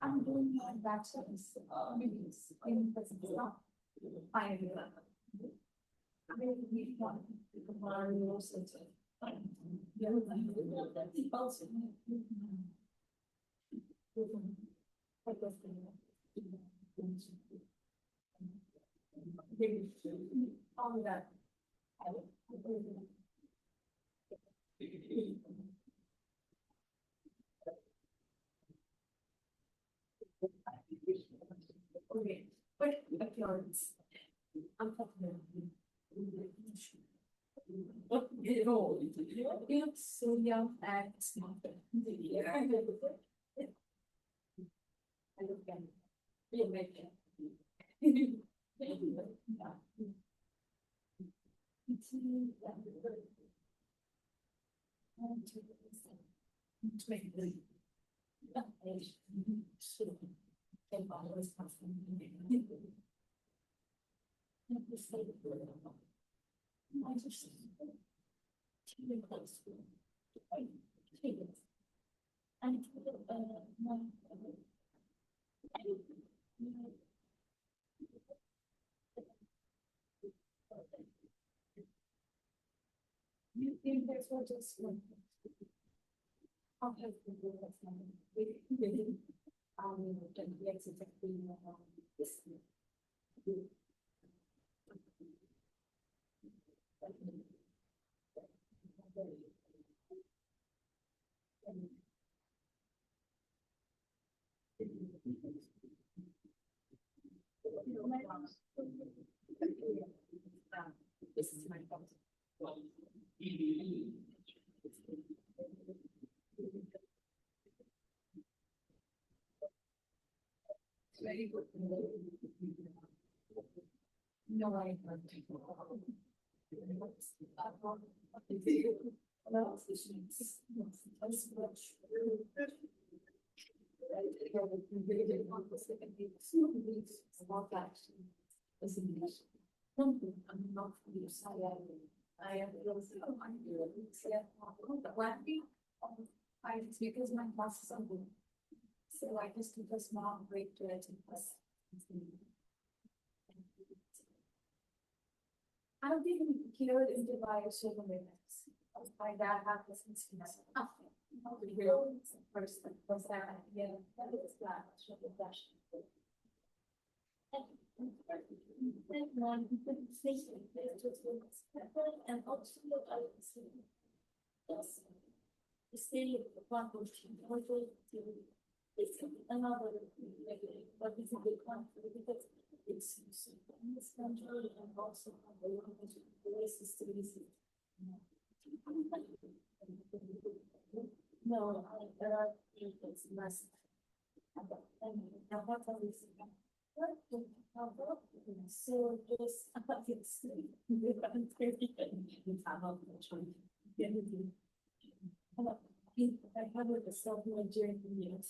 I'm doing my bachelor's in physics. I all that. Okay, quick appearance. I'm talking you so young and smart. I look at you think that's what just one. I'll have to do that. Yes, exactly. This. This is my fault. Very good. No, I heard. I'm not I am because my classes are good. So I just took a small break to attend class. I've been cured into biosugar minutes. My dad had this instance. First, yeah, that is that sugar flash. And also the state of the It's another negative, but it's a big one because it's in this country and also on the places to visit. No, there are it's less. So just it's I have a self-Nigerian years.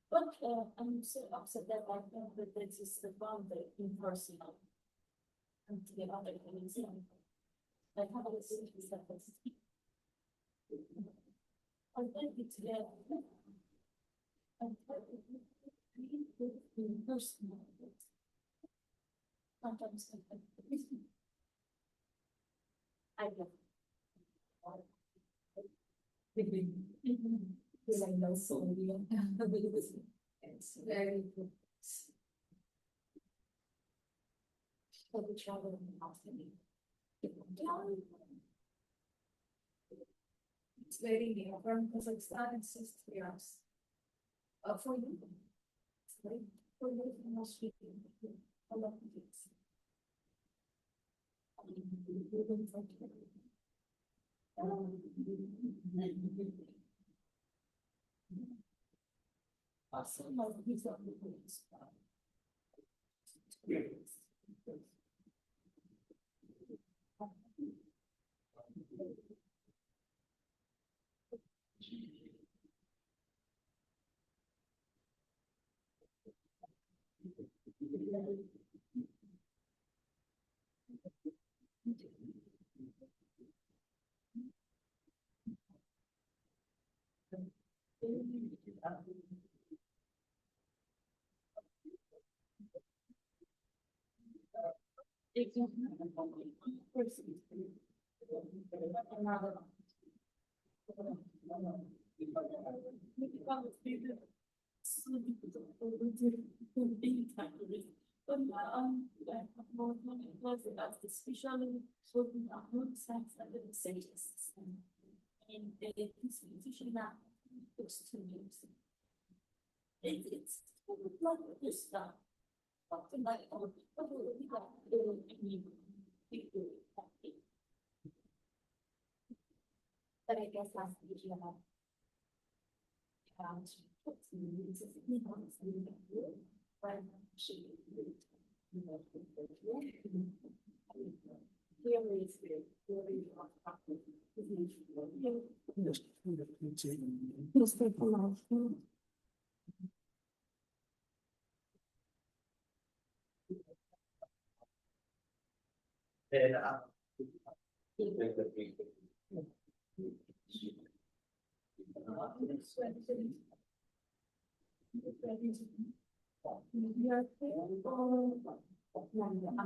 But I'm so upset that I think that this is the boundary impersonal. And to get other things in. I have a series that was. I think it's impersonal. Sometimes I don't. Because I know so it's very good. For the travel and often. It's very near from Kazakhstan and 6 years. For you. It's very for you most people. A lot of things. Awesome. Especially certain neuroscience and the scientists and the institution that looks to use. It's like this stuff. Something like but I guess last week you have I'm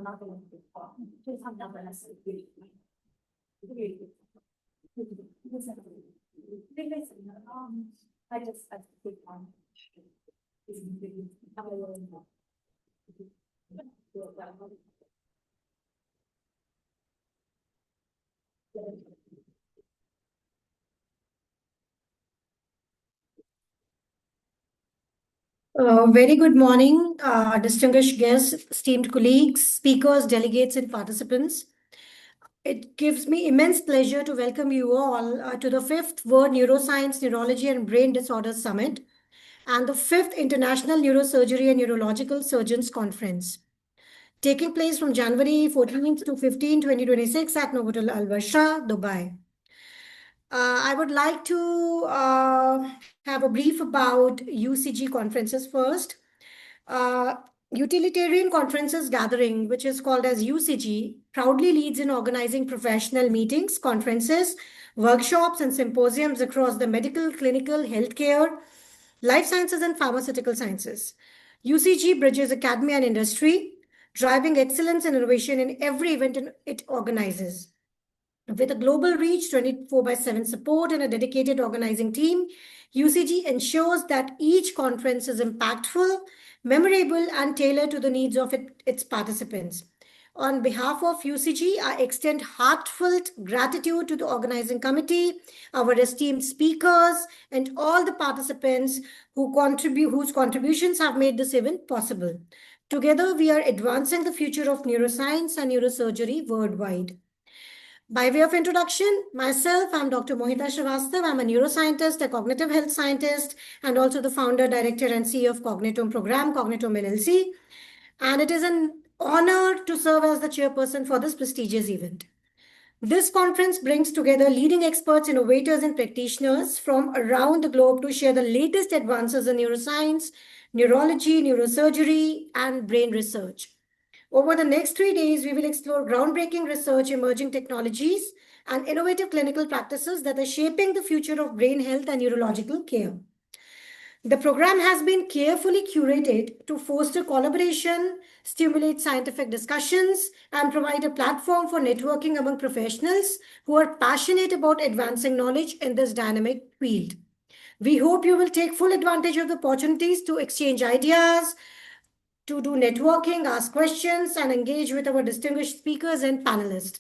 not going to talk. Just have number as I just have to take one. Very good morning, distinguished guests, esteemed colleagues, speakers, delegates, and participants. It gives me immense pleasure to welcome you all to the 5th World Neuroscience, Neurology, and Brain Disorders Summit and the 5th International Neurosurgery and Neurological Surgeons Conference, taking place from January 14th to 15, 2026 at Novotel Al Bashra, Dubai. I would like to have a brief about UCG conferences first. Utilitarian Conferences Gathering, which is called as UCG, proudly leads in organizing professional meetings, conferences, workshops, and symposiums across the medical, clinical, healthcare, life sciences, and pharmaceutical sciences. UCG bridges academia and industry, driving excellence and innovation in every event it organizes. With a global reach, 24/7 support, and a dedicated organizing team, UCG ensures that each conference is impactful, memorable, and tailored to the needs of its participants. On behalf of UCG, I extend heartfelt gratitude to the organizing committee, our esteemed speakers, and all the participants whose contributions have made this event possible. Together, we are advancing the future of neuroscience and neurosurgery worldwide. By way of introduction, myself, I'm Dr. Mohita Srivastav. I'm a neuroscientist, a cognitive health scientist, and also the founder, director, and CEO of Cognitome Program, Cognitome LLC. And it is an honor to serve as the chairperson for this prestigious event. This conference brings together leading experts, innovators, and practitioners from around the globe to share the latest advances in neuroscience, neurology, neurosurgery, and brain research. Over the next 3 days, we will explore groundbreaking research, emerging technologies, and innovative clinical practices that are shaping the future of brain health and neurological care. The program has been carefully curated to foster collaboration, stimulate scientific discussions, and provide a platform for networking among professionals who are passionate about advancing knowledge in this dynamic field. We hope you will take full advantage of the opportunities to exchange ideas, to do networking, ask questions, and engage with our distinguished speakers and panelists.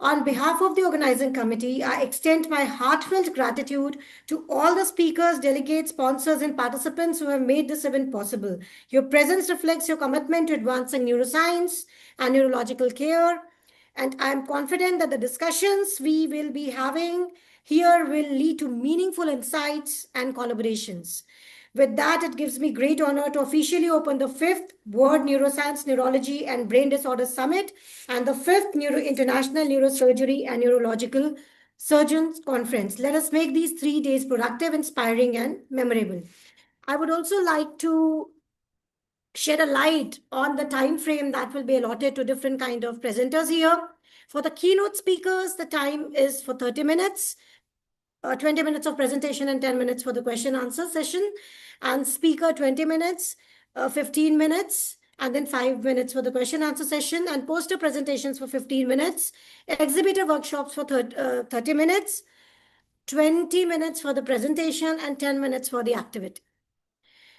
On behalf of the organizing committee, I extend my heartfelt gratitude to all the speakers, delegates, sponsors, and participants who have made this event possible. Your presence reflects your commitment to advancing neuroscience and neurological care, and I am confident that the discussions we will be having here will lead to meaningful insights and collaborations. With that, it gives me great honor to officially open the fifth World Neuroscience, Neurology, and Brain Disorders Summit and the fifth International Neurosurgery and Neurological Surgeons Conference. Let us make these 3 days productive, inspiring, and memorable. I would also like to shed a light on the time frame that will be allotted to different kind of presenters here. For the keynote speakers, the time is for 30 minutes. 20 minutes of presentation and 10 minutes for the question answer session, and speaker 20 minutes, 15 minutes, and then 5 minutes for the question answer session, and poster presentations for 15 minutes, exhibitor workshops for 30 minutes, 20 minutes for the presentation, and 10 minutes for the activity.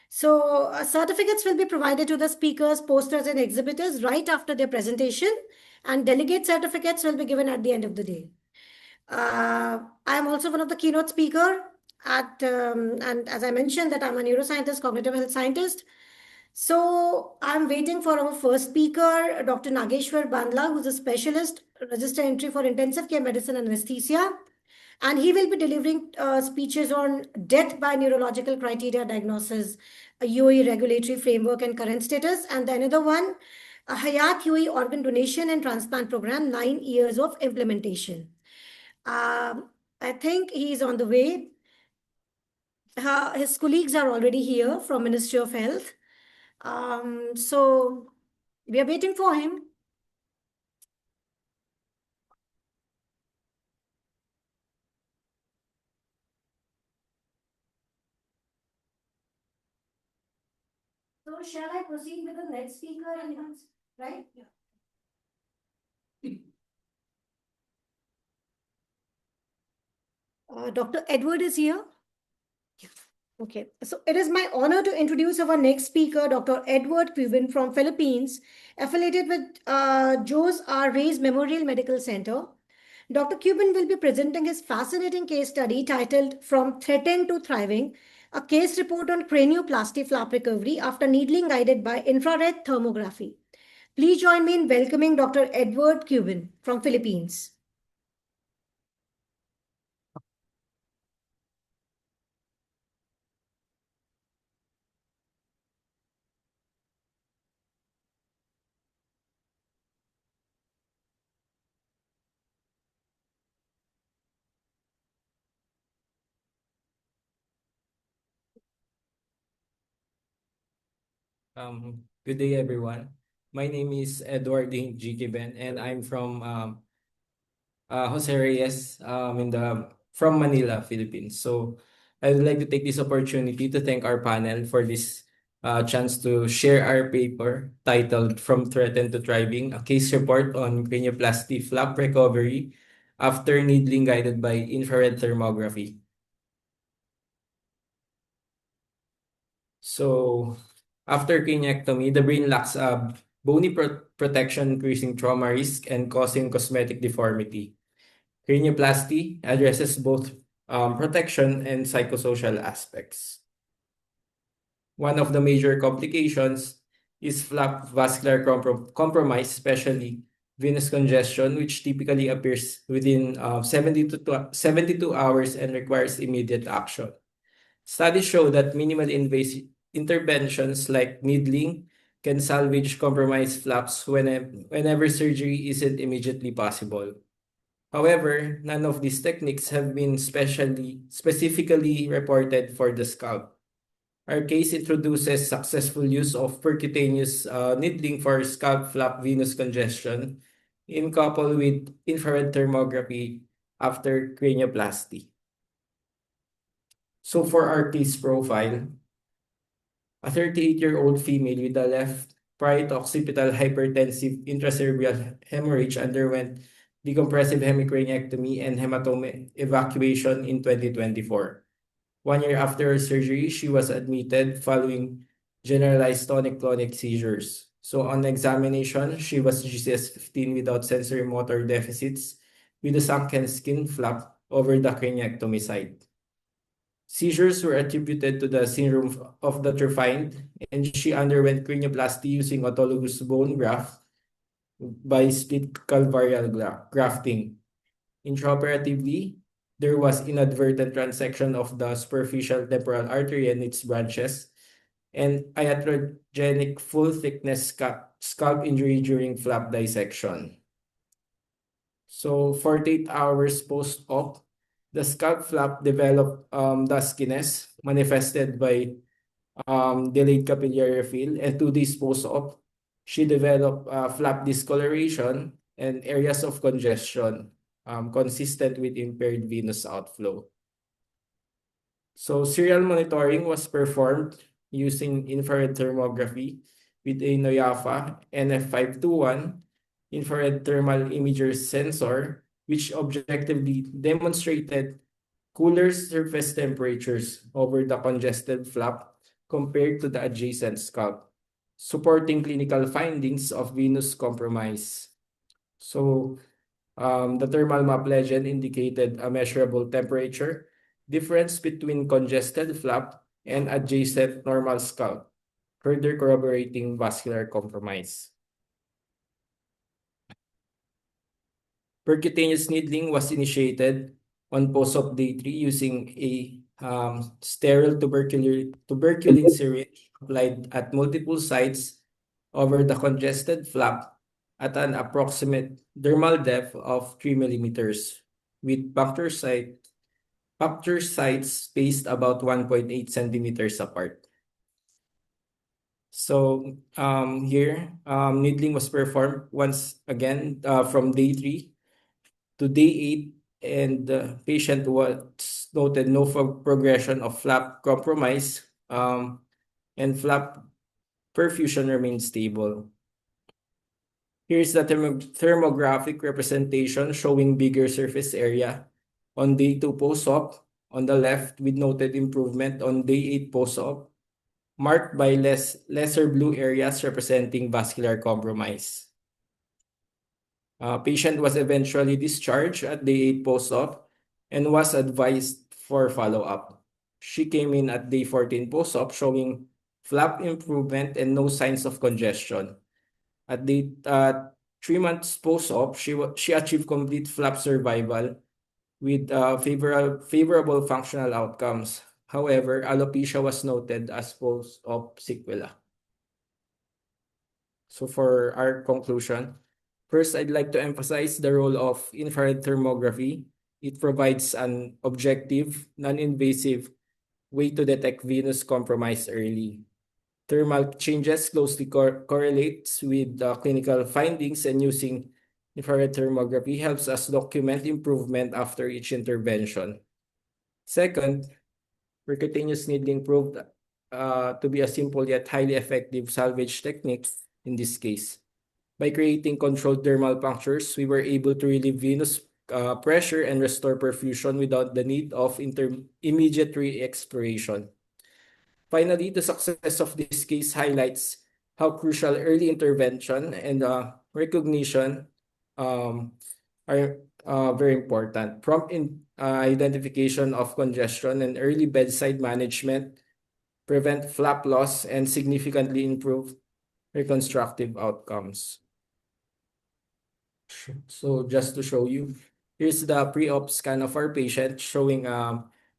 So certificates will be provided to the speakers, posters, and exhibitors right after their presentation, and delegate certificates will be given at the end of the day. I am also one of the keynote speaker and as I mentioned that I'm a neuroscientist, cognitive health scientist. So I'm waiting for our first speaker, Dr. Nageshwar Bandla, who's a specialist, register entry for intensive care medicine and anesthesia. And he will be delivering speeches on death by neurological criteria diagnosis, a UAE regulatory framework and current status. And the another one, a Hayat UAE organ donation and transplant program, 9 years of implementation. I think he's on the way. His colleagues are already here from Ministry of Health. So we are waiting for him. So shall I proceed with the next speaker? Right? Yeah. Dr. Edward is here. Okay, so it is my honor to introduce our next speaker, Dr. Edward Cuban from Philippines, affiliated with Jose R. Reyes Memorial Medical Center. Dr. Cuban will be presenting his fascinating case study titled From Threatened to Thriving, a case report on cranioplasty flap recovery after needling guided by infrared thermography. Please join me in welcoming Dr. Edward Cuban from Philippines. Good day, everyone. My name is Edward G. Kiben, and I'm from Jose Reyes from Manila, Philippines. So I would like to take this opportunity to thank our panel for this chance to share our paper titled From Threatened to Thriving, a case report on cranioplasty flap recovery after needling guided by infrared thermography. So after craniectomy, the brain lacks a bony protection increasing trauma risk and causing cosmetic deformity. Cranioplasty addresses both protection and psychosocial aspects. One of the major complications is flap vascular compromise, especially venous congestion, which typically appears within 72 hours and requires immediate action. Studies show that minimal invasive interventions like needling can salvage compromised flaps whenever surgery isn't immediately possible. However, none of these techniques have been specifically reported for the scalp. Our case introduces successful use of percutaneous needling for scalp flap venous congestion in couple with infrared thermography after cranioplasty. So for our case profile, a 38-year-old female with a left right occipital hypertensive intracerebral hemorrhage underwent decompressive hemicraniectomy and hematoma evacuation in 2024. 1 year after her surgery, she was admitted following generalized tonic-clonic seizures. So on examination, she was GCS 15 without sensory motor deficits with a sunken skin flap over the craniectomy site. Seizures were attributed to the syndrome of the Trephind, and she underwent cranioplasty using autologous bone graft by split calvarial grafting. Intraoperatively, there was inadvertent transection of the superficial temporal artery and its branches, and iatrogenic full-thickness scalp injury during flap dissection. So 48 hours post-op, the scalp flap developed duskiness manifested by delayed capillary refill, and 2 days post-op, she developed flap discoloration and areas of congestion consistent with impaired venous outflow. So serial monitoring was performed using infrared thermography with a NOIAFA NF521 infrared thermal imager sensor, which objectively demonstrated cooler surface temperatures over the congested flap compared to the adjacent scalp, supporting clinical findings of venous compromise. So the thermal map legend indicated a measurable temperature difference between congested flap and adjacent normal scalp, further corroborating vascular compromise. Percutaneous needling was initiated on post-op day 3 using a sterile tuberculin syringe applied at multiple sites over the congested flap at an approximate dermal depth of 3 millimeters, with puncture sites spaced about 1.8 centimeters apart. So here, needling was performed once again from day 3 to day 8, and the patient was noted no progression of flap compromise, and flap perfusion remained stable. Here's the thermographic representation showing bigger surface area on day 2 post-op on the left, with noted improvement on day 8 post-op, marked by lesser blue areas representing vascular compromise. Patient was eventually discharged at day 8 post-op and was advised for follow-up. She came in at day 14 post-op showing flap improvement and no signs of congestion. At the 3 months post-op, she achieved complete flap survival with favorable functional outcomes. However, alopecia was noted as post-op sequela. So for our conclusion, first, I'd like to emphasize the role of infrared thermography. It provides an objective, non-invasive way to detect venous compromise early. Thermal changes closely correlates with clinical findings, and using infrared thermography helps us document improvement after each intervention. Second, percutaneous needling proved to be a simple yet highly effective salvage technique in this case. By creating controlled dermal punctures, we were able to relieve venous pressure and restore perfusion without the need of immediate re-exploration. Finally, the success of this case highlights how crucial early intervention and recognition are very important. Prompt identification of congestion and early bedside management prevent flap loss and significantly improve reconstructive outcomes. So just to show you, here's the pre-op scan of our patient showing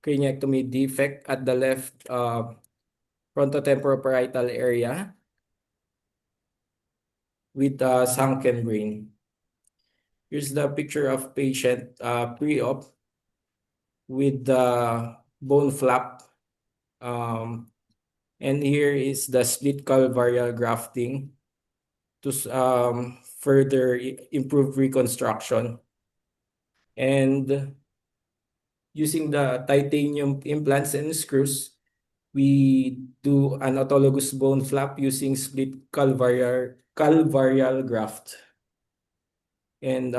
craniectomy defect at the left frontotemporoparietal area with sunken brain. Here's the picture of patient pre-op with the bone flap. And here is the split calvarial grafting to further improve reconstruction. And using the titanium implants and screws, we do an autologous bone flap using split calvarial graft. And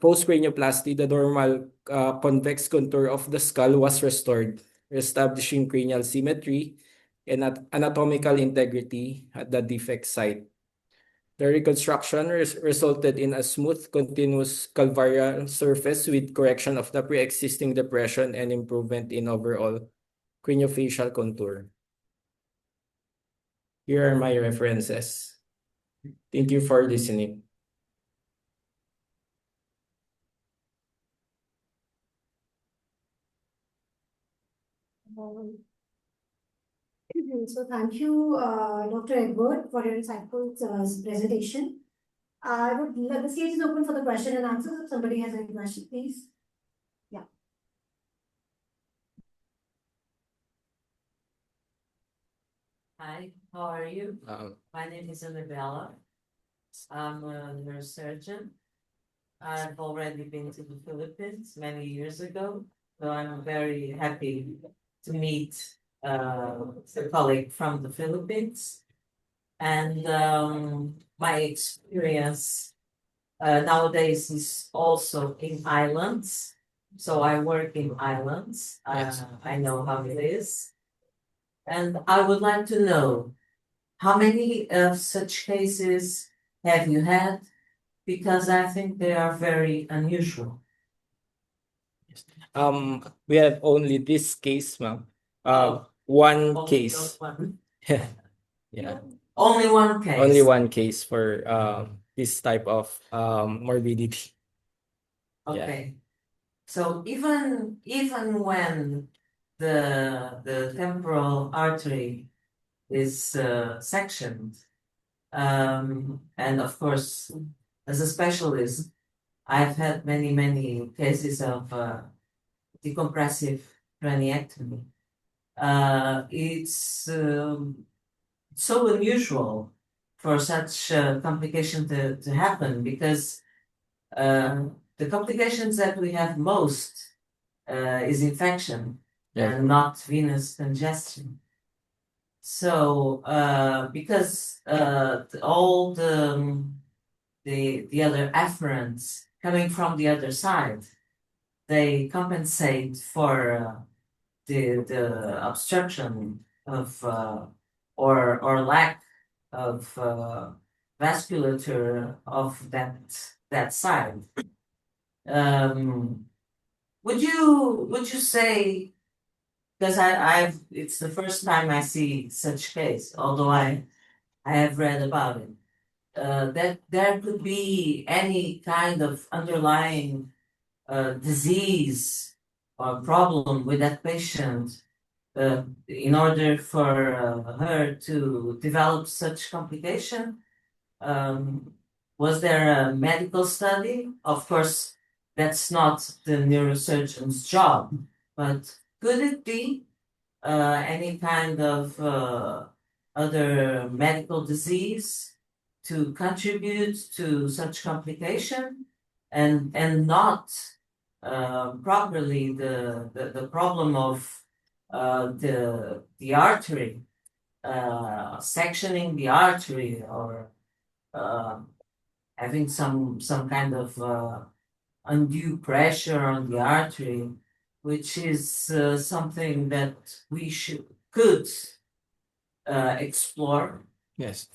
post cranioplasty, the normal convex contour of the skull was restored, establishing cranial symmetry and anatomical integrity at the defect site. The reconstruction resulted in a smooth, continuous calvarial surface with correction of the pre-existing depression and improvement in overall craniofacial contour. Here are my references. Thank you for listening. So thank you, Dr. Edward, for your insightful presentation. I would let the stage is open for the question and answers. If somebody has any question, please. Yeah. Hi, how are you? My name is Annabella. I'm a neurosurgeon. I've already been to the Philippines many years ago, so I'm very happy to meet a colleague from the Philippines. And my experience nowadays is also in islands. So I work in islands. Yes. I know how it is. And I would like to know, how many of such cases have you had? Because I think they are very unusual. We have only this case, ma'am. Oh. One Only case. those one. Yeah. Only one case. Only one case for this type of morbidity. Okay. So even when the temporal artery is sectioned, and of course, as a specialist, I've had many cases of decompressive craniectomy. It's so unusual for such complication to happen, because the complications that we have most is infection. Yes. And not venous congestion. So because all the other afferents coming from the other side, they compensate for the obstruction of or lack of vasculature of that side. Would you say, because it's the first time I see such case, although I have read about it, that there could be any kind of underlying disease or problem with that patient in order for her to develop such complication? Was there a medical study? Of course, that's not the neurosurgeon's job, but could it be any kind of other medical disease to contribute to such complication, and not properly the problem of the artery, sectioning the artery, or having some kind of undue pressure on the artery, which is something that we could explore. Yes.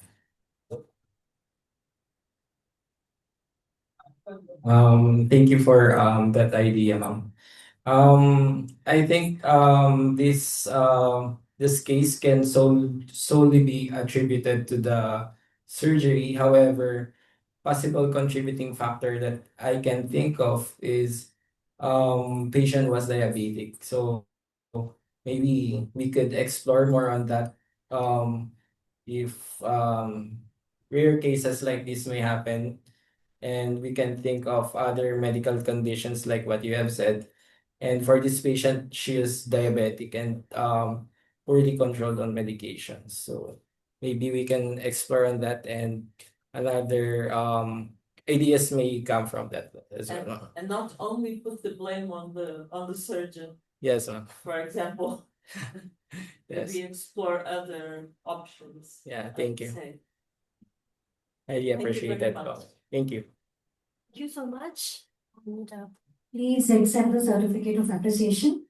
Thank you for that idea, ma'am. I think this case can solely be attributed to the surgery. However, possible contributing factor that I can think of is patient was diabetic. So maybe we could explore more on that. If rare cases like this may happen, and we can think of other medical conditions like what you have said. And for this patient, she is diabetic and poorly controlled on medications. So maybe we can explore on that, and another ideas may come from that as well. And not only put the blame on the surgeon, Yes, ma'am. for example. Yes. Maybe explore other options. Yeah, I thank would you. say. I really Thank you appreciate very that. much. Thank you. Thank you so much. And please accept the certificate of appreciation.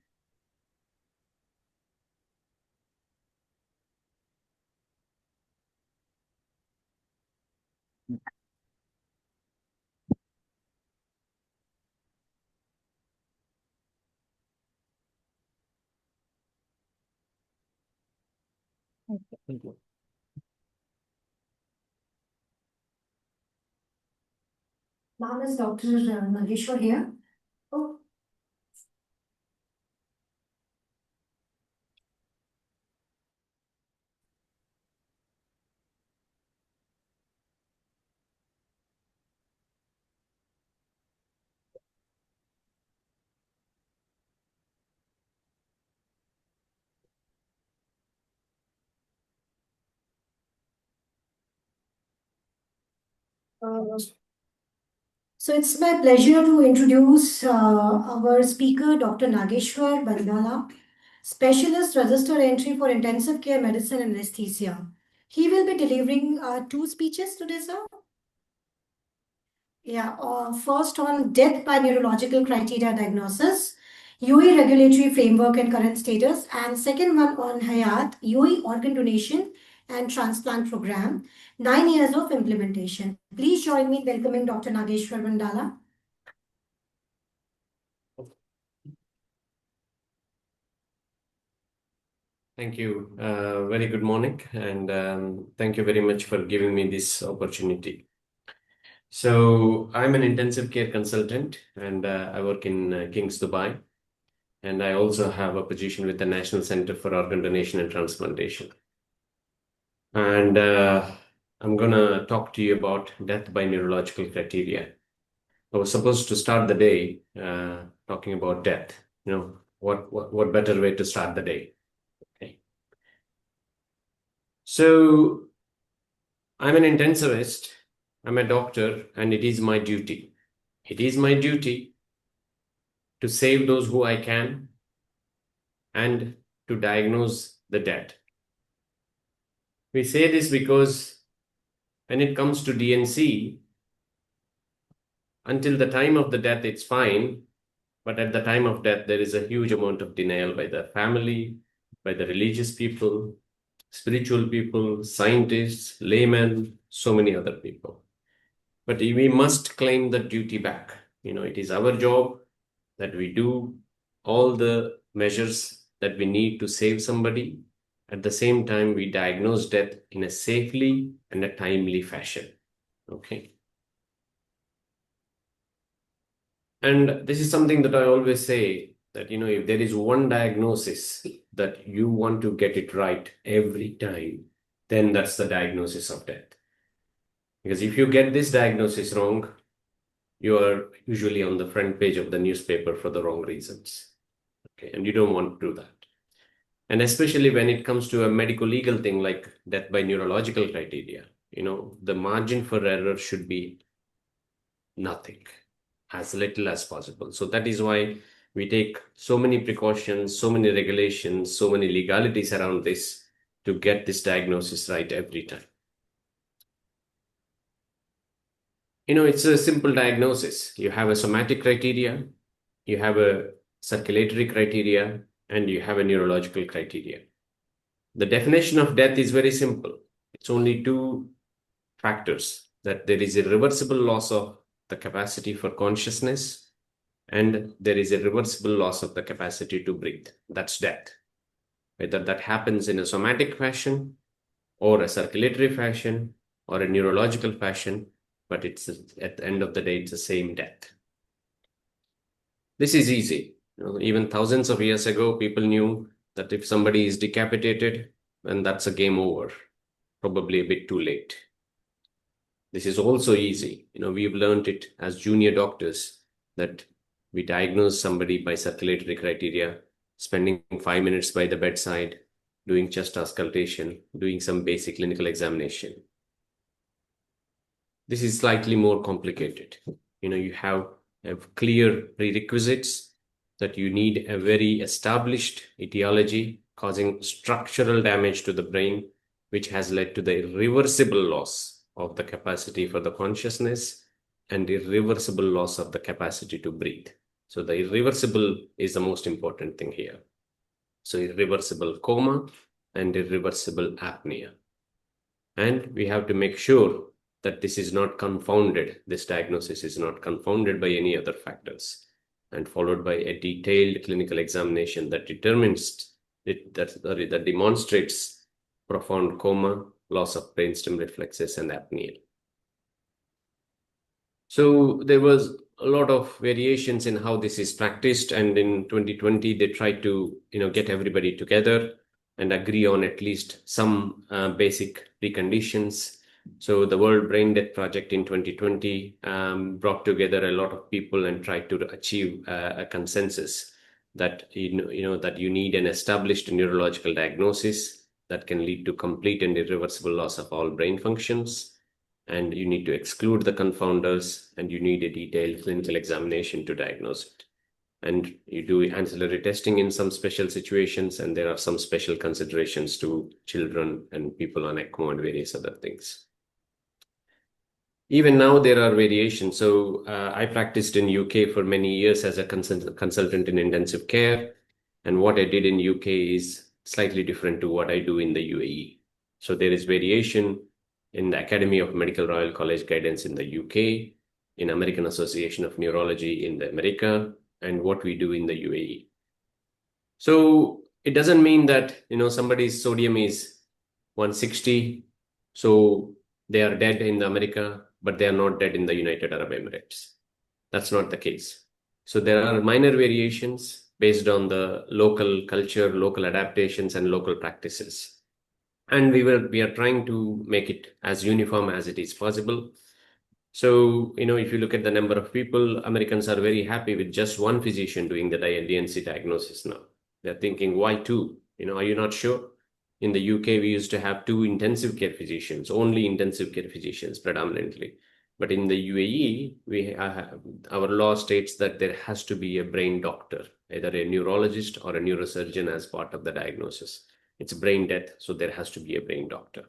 Thank you. Ma'am, is Dr. Nageshwar here? Oh, so it's my pleasure to introduce our speaker, Dr. Nageshwar Bandala, specialist register entry for intensive care medicine and anesthesia. He will be delivering two speeches today, sir. Yeah, first on death by neurological criteria diagnosis, UE regulatory framework and current status, and second one on Hayat, UE organ donation and transplant program, 9 years of implementation. Please join me in welcoming Dr. Nageshwar Vandala. Thank you. Very good morning, and thank you very much for giving me this opportunity. So, I'm an intensive care consultant, and I work in Kings, Dubai, and I also have a position with the National Center for Organ Donation and Transplantation. And I'm gonna talk to you about death by neurological criteria. I was supposed to start the day talking about death. You know, what better way to start the day? Okay. So, I'm an intensivist, I'm a doctor, and it is my duty. It is my duty to save those who I can and to diagnose the dead. We say this because when it comes to DNC, until the time of the death, it's fine. But at the time of death, there is a huge amount of denial by the family, by the religious people, spiritual people, scientists, laymen, so many other people. But we must claim the duty back. You know, it is our job that we do all the measures that we need to save somebody. At the same time, we diagnose death in a safely and a timely fashion. Okay. And this is something that I always say that, you know, if there is one diagnosis that you want to get it right every time, then that's the diagnosis of death. Because if you get this diagnosis wrong, you are usually on the front page of the newspaper for the wrong reasons. Okay, and you don't want to do that. And especially when it comes to a medical legal thing like death by neurological criteria, you know, the margin for error should be nothing, as little as possible. So that is why we take so many precautions, so many regulations, so many legalities around this to get this diagnosis right every time. You know, it's a simple diagnosis. You have a somatic criteria, you have a circulatory criteria, and you have a neurological criteria. The definition of death is very simple. It's only two factors: that there is irreversible loss of the capacity for consciousness, and there is a reversible loss of the capacity to breathe. That's death. Whether that happens in a somatic fashion or a circulatory fashion or a neurological fashion, but it's at the end of the day, it's the same death. This is easy. Even thousands of years ago, people knew that if somebody is decapitated, then that's a game over. Probably a bit too late. This is also easy. We've learned it as junior doctors that we diagnose somebody by circulatory criteria, spending 5 minutes by the bedside, doing chest auscultation, doing some basic clinical examination. This is slightly more complicated. You have clear prerequisites that you need a very established etiology causing structural damage to the brain, which has led to the irreversible loss of the capacity for the consciousness and irreversible loss of the capacity to breathe. So the irreversible is the most important thing here. So irreversible coma and irreversible apnea. And we have to make sure that this is not confounded. This diagnosis is not confounded by any other factors, and followed by a detailed clinical examination that that demonstrates profound coma, loss of brainstem reflexes, and apnea. So there was a lot of variations in how this is practiced, and in 2020 they tried to get everybody together and agree on at least some basic preconditions. So the World Brain Death Project in 2020 brought together a lot of people and tried to achieve a consensus that that you need an established neurological diagnosis that can lead to complete and irreversible loss of all brain functions, and you need to exclude the confounders, and you need a detailed clinical examination to diagnose it. And you do ancillary testing in some special situations, and there are some special considerations to children and people on ECMO and various other things. Even now, there are variations. So I practiced in UK for many years as a consultant in intensive care. And what I did in UK is slightly different to what I do in the UAE. So there is variation in the Academy of Medical Royal College guidance in the UK, in American Association of Neurology in the America, and what we do in the UAE. So it doesn't mean that, somebody's sodium is 160, so they are dead in America, but they are not dead in the United Arab Emirates. That's not the case. So there are minor variations based on the local culture, local adaptations, and local practices. And we are trying to make it as uniform as it is possible. So, if you look at the number of people, Americans are very happy with just one physician doing the DNC diagnosis now. They're thinking, why two? Are you not sure? In the UK, we used to have 2 intensive care physicians, only intensive care physicians predominantly. But in the UAE, our law states that there has to be a brain doctor, either a neurologist or a neurosurgeon as part of the diagnosis. It's brain death, so there has to be a brain doctor.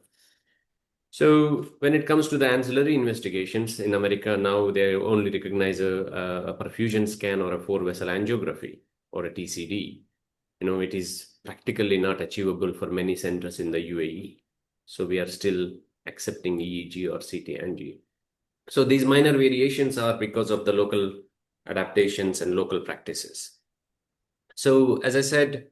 So when it comes to the ancillary investigations in America, now they only recognize a perfusion scan or a 4-vessel angiography or a TCD. It is practically not achievable for many centers in the UAE. So we are still accepting EEG or CT angiography. So these minor variations are because of the local adaptations and local practices. So as I said,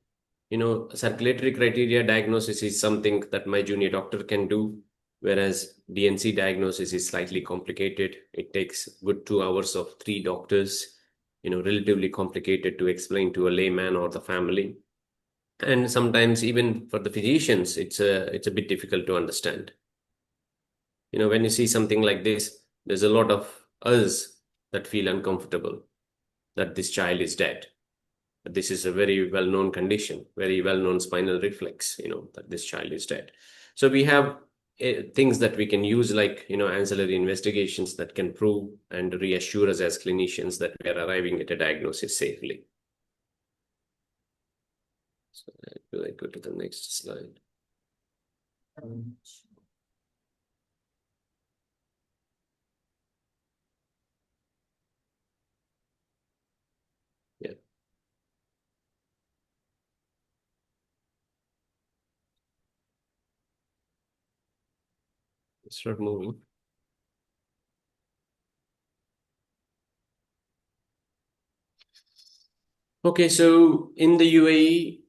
circulatory criteria diagnosis is something that my junior doctor can do, whereas DNC diagnosis is slightly complicated. It takes good 2 hours of 3 doctors, relatively complicated to explain to a layman or the family. And sometimes even for the physicians, it's a bit difficult to understand. When you see something like this, there's a lot of us that feel uncomfortable that this child is dead. But this is a very well-known condition, very well-known spinal reflex, that this child is dead. So we have things that we can use, like, ancillary investigations that can prove and reassure us as clinicians that we are arriving at a diagnosis safely. So will I go to the next slide? Yeah. Start moving. Okay, so in the UAE,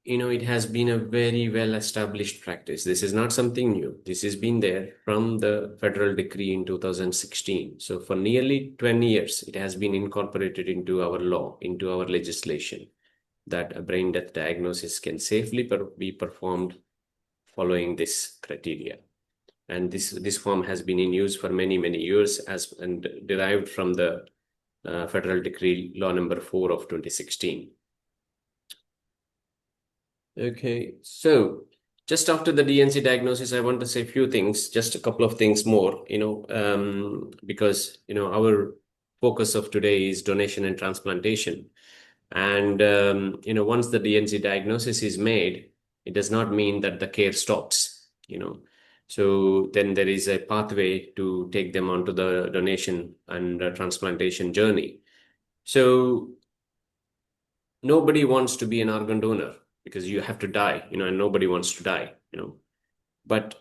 it has been a very well-established practice. This is not something new. This has been there from the federal decree in 2016. So for nearly 20 years, it has been incorporated into our law, into our legislation, that a brain death diagnosis can safely be performed following this criteria. And this form has been in use for many, many years and derived from the Federal Decree Law number 4 of 2016. Okay, so just after the DNC diagnosis, I want to say a few things, just a couple of things more, because, our focus of today is donation and transplantation. And, once the DNC diagnosis is made, it does not mean that the care stops, So then there is a pathway to take them onto the donation and transplantation journey. So nobody wants to be an organ donor because you have to die, and nobody wants to die, But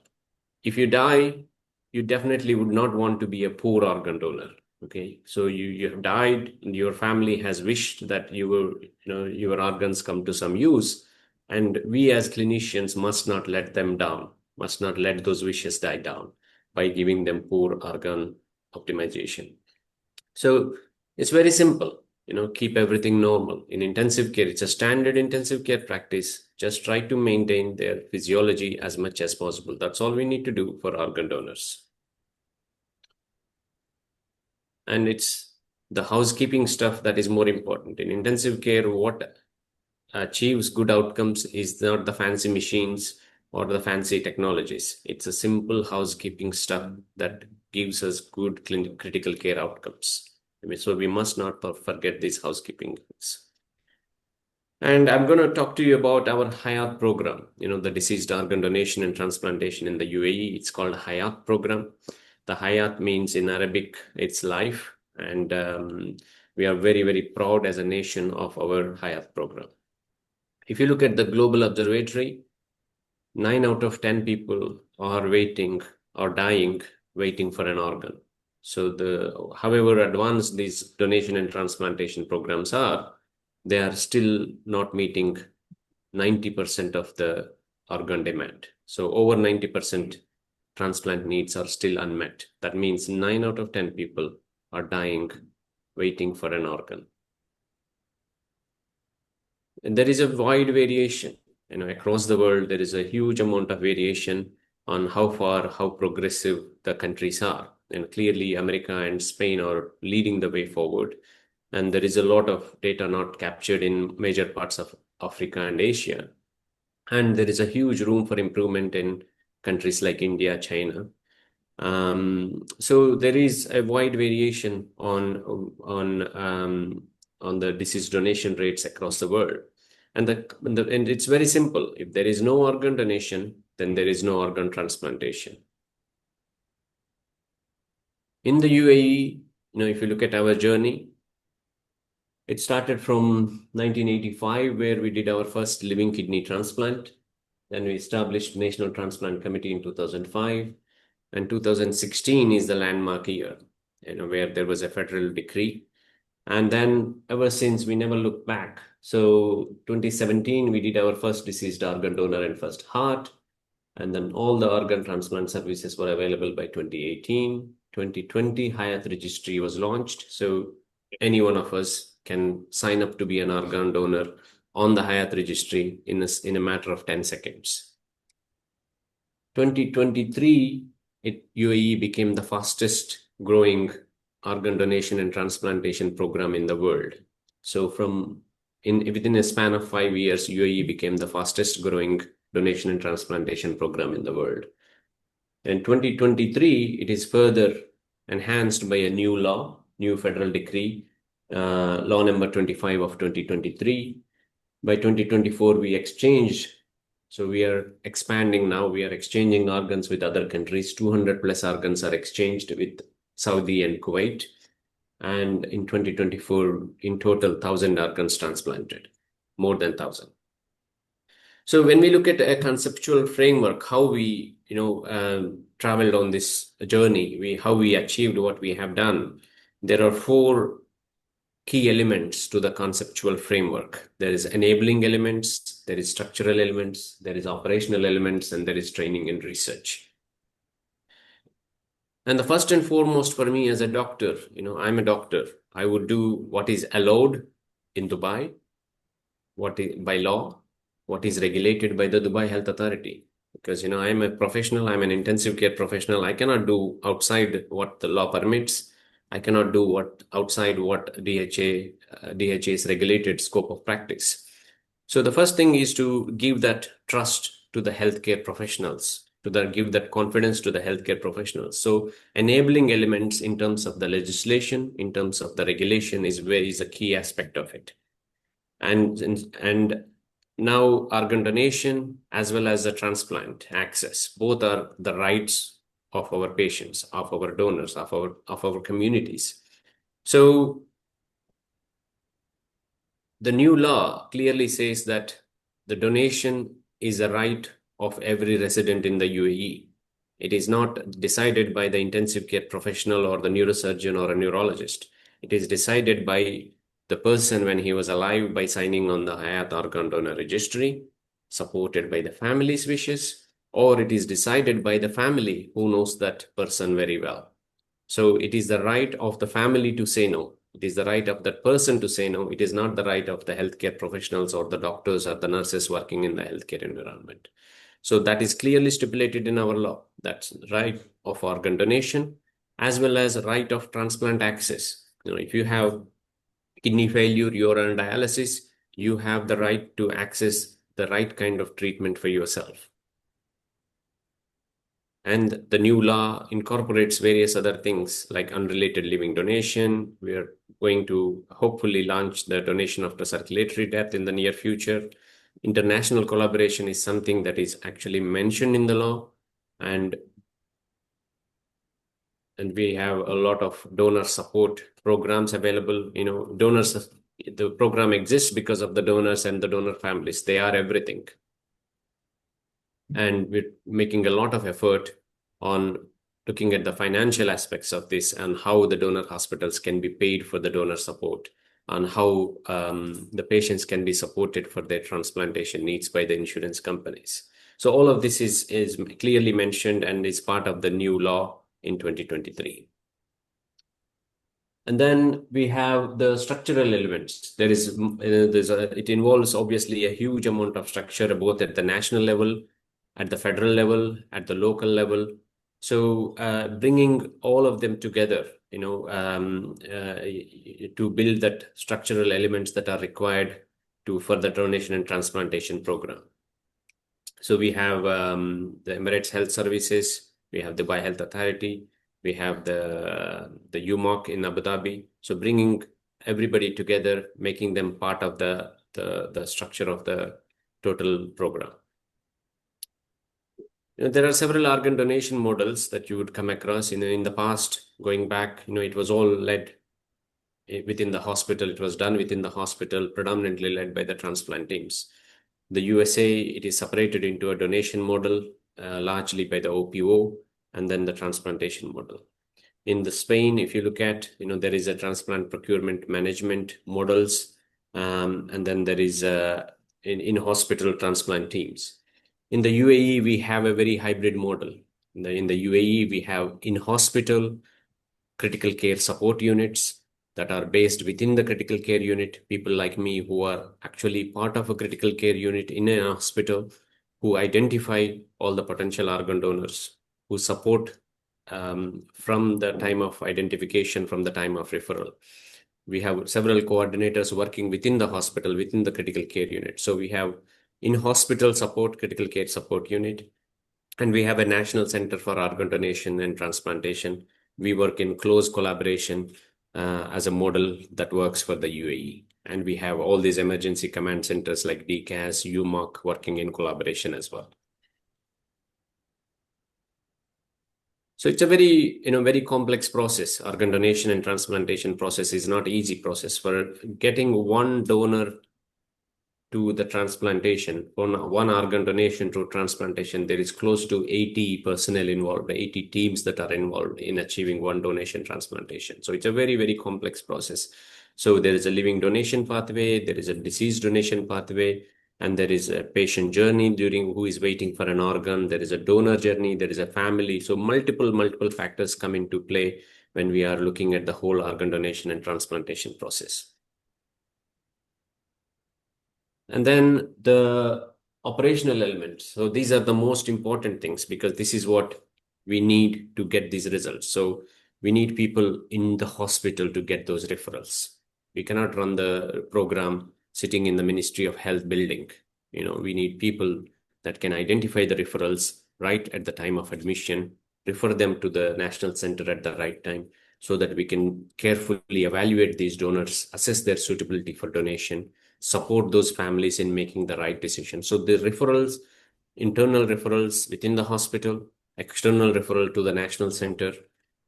if you die, you definitely would not want to be a poor organ donor. Okay, so you have died, and your family has wished that your organs come to some use, and we as clinicians must not let them down, must not let those wishes die down by giving them poor organ optimization. So it's very simple. Keep everything normal. In intensive care, it's a standard intensive care practice. Just try to maintain their physiology as much as possible. That's all we need to do for organ donors. And it's the housekeeping stuff that is more important. In intensive care, what achieves good outcomes is not the fancy machines or the fancy technologies. It's a simple housekeeping stuff that gives us good critical care outcomes. So we must not forget these housekeeping things. And I'm going to talk to you about our Hayat program, the deceased organ donation and transplantation in the UAE. It's called Hayat program. The Hayat means in Arabic, it's life. And we are very, very proud as a nation of our Hayat program. If you look at the global observatory, 9 out of 10 people are waiting or dying, waiting for an organ. So however advanced these donation and transplantation programs are, they are still not meeting 90% of the organ demand. So over 90% transplant needs are still unmet. That means 9 out of 10 people are dying, waiting for an organ. And there is a wide variation. Across the world, there is a huge amount of variation on how progressive the countries are. And clearly, America and Spain are leading the way forward. And there is a lot of data not captured in major parts of Africa and Asia. And there is a huge room for improvement in countries like India, China. So there is a wide variation on the disease donation rates across the world. And it's very simple. If there is no organ donation, then there is no organ transplantation. In the UAE, if you look at our journey, it started from 1985, where we did our first living kidney transplant. Then we established National Transplant Committee in 2005. And 2016 is the landmark year, where there was a federal decree. And then ever since, we never looked back. So 2017, we did our first deceased organ donor and first heart. And then all the organ transplant services were available by 2018. 2020, Hayat Registry was launched. So any one of us can sign up to be an organ donor on the Hayat Registry in a matter of 10 seconds. 2023, UAE became the fastest growing organ donation and transplantation program in the world. So within a span of 5 years, UAE became the fastest growing donation and transplantation program in the world. In 2023, it is further enhanced by a new federal decree, law number 25 of 2023. By 2024, we exchanged. So we are expanding now. We are exchanging organs with other countries. 200 plus organs are exchanged with Saudi and Kuwait. And in 2024, in total, 1,000 organs transplanted, more than 1,000. So when we look at a conceptual framework, how we, traveled on this journey, how we achieved what we have done, there are 4 key elements to the conceptual framework. There is enabling elements, there is structural elements, there is operational elements, and there is training and research. And the first and foremost for me as a doctor, I'm a doctor. I would do what is allowed in Dubai, what is by law, what is regulated by the Dubai Health Authority. Because, I'm a professional, I'm an intensive care professional. I cannot do outside what the law permits. I cannot do outside what DHA's regulated scope of practice. So the first thing is to give that trust to the healthcare professionals, give that confidence to the healthcare professionals. So enabling elements in terms of the legislation, in terms of the regulation is a key aspect of it. And now organ donation as well as the transplant access, both are the rights of our patients, of our donors, of our communities. So the new law clearly says that the donation is a right of every resident in the UAE. It is not decided by the intensive care professional or the neurosurgeon or a neurologist. It is decided by the person when he was alive by signing on the Hayat Organ Donor Registry, supported by the family's wishes, or it is decided by the family who knows that person very well. So it is the right of the family to say no. It is the right of that person to say no. It is not the right of the healthcare professionals or the doctors or the nurses working in the healthcare environment. So that is clearly stipulated in our law. That's right of organ donation as well as right of transplant access. If you have kidney failure, you are on dialysis, you have the right to access the right kind of treatment for yourself. And the new law incorporates various other things like unrelated living donation. We are going to hopefully launch the donation after circulatory death in the near future. International collaboration is something that is actually mentioned in the law, and we have a lot of donor support programs available. Donors, the program exists because of the donors and the donor families. They are everything. And we're making a lot of effort on looking at the financial aspects of this and how the donor hospitals can be paid for the donor support, and how the patients can be supported for their transplantation needs by the insurance companies. So all of this is clearly mentioned and is part of the new law in 2023. And then we have the structural elements. It involves obviously a huge amount of structure, both at the national level, at the federal level, at the local level. So bringing all of them together, to build that structural elements that are required for the donation and transplantation program. So we have the Emirates Health Services, we have the Dubai Health Authority, we have the UMOC in Abu Dhabi. So bringing everybody together, making them part of the structure of the total program. There are several organ donation models that you would come across. In the past, going back, it was all led within the hospital. It was done within the hospital, predominantly led by the transplant teams. The USA, it is separated into a donation model, largely by the OPO, and then the transplantation model. In the Spain, if you look at, there is a transplant procurement management models, and then there is in-hospital transplant teams. In the UAE, we have a very hybrid model. In the UAE, we have in-hospital critical care support units that are based within the critical care unit. People like me who are actually part of a critical care unit in a hospital, who identify all the potential organ donors, who support from the time of identification, from the time of referral. We have several coordinators working within the hospital, within the critical care unit. So we have in-hospital support, critical care support unit, and we have a National Center for Organ Donation and Transplantation. We work in close collaboration as a model that works for the UAE. And we have all these emergency command centers like DCAS, UMOC working in collaboration as well. So it's a very complex process. Organ donation and transplantation process is not easy process. For getting one donor to the transplantation, one organ donation to transplantation, there is close to 80 personnel involved, 80 teams that are involved in achieving one donation transplantation. So it's a very, very complex process. So there is a living donation pathway, there is a disease donation pathway, and there is a patient journey during who is waiting for an organ. There is a donor journey, there is a family. So multiple factors come into play when we are looking at the whole organ donation and transplantation process. And then the operational elements. So these are the most important things because this is what we need to get these results. So we need people in the hospital to get those referrals. We cannot run the program sitting in the Ministry of Health building. We need people that can identify the referrals right at the time of admission, refer them to the national center at the right time so that we can carefully evaluate these donors, assess their suitability for donation, support those families in making the right decision. So the referrals, internal referrals within the hospital, external referral to the national center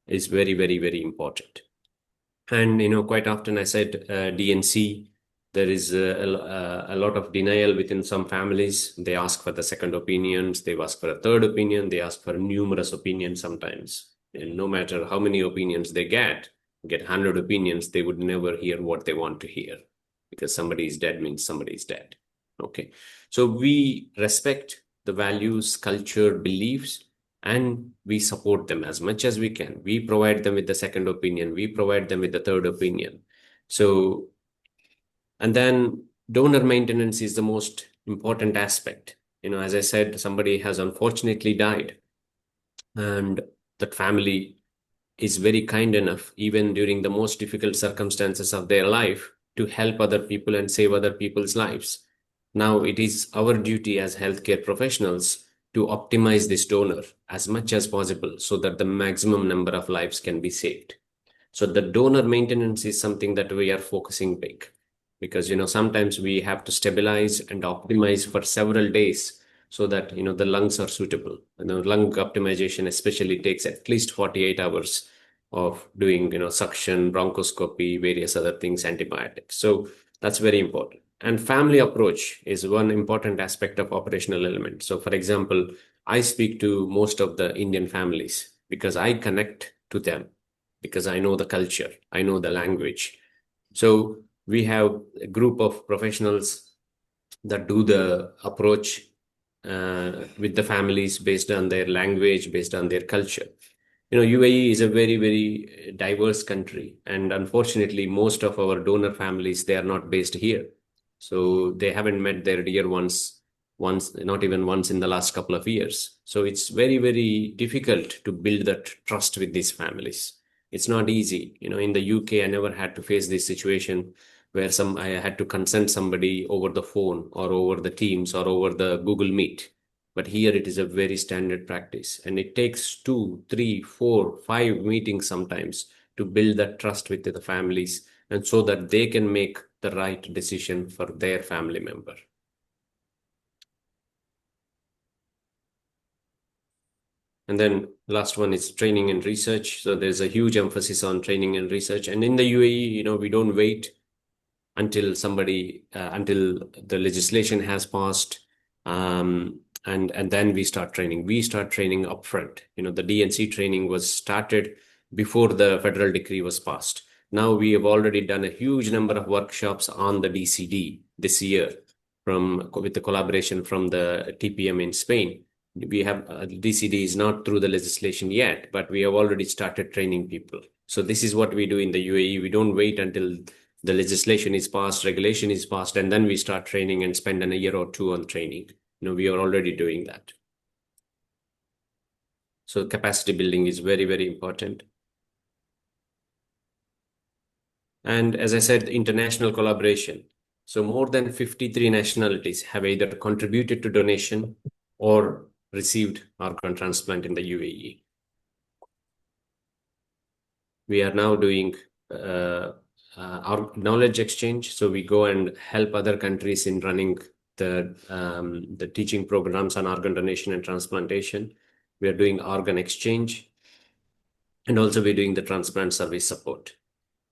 is very, very, very important. And quite often I said DNC, there is a lot of denial within some families. They ask for the second opinions, they ask for a third opinion, they ask for numerous opinions sometimes. And no matter how many opinions they get 100 opinions, they would never hear what they want to hear. Because somebody is dead means somebody is dead. Okay. So we respect the values, culture, beliefs, and we support them as much as we can. We provide them with the second opinion. We provide them with the third opinion. So, and then donor maintenance is the most important aspect. As I said, somebody has unfortunately died and that family is very kind enough, even during the most difficult circumstances of their life, to help other people and save other people's lives. Now, it is our duty as healthcare professionals to optimize this donor as much as possible so that the maximum number of lives can be saved. So the donor maintenance is something that we are focusing big because, sometimes we have to stabilize and optimize for several days so that, the lungs are suitable. Lung optimization especially takes at least 48 hours of doing, suction, bronchoscopy, various other things, antibiotics. So that's very important. And family approach is one important aspect of operational element. So for example, I speak to most of the Indian families because I connect to them because I know the culture, I know the language. So we have a group of professionals that do the approach with the families based on their language, based on their culture. UAE is a very, very diverse country. And unfortunately, most of our donor families, they are not based here. So they haven't met their dear ones once, not even once in the last couple of years. So it's very, very difficult to build that trust with these families. It's not easy. In the UK, I never had to face this situation where I had to consent somebody over the phone or over the Teams or over the Google Meet. But here it is a very standard practice. And it takes 2, 3, 4, 5 meetings sometimes to build that trust with the families and so that they can make the right decision for their family member. And then last one is training and research. So there's a huge emphasis on training and research. And in the UAE, we don't wait until until the legislation has passed, and then we start training. We start training upfront. The DNC training was started before the federal decree was passed. Now we have already done a huge number of workshops on the DCD this year with the collaboration from the TPM in Spain. We have DCD is not through the legislation yet, but we have already started training people. So this is what we do in the UAE. We don't wait until the legislation is passed, regulation is passed, and then we start training and spend a year or two on training. We are already doing that. So capacity building is very, very important. And as I said, international collaboration. So more than 53 nationalities have either contributed to donation or received organ transplant in the UAE. We are now doing our knowledge exchange. So we go and help other countries in running the teaching programs on organ donation and transplantation. We are doing organ exchange, and also we're doing the transplant service support.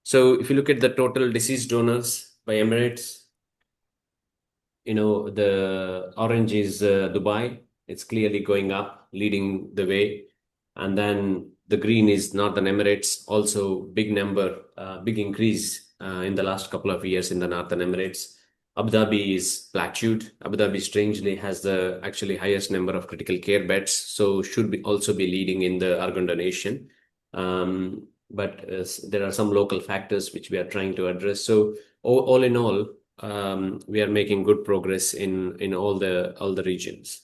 So if you look at the total deceased donors by Emirates, the orange is Dubai. It's clearly going up, leading the way. And then the green is Northern Emirates, also big increase in the last couple of years in the Northern Emirates. Abu Dhabi is plateaued. Abu Dhabi strangely has the actually highest number of critical care beds, so should also be leading in the organ donation. But there are some local factors which we are trying to address. So all in all, we are making good progress in all the regions.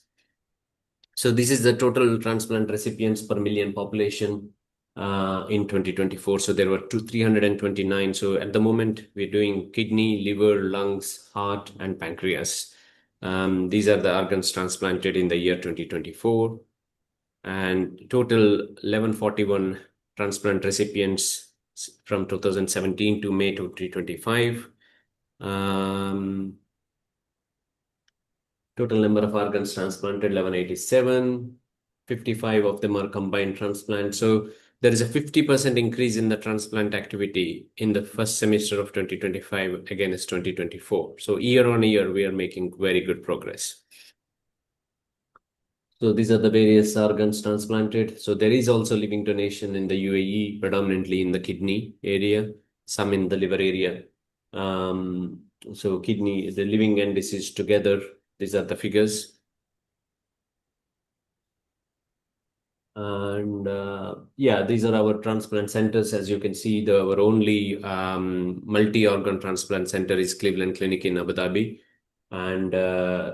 So this is the total transplant recipients per million population in 2024. So there were 329. So at the moment, we're doing kidney, liver, lungs, heart, and pancreas. These are the organs transplanted in the year 2024. And total 1141 transplant recipients from 2017 to May 2025. Total number of organs transplanted 1187. 55 of them are combined transplants. So there is a 50% increase in the transplant activity in the first semester of 2025 against 2024. So year on year, we are making very good progress. So these are the various organs transplanted. So there is also living donation in the UAE, predominantly in the kidney area, some in the liver area. So kidney, the living and deceased together, these are the figures. And yeah, these are our transplant centers. As you can see, our only multi-organ transplant center is Cleveland Clinic in Abu Dhabi, and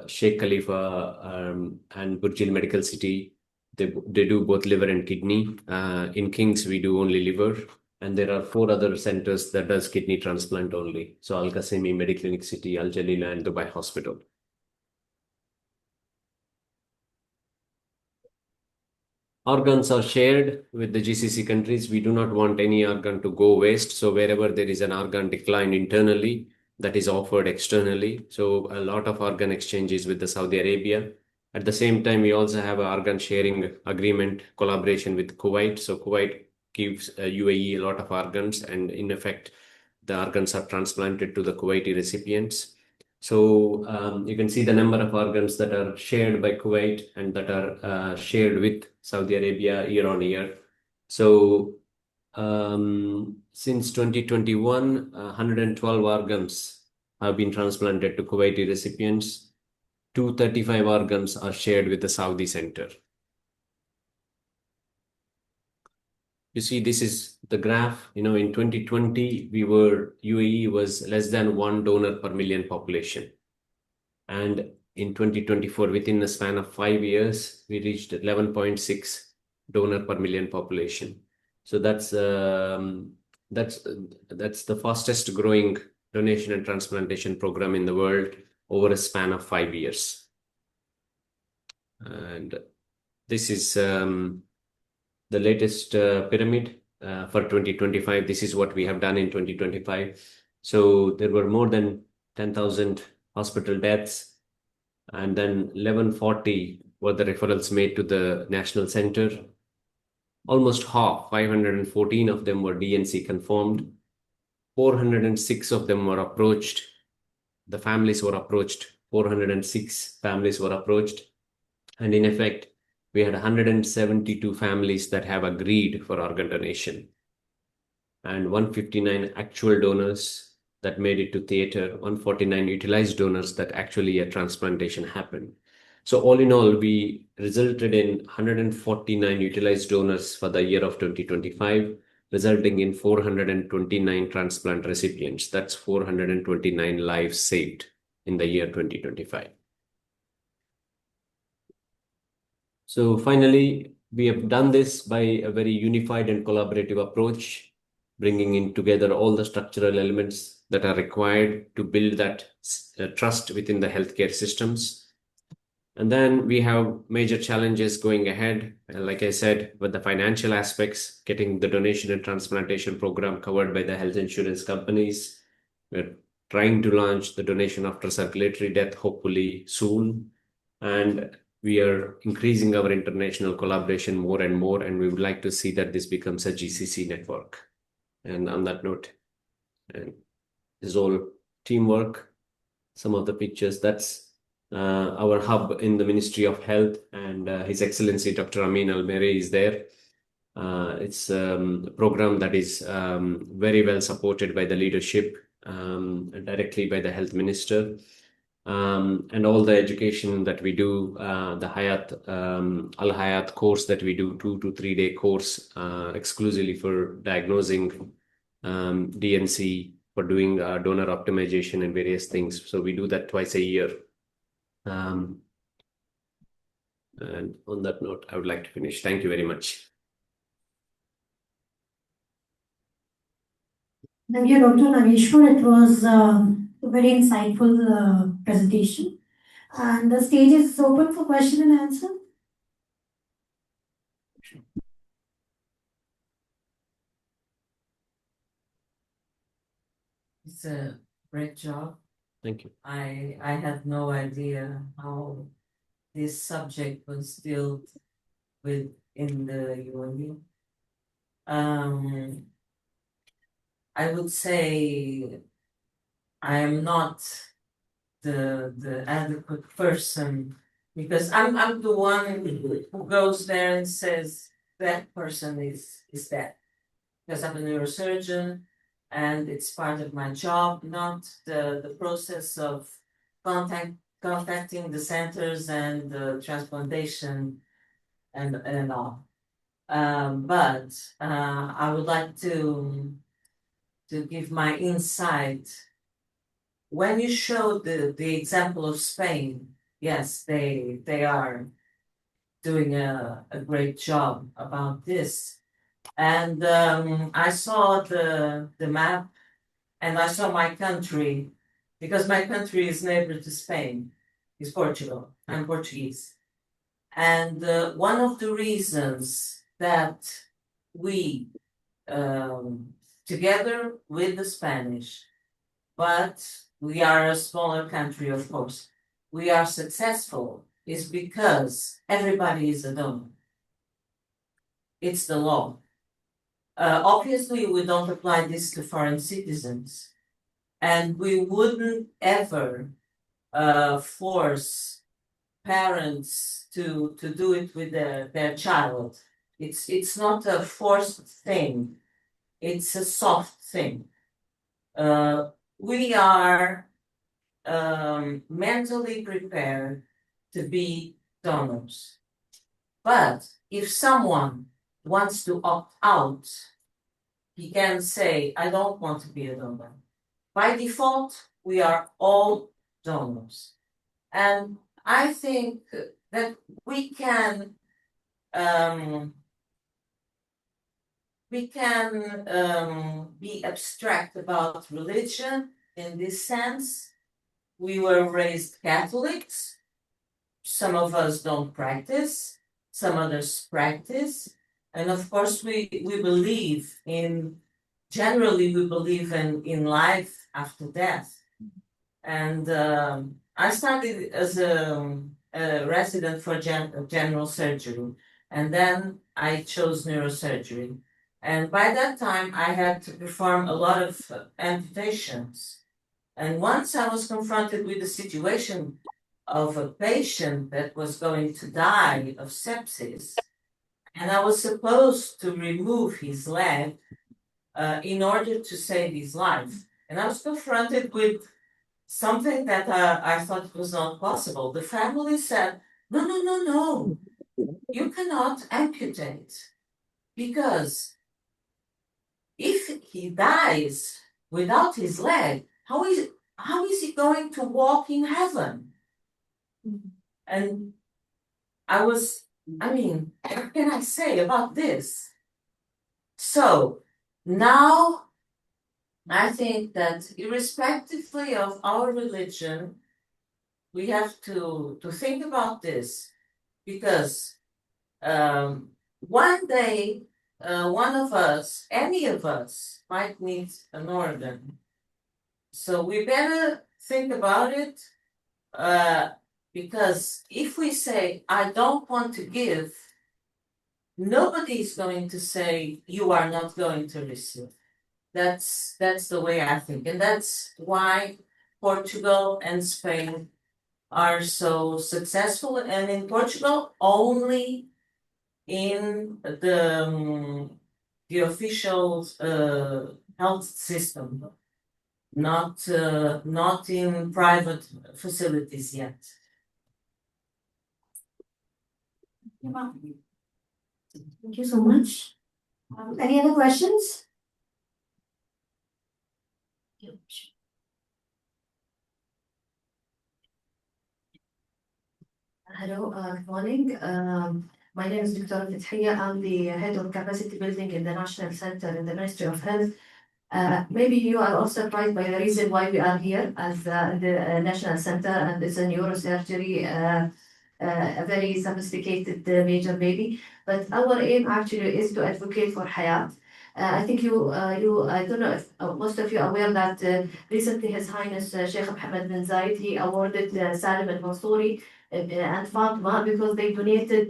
Sheikh Khalifa and Burj Al Medical City. They do both liver and kidney. In Kings, we do only liver. And there are 4 other centers that does kidney transplant only. So Al Qasimi, Mediclinic City, Al Jalila, and Dubai Hospital. Organs are shared with the GCC countries. We do not want any organ to go waste. So wherever there is an organ decline internally, that is offered externally. So a lot of organ exchanges with the Saudi Arabia. At the same time, we also have an organ sharing agreement collaboration with Kuwait. So Kuwait gives UAE a lot of organs, and in effect, the organs are transplanted to the Kuwaiti recipients. So you can see the number of organs that are shared by Kuwait and that are shared with Saudi Arabia year on year. So since 2021, 112 organs have been transplanted to Kuwaiti recipients. 235 organs are shared with the Saudi center. You see, this is the graph. In 2020, UAE was less than 1 donor per million population. And in 2024, within a span of 5 years, we reached 11.6 donor per million population. So that's the fastest growing donation and transplantation program in the world over a span of 5 years. And this is the latest pyramid for 2025. This is what we have done in 2025. So there were more than 10,000 hospital deaths, and then 1140 were the referrals made to the national center. Almost half, 514 of them were DNC confirmed. 406 of them were approached. The families were approached. 406 families were approached. And in effect, we had 172 families that have agreed for organ donation, and 159 actual donors that made it to theater, 149 utilized donors that actually a transplantation happened. So all in all, we resulted in 149 utilized donors for the year of 2025, resulting in 429 transplant recipients. That's 429 lives saved in the year 2025. So finally, we have done this by a very unified and collaborative approach, bringing in together all the structural elements that are required to build that trust within the healthcare systems. And then we have major challenges going ahead. Like I said, with the financial aspects, getting the donation and transplantation program covered by the health insurance companies. We're trying to launch the donation after circulatory death, hopefully soon. And we are increasing our international collaboration more and more, and we would like to see that this becomes a GCC network. And on that note, and this is all teamwork. some of the pictures. That's our hub in the Ministry of Health, and His Excellency Dr. Amin Al-Meri is there. It's a program that is very well supported by the leadership, directly by the Health Minister. And all the education that we do, the Al Hayat course that we do, 2 to 3 day course exclusively for diagnosing DNC, for doing donor optimization and various things. So we do that twice a year. And on that note, I would like to finish. Thank you very much. Thank you, Dr. Navishwar. It was a very insightful presentation. And the stage is open for question and answer. It's a great job. Thank you. I had no idea how this subject was dealt with in the UNU. I would say I am not the adequate person, because I'm the one who goes there and says that person is dead, because I'm a neurosurgeon and it's part of my job, not the process of contacting the centers and the transplantation and all. But I would like to give my insight. When you showed the example of Spain, yes, they are doing a great job about this. And I saw the map, and I saw my country, because my country is neighbor to Spain, is Portugal. I'm Portuguese. And one of the reasons that we, together with the Spanish, but we are a smaller country, of course, we are successful, is because everybody is a donor. It's the law. Obviously, we don't apply this to foreign citizens, and we wouldn't ever force parents to do it with their child. It's not a forced thing. It's a soft thing. We are mentally prepared to be donors. But if someone wants to opt out, he can say, I don't want to be a donor. By default, we are all donors. And I think that we can be abstract about religion in this sense. We were raised Catholics. Some of us don't practice, some others practice. And of course, we believe generally we believe in life after death. And I started as a resident for general surgery, and then I chose neurosurgery. And by that time, I had to perform a lot of amputations. And once I was confronted with the situation of a patient that was going to die of sepsis, and I was supposed to remove his leg in order to save his life. And I was confronted with something that I thought was not possible. The family said, no, you cannot amputate, because if he dies without his leg, how is he going to walk in heaven? And what can I say about this? So now I think that irrespectively of our religion, we have to think about this, because one day one of us, any of us, might need an organ. So we better think about it, because if we say, I don't want to give, nobody is going to say, you are not going to receive. That's the way I think. And that's why Portugal and Spain are so successful, and in Portugal only in the official health system, not in private facilities yet. Thank you so much. Any other questions? Hello, good morning. My name is Dr. Fithiya. I'm the head of capacity building in the National Center in the Ministry of Health. Maybe you are also surprised by the reason why we are here as the National Center, and it's a neurosurgery, a very sophisticated major maybe. But our aim actually is to advocate for Hayat. I think I don't know if most of you are aware that recently His Highness Sheikh Mohammed bin Zayed, he awarded Salim al-Mansouri and Fatma because they donated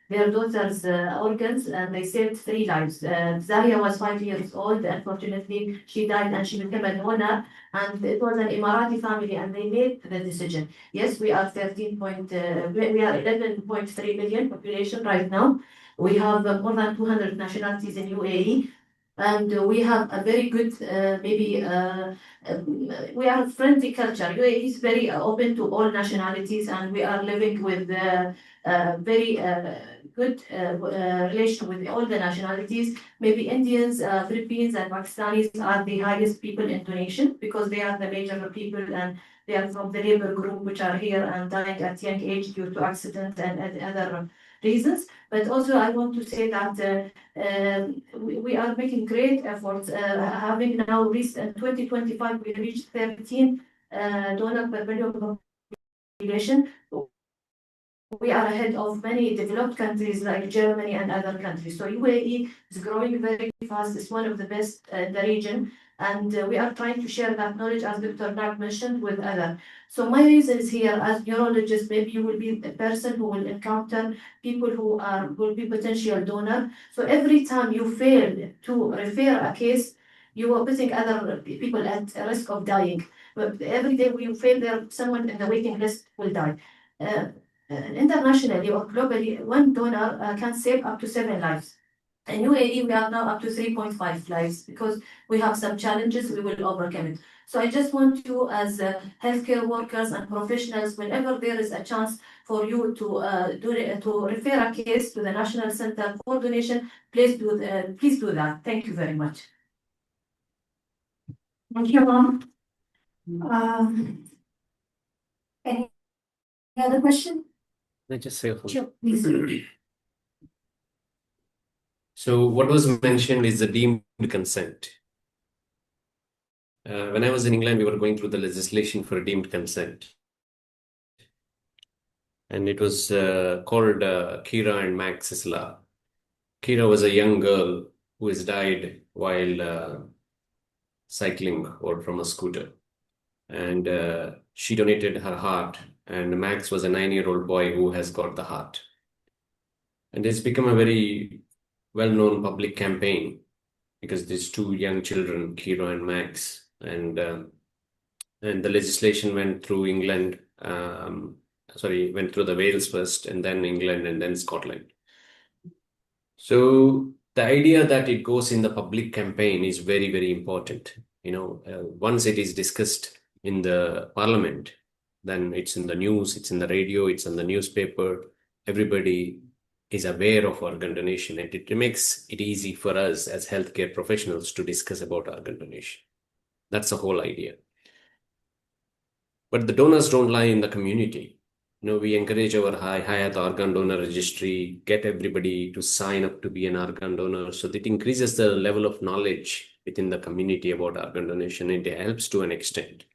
their daughter's organs and they saved 3 lives. Zahia was 5 years old. Unfortunately, she died and she became a donor. And it was an Emirati family and they made the decision. Yes, we are 11.3 million population right now. We have more than 200 nationalities in UAE. And we have a very good, we are a friendly culture. UAE is very open to all nationalities, and we are living with very good relation with all the nationalities. Maybe Indians, Philippines, and Pakistanis are the highest people in donation because they are the major people and they are from the labor group which are here and dying at young age due to accident and other reasons. But also I want to say that we are making great efforts. Having now reached in 2025, we reached 13 donor per million population. We are ahead of many developed countries like Germany and other countries. So UAE is growing very fast. It's one of the best in the region. And we are trying to share that knowledge, as Dr. Nag mentioned, with others. So my reason is here, as neurologist, maybe you will be a person who will encounter people who will be potential donor. So every time you fail to refer a case, you are putting other people at risk of dying. But every day you fail there, someone in the waiting list will die. Internationally or globally, one donor can save up to 7 lives. In UAE, we are now up to 3.5 lives because we have some challenges, we will overcome it. So I just want you as healthcare workers and professionals, whenever there is a chance for you to refer a case to the National Center for Donation, please do that. Thank you very much. Thank you, Mom. Any other question? Can I just say a Sure, please. So what was mentioned is the deemed consent. When I was in England, we were going through the legislation for deemed consent. And it was called Kira and Max's law. Kira was a young girl who has died while cycling or from a scooter. And she donated her heart. And Max was a 9-year-old boy who has got the heart. And it's become a very well-known public campaign because these 2 young children, Kira and Max, and the legislation went through England, went through the Wales first, and then England, and then Scotland. So the idea that it goes in the public campaign is very, very important. Once it is discussed in the parliament, then it's in the news, it's in the radio, it's in the newspaper. Everybody is aware of organ donation, and it makes it easy for us as healthcare professionals to discuss about organ donation. That's the whole idea. But the donors don't lie in the community. We encourage our Hayat organ donor registry, get everybody to sign up to be an organ donor. So that increases the level of knowledge within the community about organ donation, and it helps to an extent.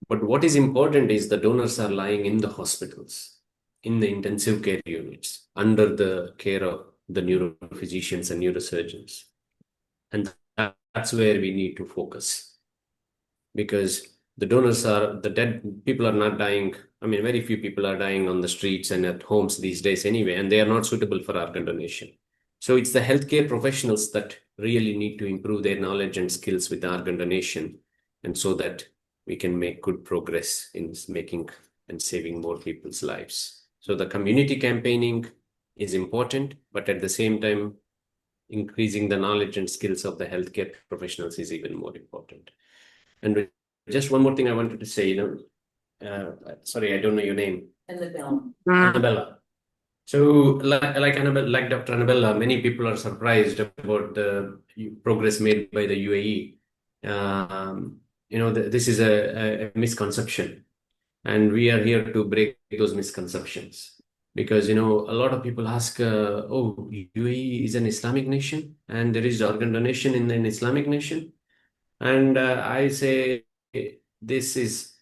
But what is important is the donors are lying in the hospitals, in the intensive care units, under the care of the neurophysicians and neurosurgeons. And that's where we need to focus. Because the dead people are not dying. I mean, very few people are dying on the streets and at homes these days anyway, and they are not suitable for organ donation. So it's the healthcare professionals that really need to improve their knowledge and skills with organ donation, and so that we can make good progress in making and saving more people's lives. So the community campaigning is important, but at the same time, increasing the knowledge and skills of the healthcare professionals is even more important. And just one more thing I wanted to say, sorry, I don't know your name. Annabella. So, like Annabella, like Dr. Annabella, many people are surprised about the progress made by the UAE. This is a misconception, and we are here to break those misconceptions. Because, a lot of people ask, oh, UAE is an Islamic nation and there is organ donation in an Islamic nation. And I say this is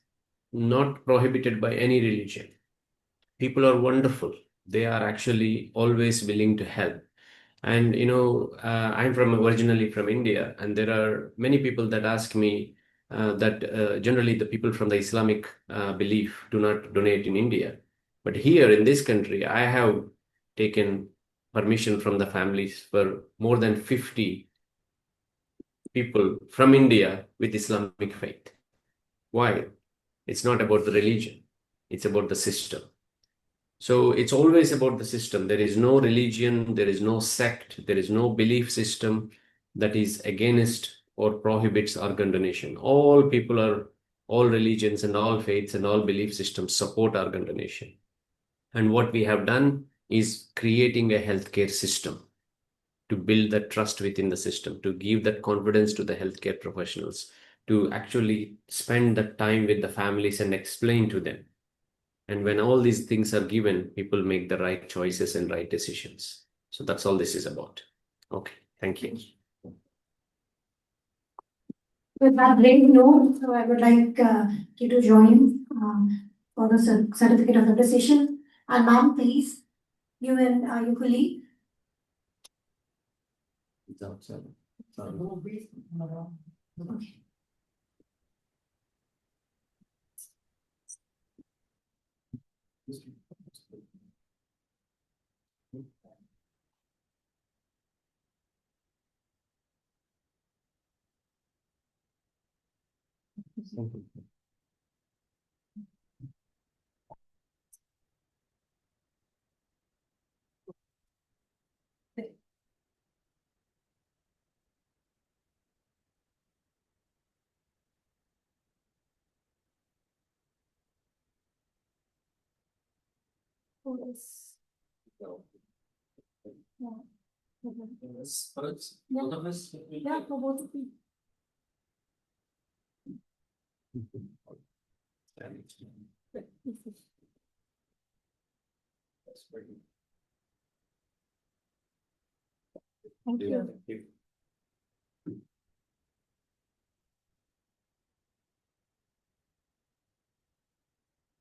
not prohibited by any religion. People are wonderful. They are actually always willing to help. And, I'm originally from India, and there are many people that ask me that generally the people from the Islamic belief do not donate in India. But here in this country, I have taken permission from the families for more than 50 people from India with Islamic faith. Why? It's not about the religion. It's about the system. So it's always about the system. There is no religion, there is no sect, there is no belief system that is against or prohibits organ donation. All religions and all faiths and all belief systems support organ donation. And what we have done is creating a healthcare system to build that trust within the system, to give that confidence to the healthcare professionals, to actually spend that time with the families and explain to them. And when all these things are given, people make the right choices and right decisions. So that's all this is about. Okay, thank you. With that great note, so I would like you to join for the certificate of appreciation. And ma'am, please, you and your colleague. Okay. Yeah, for both of you. Thank you.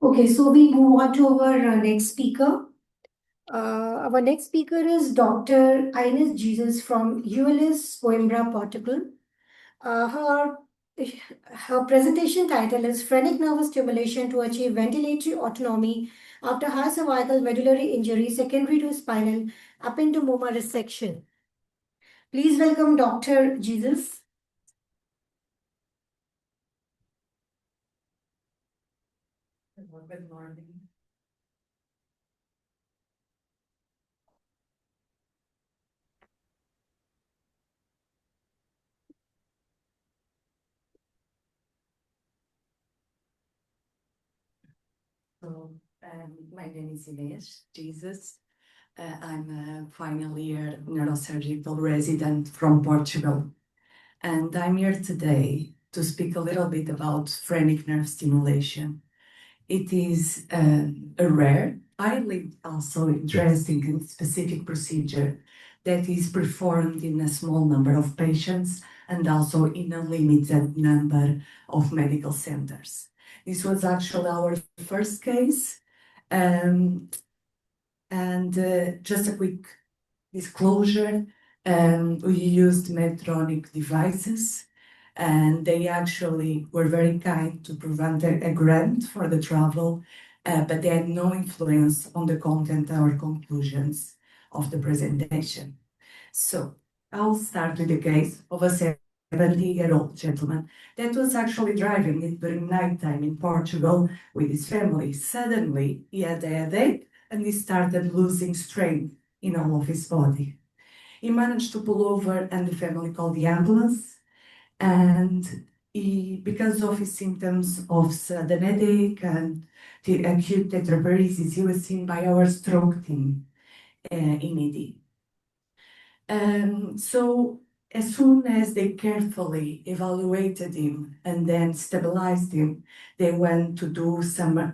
Okay, so we move on to our next speaker. Our next speaker is Dr. Ines Jesus from ULS Coimbra, Portugal. Her presentation title is Phrenic Nervous Stimulation to Achieve Ventilatory Autonomy After High Cervical Medullary Injury Secondary to Spinal Ependymoma Resection. Please welcome Dr. Jesus. Good morning. So, my name is Inês Jesus. I'm a final year neurosurgical resident from Portugal. And I'm here today to speak a little bit about phrenic nerve stimulation. It is a rare, highly also interesting and specific procedure that is performed in a small number of patients and also in a limited number of medical centers. This was actually our first case. Just a quick disclosure, we used Medtronic devices, and they actually were very kind to provide a grant for the travel, but they had no influence on the content or conclusions of the presentation. So I'll start with the case of a 70-year-old gentleman that was actually driving it during nighttime in Portugal with his family. Suddenly, he had a headache and he started losing strength in all of his body. He managed to pull over and the family called the ambulance. And because of his symptoms of sudden headache and the acute tetraparesis, he was seen by our stroke team in ED. So as soon as they carefully evaluated him and then stabilized him, they went to do some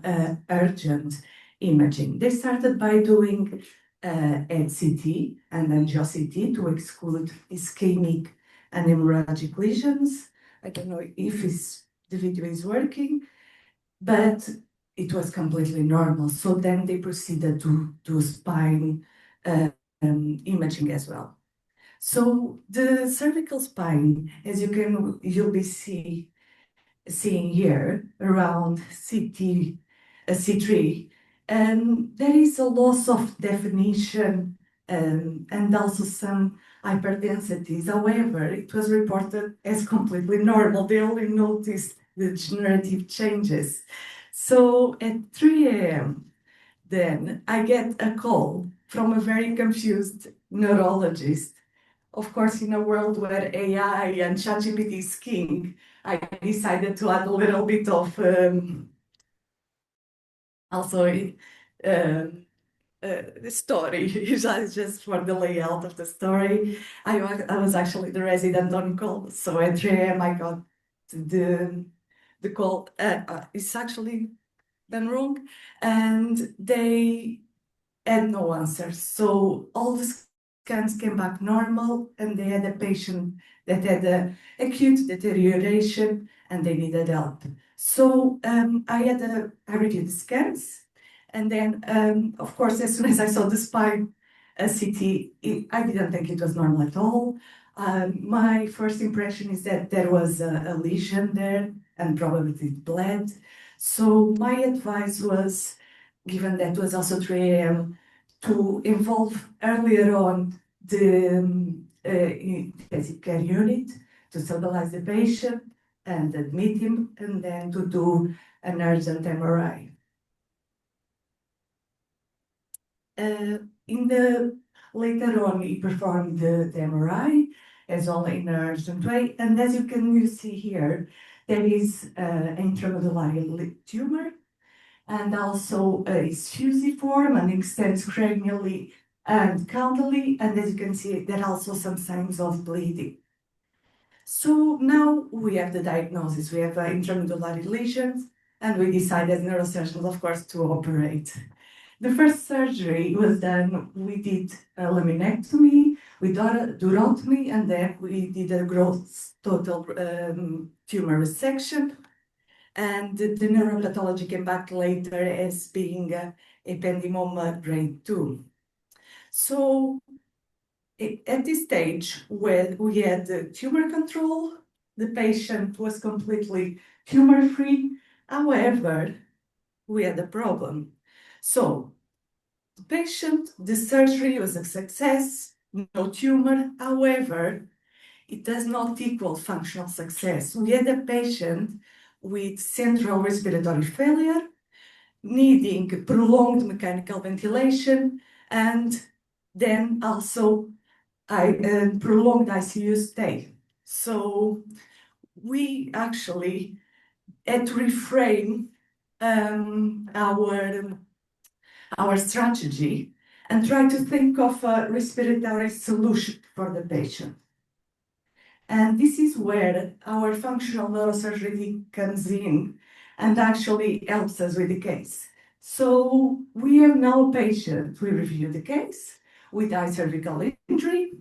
urgent imaging. They started by doing head CT and angio-CT to exclude ischemic and hemorrhagic lesions. I don't know if the video is working, but it was completely normal. So then they proceeded to do spine imaging as well. So the cervical spine, as you'll be seeing here around C3, there is a loss of definition and also some hyperdensities. However, it was reported as completely normal. They only noticed the degenerative changes. So at 3 a.m., then I get a call from a very confused neurologist. Of course, in a world where AI and ChatGPT is king, I decided to add a little bit of the story, just for the layout of the story. I was actually the resident on call, so at 3 a.m. I got the call. It's actually done wrong, and they had no answer. So all the scans came back normal, and they had a patient that had a acute deterioration and they needed help. So I reviewed the scans, and then of course, as soon as I saw the spine CT, I didn't think it was normal at all. My first impression is that there was a lesion there and probably it bled. So my advice was, given that it was also 3 a.m., to involve earlier on the intensive care unit to stabilize the patient and admit him, and then to do an urgent MRI. Later on, he performed the MRI as well in an urgent way, and as you see here, there is an intramedullary tumor, and also is fusiform and extends cranially and caudally, and as you can see, there are also some signs of bleeding. So now we have the diagnosis. We have intramedullary lesions, and we decided as neurosurgeons, of course, to operate. The first surgery was done, we did a laminectomy, we did a durotomy, and then we did a gross total tumor resection. And the neuropathology came back later as being ependymoma grade 2. So at this stage, where we had the tumor control, the patient was completely tumor-free. However, we had a problem. So the surgery was a success, no tumor. However, it does not equal functional success. We had a patient with central respiratory failure, needing prolonged mechanical ventilation, and then also prolonged ICU stay. So we actually had to reframe our strategy and try to think of a respiratory solution for the patient. And this is where our functional neurosurgery comes in and actually helps us with the case. So we have now a patient, we review the case with high cervical injury,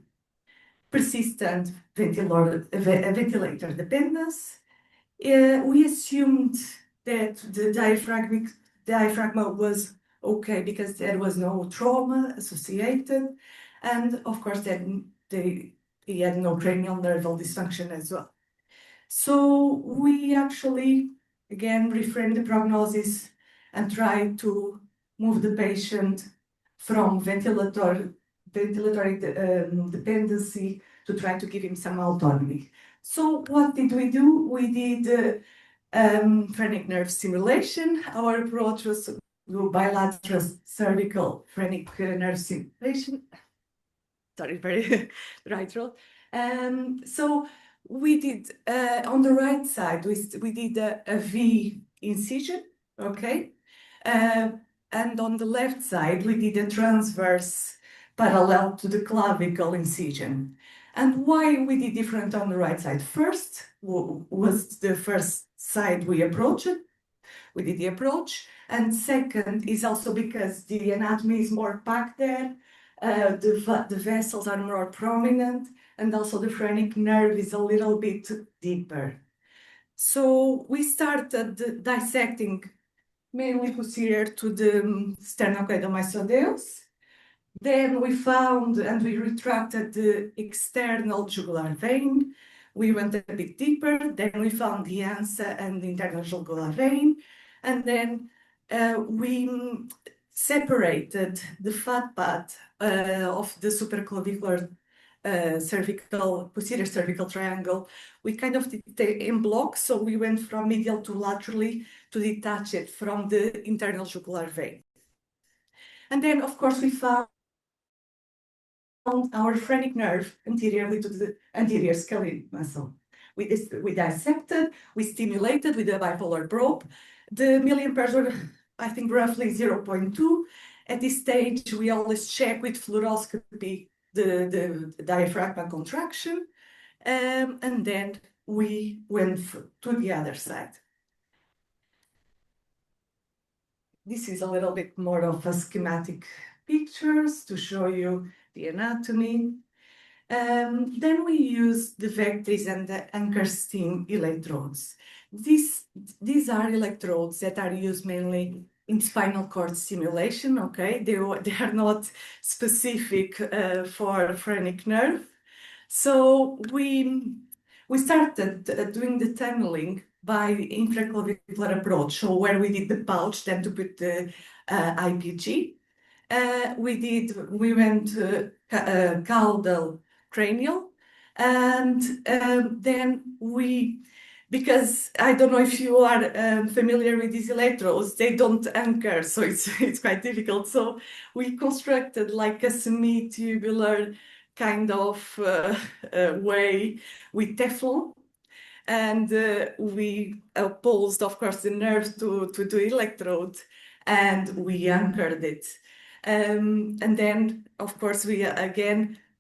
persistent ventilator dependence. We assumed that the diaphragm was okay because there was no trauma associated. And of course, then he had no cranial nerval dysfunction as well. So we actually, again, reframe the prognosis and try to move the patient from ventilatory dependency to try to give him some autonomy. So what did we do? We did phrenic nerve stimulation. Our approach was to do bilateral cervical phrenic nerve stimulation. Sorry, very dry throat. So we did on the right side, we did a V incision, okay? And on the left side, we did a transverse parallel to the clavicle incision. And why we did different on the right side? First was the first side we approached. We did the approach. And second is also because the anatomy is more packed there. The vessels are more prominent, and also the phrenic nerve is a little bit deeper. So we started dissecting mainly posterior to the sternocleidomastoideus. Then we found and we retracted the external jugular vein. We went a bit deeper. Then we found the ansa and the internal jugular vein. And then we separated the fat part of the supraclavicular posterior cervical triangle. We kind of did it in blocks, so we went from medial to laterally to detach it from the internal jugular vein. And then, of course, we found our phrenic nerve anteriorly to the anterior scalene muscle. We dissected, we stimulated with a bipolar probe. The milliamperes were, I think, roughly 0.2. At this stage, we always check with fluoroscopy the diaphragm contraction. And then we went to the other side. This is a little bit more of a schematic pictures to show you the anatomy. Then we use the vectors and the anchor stim electrodes. These are electrodes that are used mainly in spinal cord stimulation, okay? They are not specific for phrenic nerve. So we started doing the tunneling by intraclavicular approach, so where we did the pouch, then to put the IPG. We went caudal cranial, and then because I don't know if you are familiar with these electrodes, they don't anchor, so it's quite difficult. So we constructed like a semi-tubular kind of way with Teflon. And we opposed, of course, the nerve to the electrode, and we anchored it. And then, of course, we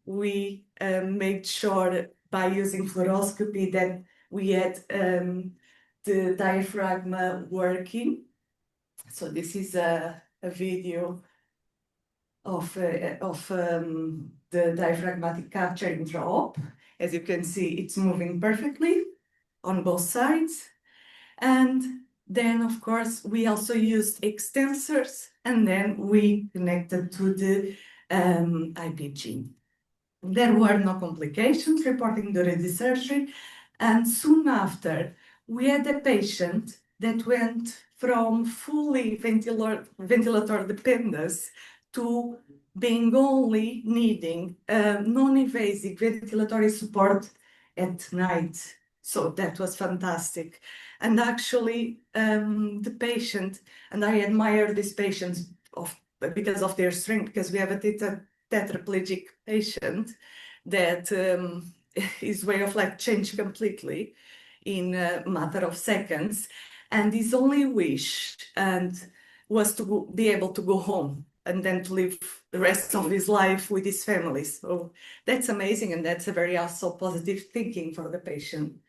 made sure by using fluoroscopy that we had the diaphragm working. So this is a video of the diaphragmatic capture intra-op. As you can see, it's moving perfectly on both sides. And then, of course, we also used extensors, and then we connected to the IPG. There were no complications reporting during the surgery, and soon after, we had a patient that went from fully ventilator dependence to being only needing non-invasive ventilatory support at night. So that was fantastic. And actually, the patient, and I admire these patients because of their strength, because we have a tetraplegic patient that his way of life changed completely in a matter of seconds. And his only wish was to be able to go home and then to live the rest of his life with his family. So that's amazing, and that's a very also positive thinking for the patient.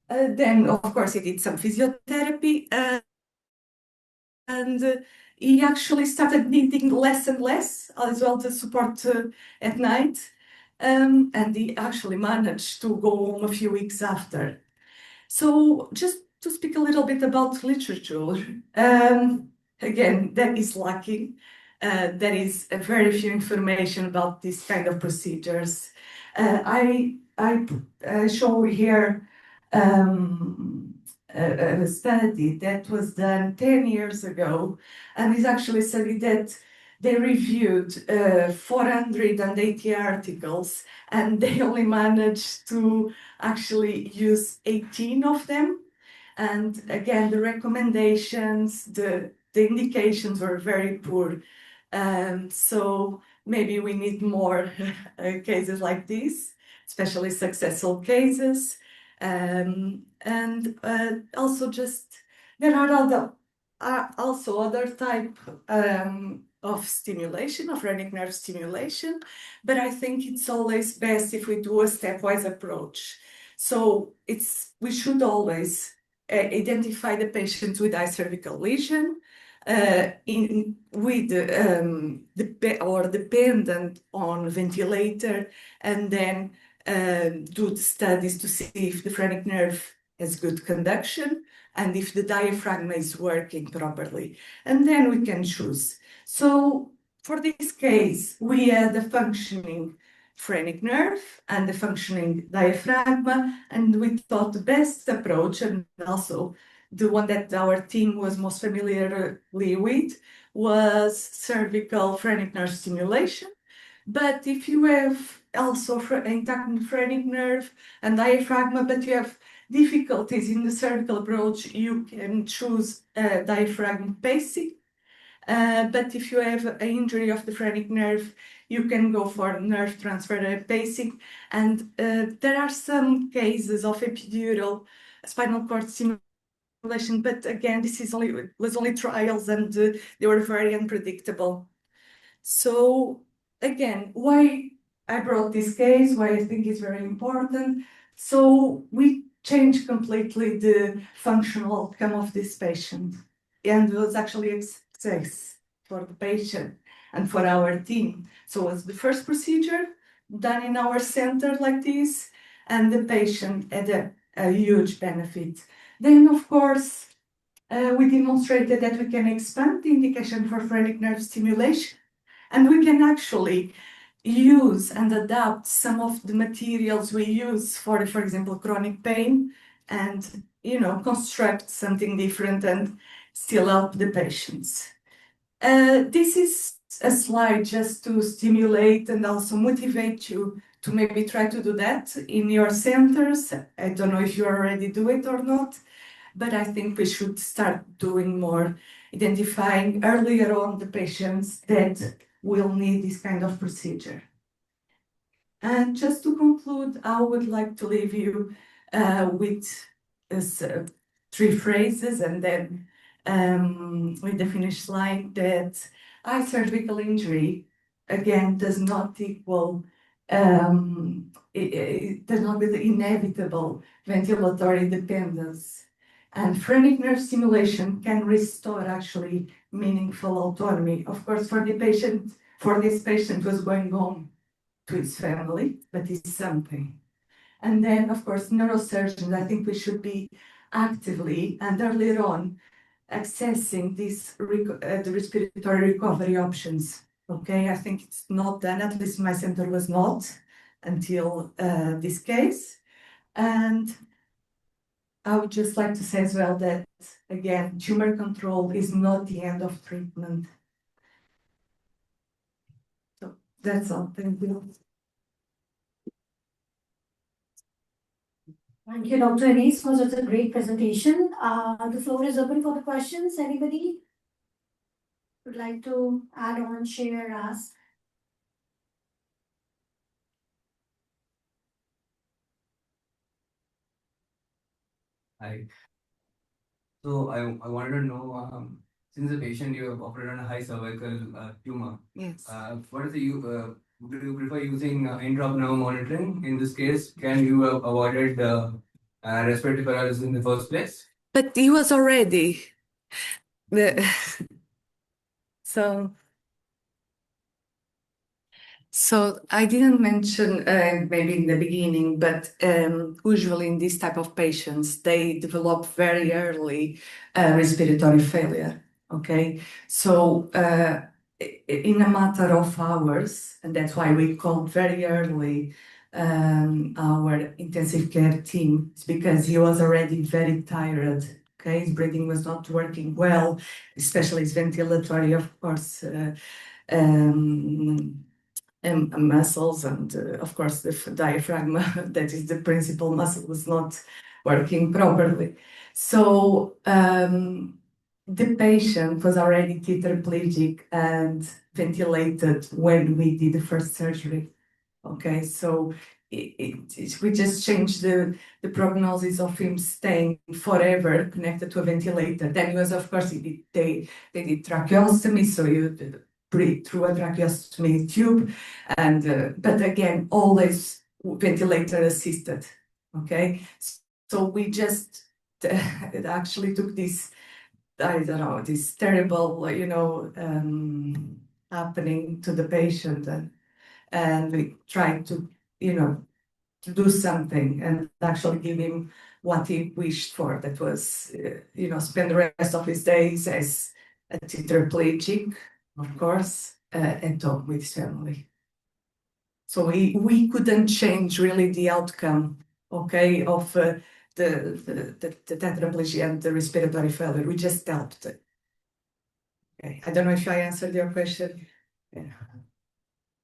Then, of course, he did some physiotherapy, and he actually started needing less and less as well to support at night. And he actually managed to go home a few weeks after. So just to speak a little bit about literature, again, that is lacking. There is very few information about this kind of procedures. I show here a study that was done 10 years ago, and is actually a study that they reviewed 480 articles, and they only managed to actually use 18 of them. And again, the recommendations, the indications were very poor. So maybe we need more cases like this, especially successful cases. And also just there are also other type of stimulation, of phrenic nerve stimulation, but I think it's always best if we do a stepwise approach. So we should always identify the patient with high cervical lesion, dependent on ventilator, and then do the studies to see if the phrenic nerve has good conduction and if the diaphragm is working properly, and then we can choose. So for this case, we had the functioning phrenic nerve and the functioning diaphragm, and we thought the best approach, and also the one that our team was most familiarly with, was cervical phrenic nerve stimulation. But if you have also intact phrenic nerve and diaphragm, but you have difficulties in the cervical approach, you can choose diaphragm pacing. But if you have an injury of the phrenic nerve, you can go for nerve transfer pacing. And there are some cases of epidural spinal cord stimulation, but again, this was only trials, and they were very unpredictable. So again, why I brought this case, why I think it's very important. So we changed completely the functional outcome of this patient, and it was actually a success for the patient and for our team. So it was the first procedure done in our center like this, and the patient had a huge benefit. Then, of course, we demonstrated that we can expand the indication for phrenic nerve stimulation, and we can actually use and adapt some of the materials we use for example, chronic pain, and construct something different and still help the patients. This is a slide just to stimulate and also motivate you to maybe try to do that in your centers. I don't know if you already do it or not, but I think we should start doing more, identifying earlier on the patients that will need this kind of procedure. And just to conclude, I would like to leave you with 3 phrases, and then with the finish line, that high cervical injury, again, does not equal, it does not mean the inevitable ventilatory dependence. And phrenic nerve stimulation can restore actually meaningful autonomy. Of course, for this patient was going home to his family, but it's something. And then, of course, neurosurgeons, I think we should be actively and earlier on accessing the respiratory recovery options. Okay, I think it's not done, at least my center was not until this case. And I would just like to say as well that, again, tumor control is not the end of treatment. So that's all. Thank you. Thank you, Dr. Elise, for such a great presentation. The floor is open for the questions. Anybody would like to add on, share, ask? Hi. So I wanted to know, since the patient you have operated on a high cervical tumor, Yes. what is the would you prefer using intra-abdominal monitoring? In this case, can you have avoided respiratory paralysis in the first place? But he was already So I didn't mention maybe in the beginning, but usually in this type of patients, they develop very early respiratory failure. Okay, so in a matter of hours, and that's why we called very early our intensive care team, it's because he was already very tired. Okay, his breathing was not working well, especially his ventilatory, of course. um, muscles, and of course the diaphragm, that is the principal muscle, was not working properly. So the patient was already tetraplegic and ventilated when we did the first surgery. Okay, so we just changed the prognosis of him staying forever connected to a ventilator. Then he was, of course, they did tracheostomy, so you breathe through a tracheostomy tube, and but again, always ventilator assisted. Okay, so we just it actually took this, I don't know, this terrible, happening to the patient, and we tried to, to do something and actually give him what he wished for. That was, spend the rest of his days as a tetraplegic, of course, at home with his family. So we couldn't change really the outcome, okay, of the tetraplegia and the respiratory failure. We just helped. Okay, I don't know if I answered your question. Yeah.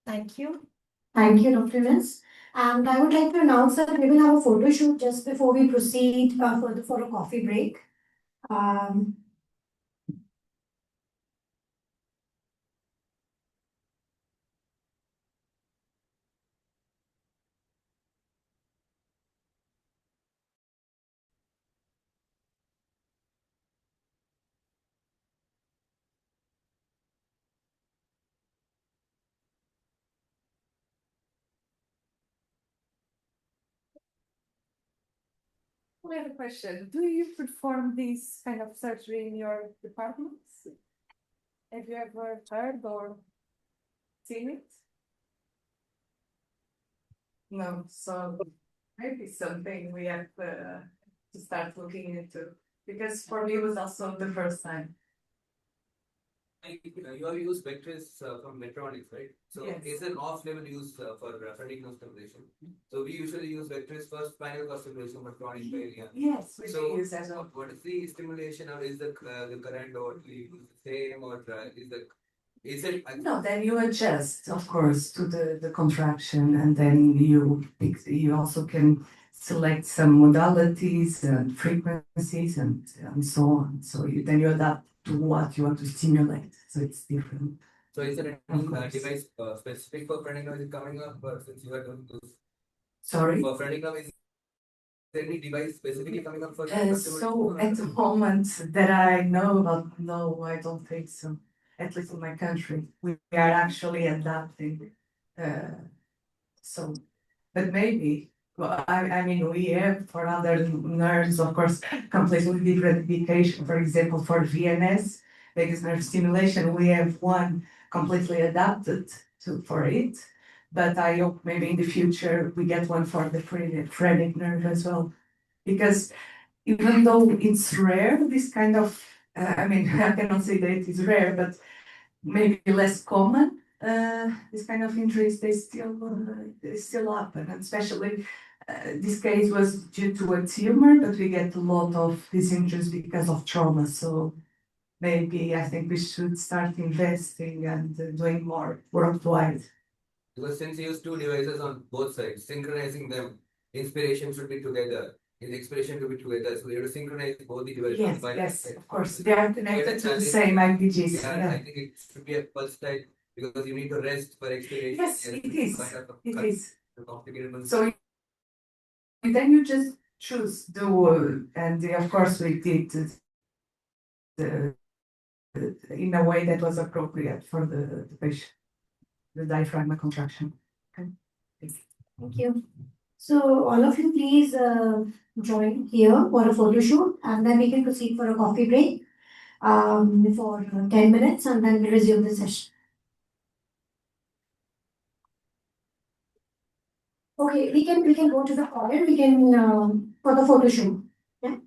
Thank you. Thank you, Dr. Miss. And I would like to announce that we will have a photo shoot just before we proceed for a coffee break. Um, I have a question. Do you perform this kind of surgery in your departments? Have you ever heard or seen it? No, so maybe something we have to start looking into, because for me it was also the first time. You all use vectors from Medtronic, right? So Yes. it's an off-label use for phrenic nerve stimulation. So we usually use vectors for spinal cord stimulation for chronic failure. Yes, we So use as well. what is the stimulation, or is the current or the same, or is it? No, then you adjust, of course, to the contraction, and then you also can select some modalities and frequencies and so on. So then you adapt to what you want to stimulate. So it's different. So is there a Of new course. device specific for phrenic nerve coming up, or since you are doing this Sorry. for phrenic nerve, is there any device specifically coming up for So at the moment that I know about, no, I don't think so. At least in my country, we are actually adapting. So, but maybe, well, I mean, we have for other nerves, of course, completely different indication. For example, for VNS, vagus nerve stimulation, we have one completely adapted for it. But I hope maybe in the future we get one for the phrenic nerve as well. Because even though it's rare, this kind of, I mean, I cannot say that it is rare, but maybe less common, this kind of injuries, they still happen. And especially, this case was due to a tumor, but we get a lot of these injuries because of trauma. So maybe I think we should start investing and doing more worldwide. Because since you use two devices on both sides, synchronizing them, inspiration should be together, and expiration to be together. So you have to synchronize both the devices. Yes, of course. They are connected to the same IPGs. Yeah, I think it should be a pulse type because you need to rest for expiration. Yes, it is. It is. Complicated. So then you just choose the, and of course we did the in a way that was appropriate for the patient, the diaphragm contraction. Okay. Thank you. So all of you, please join here for a photo shoot, and then we can proceed for a coffee break for 10 minutes, and then we resume the session. Okay, we can go to the corner. We can for the photo shoot. Yeah.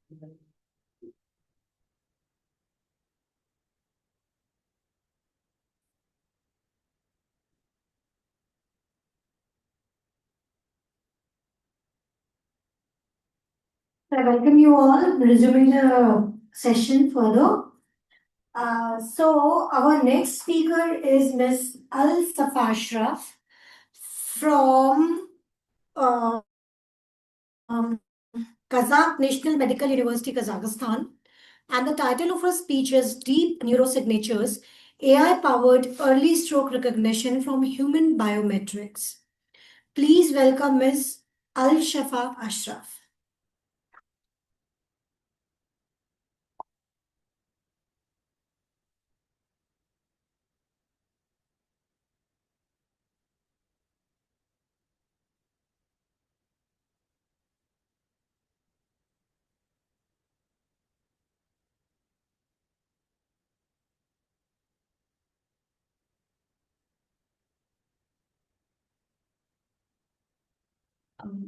I welcome you all, resuming the session further. So our next speaker is Ms. Al Safa Ashraf from um, Kazakh National Medical University, Kazakhstan. And the title of her speech is Deep Neurosignatures, AI-powered early stroke recognition from human biometrics. Please welcome Ms. Al Safa Ashraf.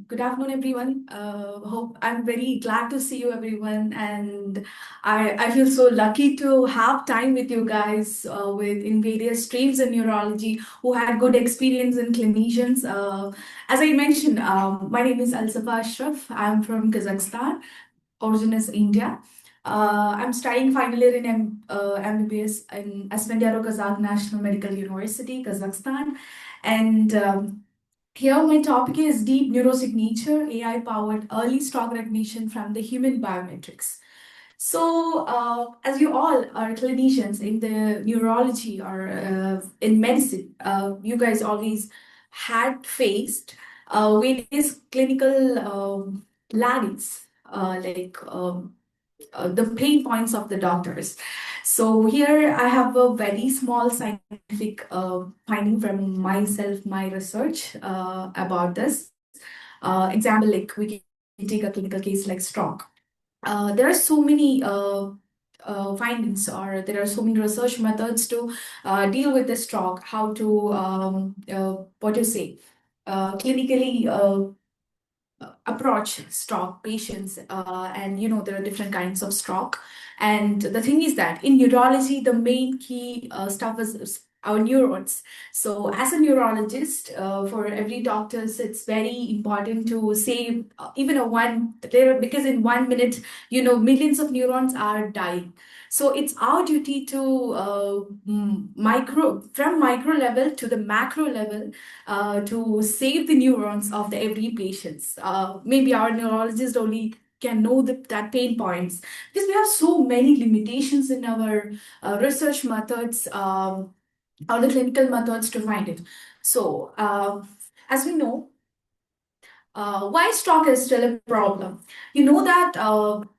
Good afternoon, everyone. Hope I'm very glad to see you, everyone, and I feel so lucky to have time with you guys with in various streams in neurology who had good experience in clinicians. As I mentioned, my name is Alsafa Ashraf. I'm from Kazakhstan, origin is India. I'm studying final year in MBBS in Aspendiaro Kazakh National Medical University, Kazakhstan, and here, my topic is deep neurosignature, AI-powered early stroke recognition from the human biometrics. So, as you all are clinicians in the neurology or in medicine, you guys always had faced various clinical laggings, the pain points of the doctors. So here I have a very small scientific finding from myself, my research about this. Example, like we can take a clinical case like stroke. There are so many findings, or there are so many research methods to deal with the stroke, how to, what you say, clinically approach stroke patients, and there are different kinds of stroke. And the thing is that in neurology the main key stuff is our neurons. So as a neurologist, for every doctors, it's very important to save even a one there, because in 1 minute millions of neurons are dying. So it's our duty to from micro level to the macro level, to save the neurons of the every patients. Maybe our neurologist only can know that pain points, because we have so many limitations in our research methods, or the clinical methods to find it. So, as we know, why stroke is still a problem? You know that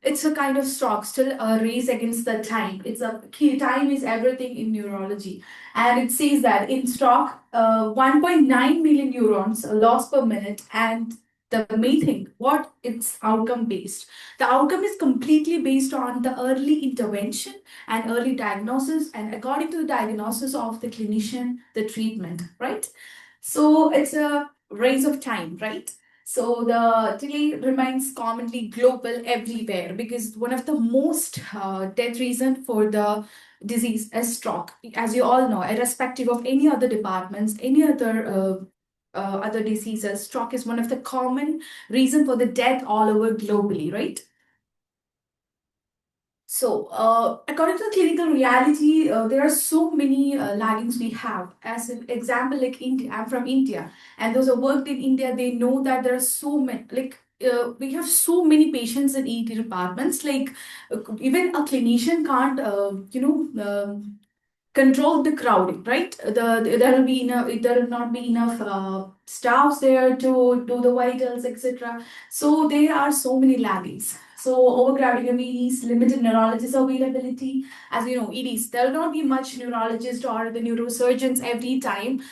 it's a kind of stroke, still a race against the time. It's a key time is everything in neurology. And it says that in stroke, 1.9 million neurons are lost per minute. And the main thing, what it's outcome based. The outcome is completely based on the early intervention and early diagnosis, and according to the diagnosis of the clinician, the treatment, right? So it's a race of time, right? So the delay remains commonly global everywhere, because one of the most death reason for the disease is stroke. As you all know, irrespective of any other departments, any other diseases, stroke is one of the common reason for the death all over globally, right? So, according to the clinical reality, there are so many laggings we have. As an example, like India, I'm from India, and those who worked in India, they know that there are so many, we have so many patients in ED departments. Like, even a clinician can't, control the crowding, right? There will be enough. There will not be enough staffs there to do the vitals, etc. So there are so many laggings. So overcrowding of EDs, limited neurologist availability. As you know, EDs, there will not be much neurologist or the neurosurgeons every time.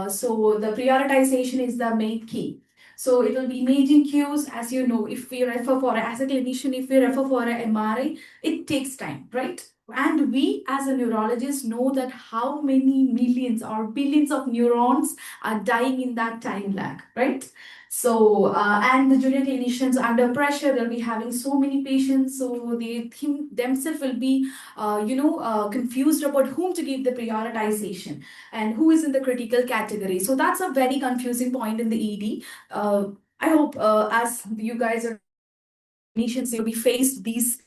So the prioritization is the main key. So it will be imaging cues. As you know, if we refer for as a clinician, if we refer for an MRI, it takes time, right? And we as a neurologist know that how many millions or billions of neurons are dying in that time lag, right? So, and the junior clinicians under pressure, they'll be having so many patients, so they think themselves will be, confused about whom to give the prioritization and who is in the critical category. So that's a very confusing point in the ED. I hope as you guys are clinicians, you'll be faced these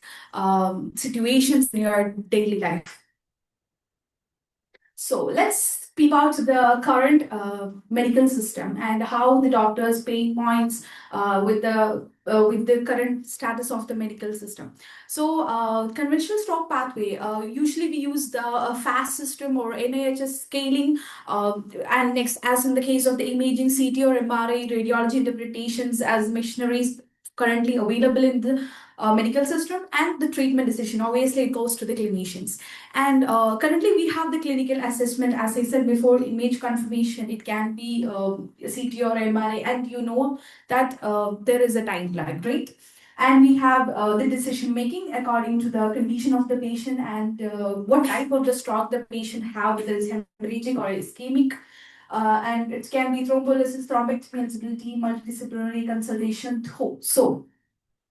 situations in your daily life. So let's speak about the current medical system and how the doctors' pain points with the current status of the medical system. So conventional stroke pathway, usually we use the FAST system or NIHS scaling, and next, as in the case of the imaging, CT or MRI, radiology interpretations as machineries currently available in the medical system, and the treatment decision obviously it goes to the clinicians. And currently we have the clinical assessment, as I said before, image confirmation. It can be CT or MRI, and you know that there is a time lag, right? And we have the decision making according to the condition of the patient and what type of the stroke the patient have, whether it's hemorrhagic or ischemic. And it can be thrombolysis, thrombectomy, eligibility, multidisciplinary consultation. So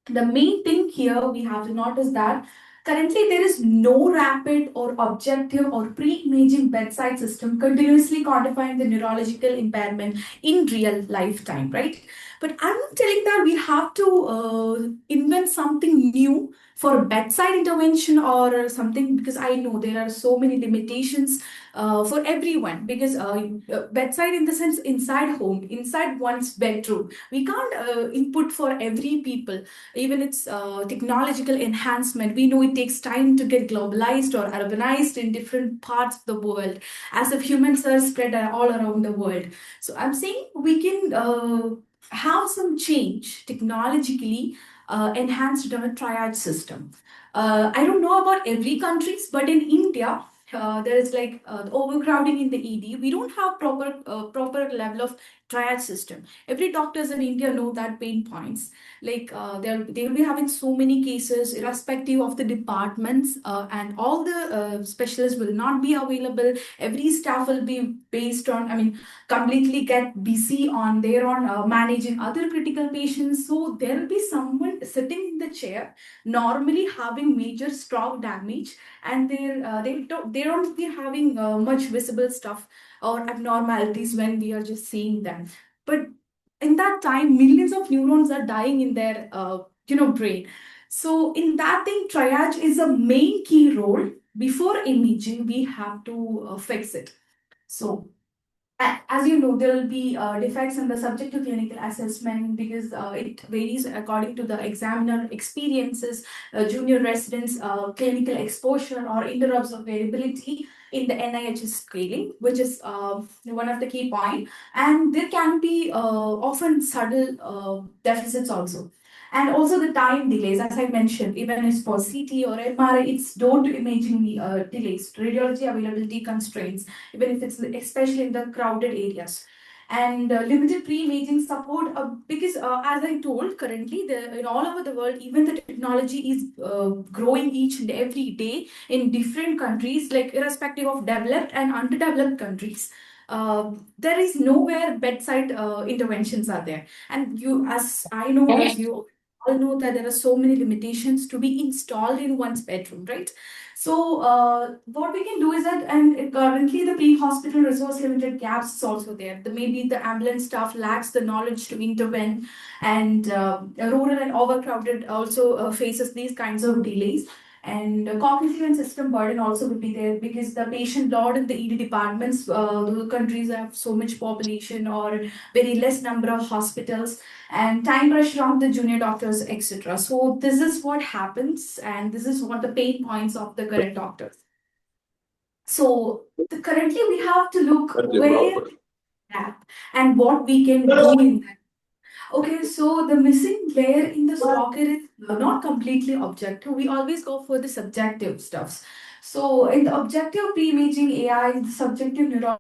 the main thing here we have to notice that currently there is no rapid or objective or pre-imaging bedside system continuously quantifying the neurological impairment in real lifetime, right? But I'm not telling that we have to invent something new for bedside intervention or something, because I know there are so many limitations for everyone, because bedside in the sense inside home, inside one's bedroom, we can't input for every people. Even it's technological enhancement, we know it takes time to get globalized or urbanized in different parts of the world, as if humans are spread all around the world. So I'm saying we can have some change technologically enhanced our triage system. I don't know about every countries, but in India, there is like overcrowding in the ED. We don't have proper level of triage system. Every doctors in India know that pain points. Like they will be having so many cases, irrespective of the departments, and all the specialists will not be available. Every staff will be based on, I mean, completely get busy on their own managing other critical patients. So there will be someone sitting in the chair, normally having major stroke damage, and they don't be having much visible stuff or abnormalities when we are just seeing them. But in that time, millions of neurons are dying in their brain. So in that thing, triage is a main key role. Before imaging, we have to fix it. So as you know, there will be defects in the subjective clinical assessment, because it varies according to the examiner experiences, junior residents, clinical exposure, or inter-observability in the NIH scaling, which is one of the key points. And there can be often subtle deficits also. And also the time delays, as I mentioned, even it's for CT or MRI, it's due to imaging delays, radiology availability constraints, even if it's especially in the crowded areas. And limited pre-imaging support, because as I told, currently in all over the world, even the technology is growing each and every day in different countries, like irrespective of developed and underdeveloped countries. There is nowhere bedside interventions are there. And you, as I know, as you all know, that there are so many limitations to be installed in one's bedroom, right? So what we can do is that, and currently the pre-hospital resource limited gaps is also there. Maybe the ambulance staff lacks the knowledge to intervene, and rural and overcrowded also faces these kinds of delays. And cognitive and system burden also will be there, because the patient load in the ED departments, the countries have so much population or very less number of hospitals, and time pressure on the junior doctors, etc. So this is what happens, and this is what the pain points of the current doctors. So currently we have to look where gap and what we can do in that. Okay, so the missing layer in the stalker is not completely objective. We always go for the subjective stuffs. So in the objective pre-imaging AI, the subjective neurology.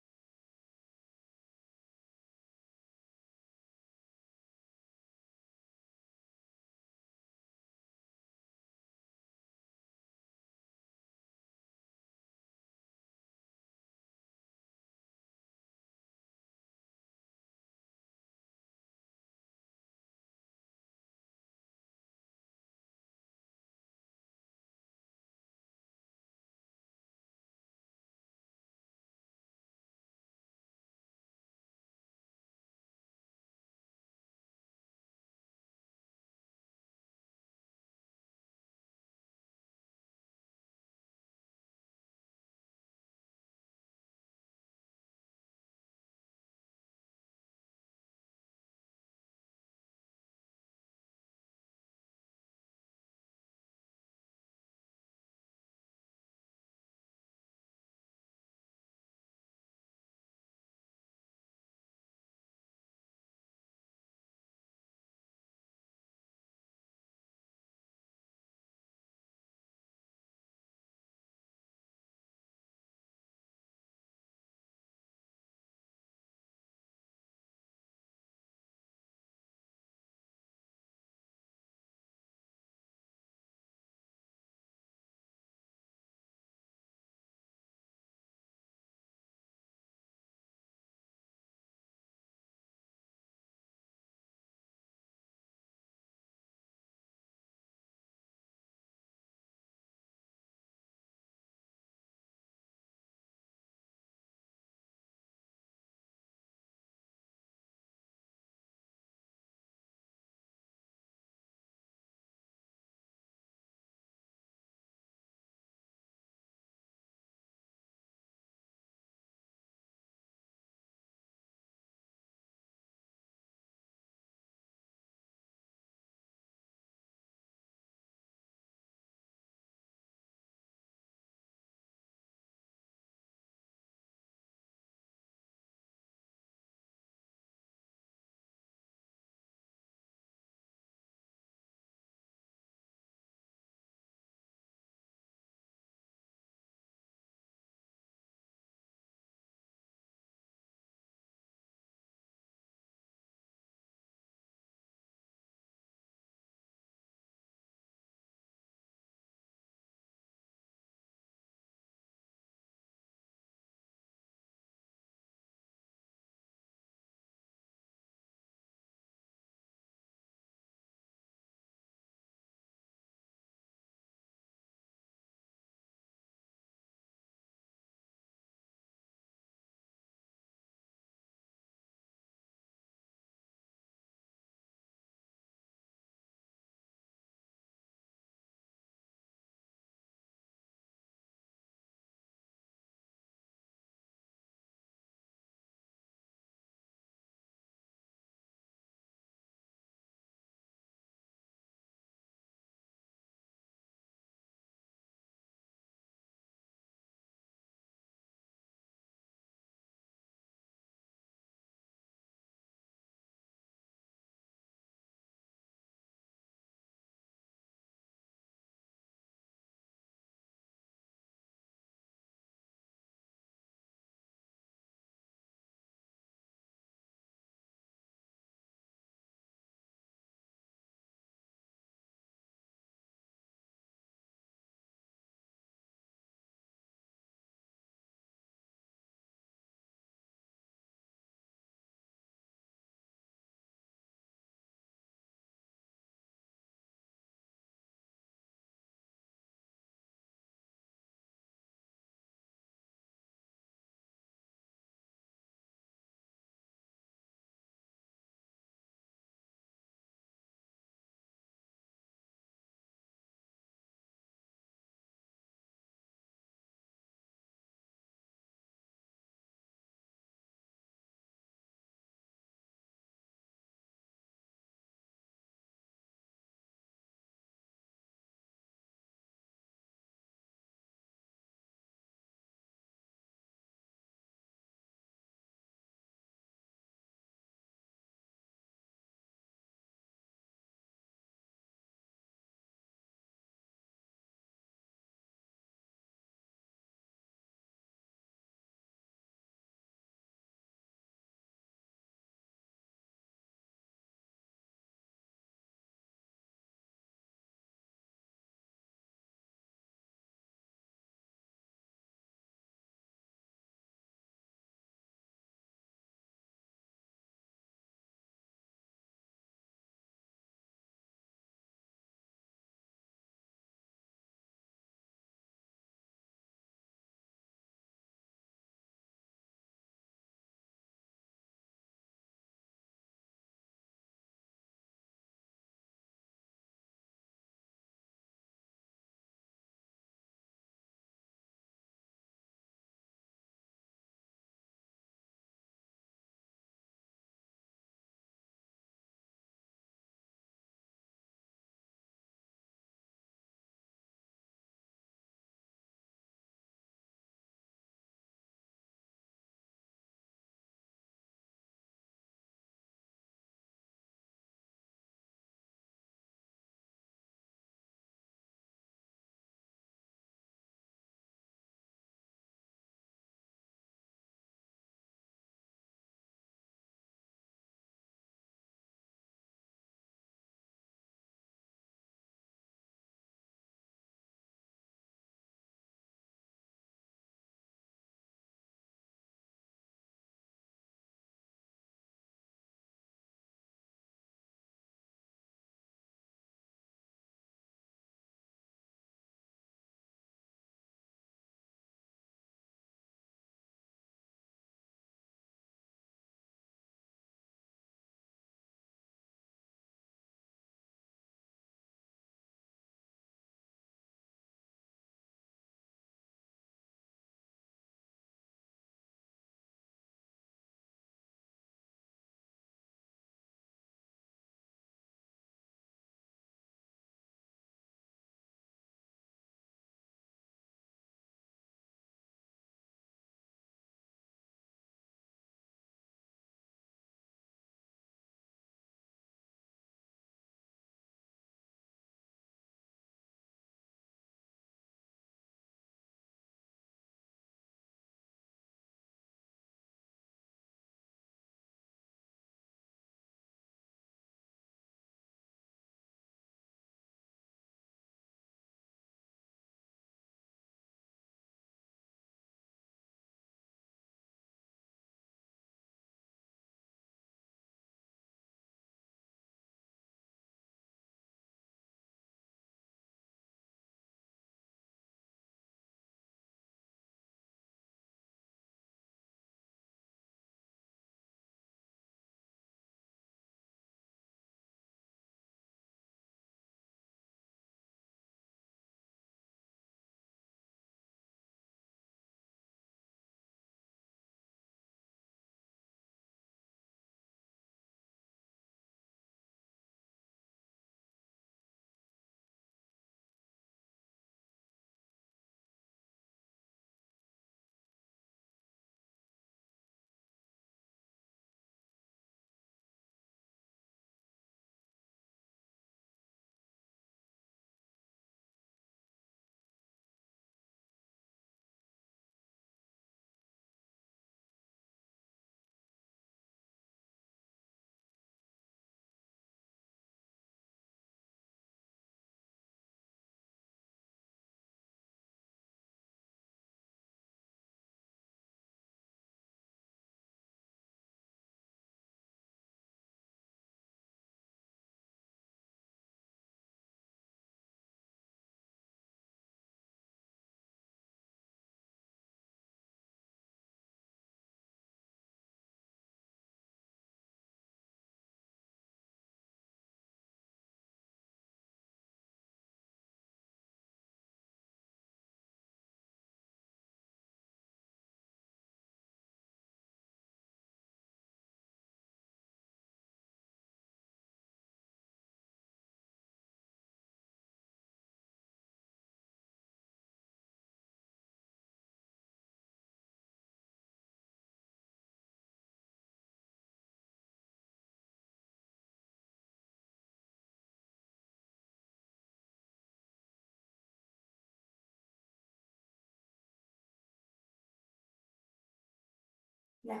Yeah.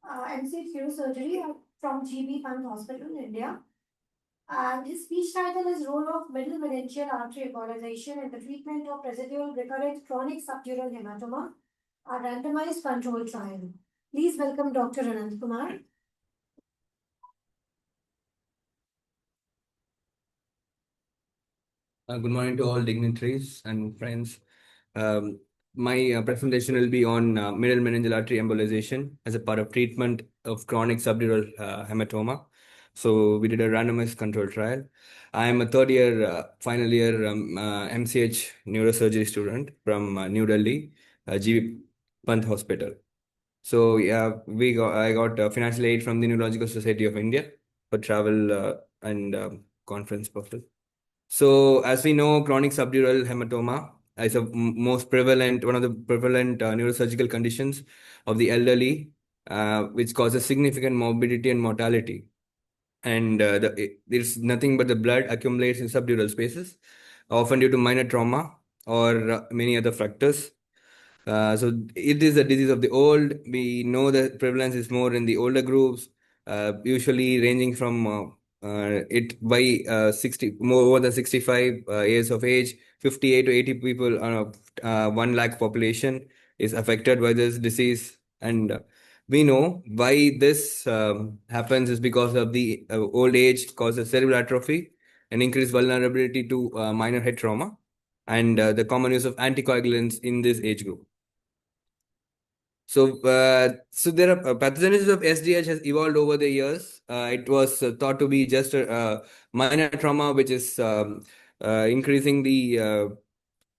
MCH Neurosurgery from GB Pant Hospital, India. And his speech title is Role of Middle Meningeal Artery Embolization in the Treatment of Residual Recurrent Chronic Subdural Hematoma, a randomized controlled trial. Please welcome Dr. Anand Kumar. Good morning to all dignitaries and friends. My presentation will be on middle meningeal artery embolization as a part of treatment of chronic subdural hematoma. So we did a randomized control trial. I am a third year, final year MCH neurosurgery student from New Delhi, GB Pant Hospital. So yeah, I got financial aid from the Neurological Society of India for travel and conference purpose. So, as we know, chronic subdural hematoma is one of the prevalent neurosurgical conditions of the elderly, which causes significant morbidity and mortality. And there's nothing but the blood accumulates in subdural spaces, often due to minor trauma or many other factors. So it is a disease of the old. We know the prevalence is more in the older groups, usually ranging from it by 60 more over than 65 years of age. 58 to 80 people on a 1 lakh population is affected by this disease, and we know why this happens is because of the old age causes cerebral atrophy and increased vulnerability to minor head trauma, and the common use of anticoagulants in this age group. So there are pathogenesis of SDH has evolved over the years. It was thought to be just a minor trauma, which is increasing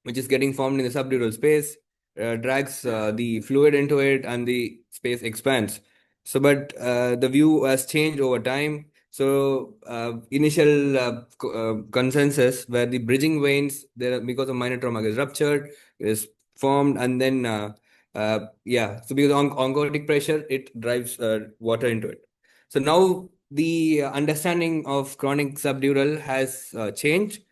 which is getting formed in the subdural space, drags the fluid into it, and the space expands. So, but the view has changed over time. So, initial consensus where the bridging veins, because of minor trauma, is ruptured, is formed, and then so because oncotic pressure, it drives water into it. So now the understanding of chronic subdural has changed.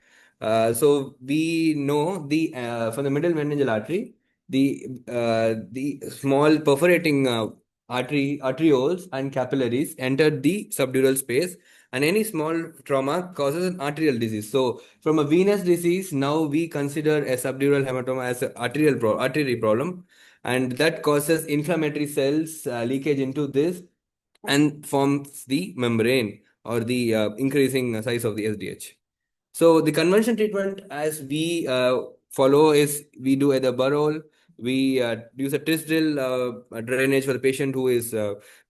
So we know from the middle meningeal artery, the small perforating arterioles and capillaries enter the subdural space, and any small trauma causes an arterial disease. So from a venous disease, now we consider a subdural hematoma as an artery problem, and that causes inflammatory cells leakage into this and forms the membrane or the increasing size of the SDH. So the conventional treatment as we follow is we do either burrow, we use a tristle drainage for the patient who is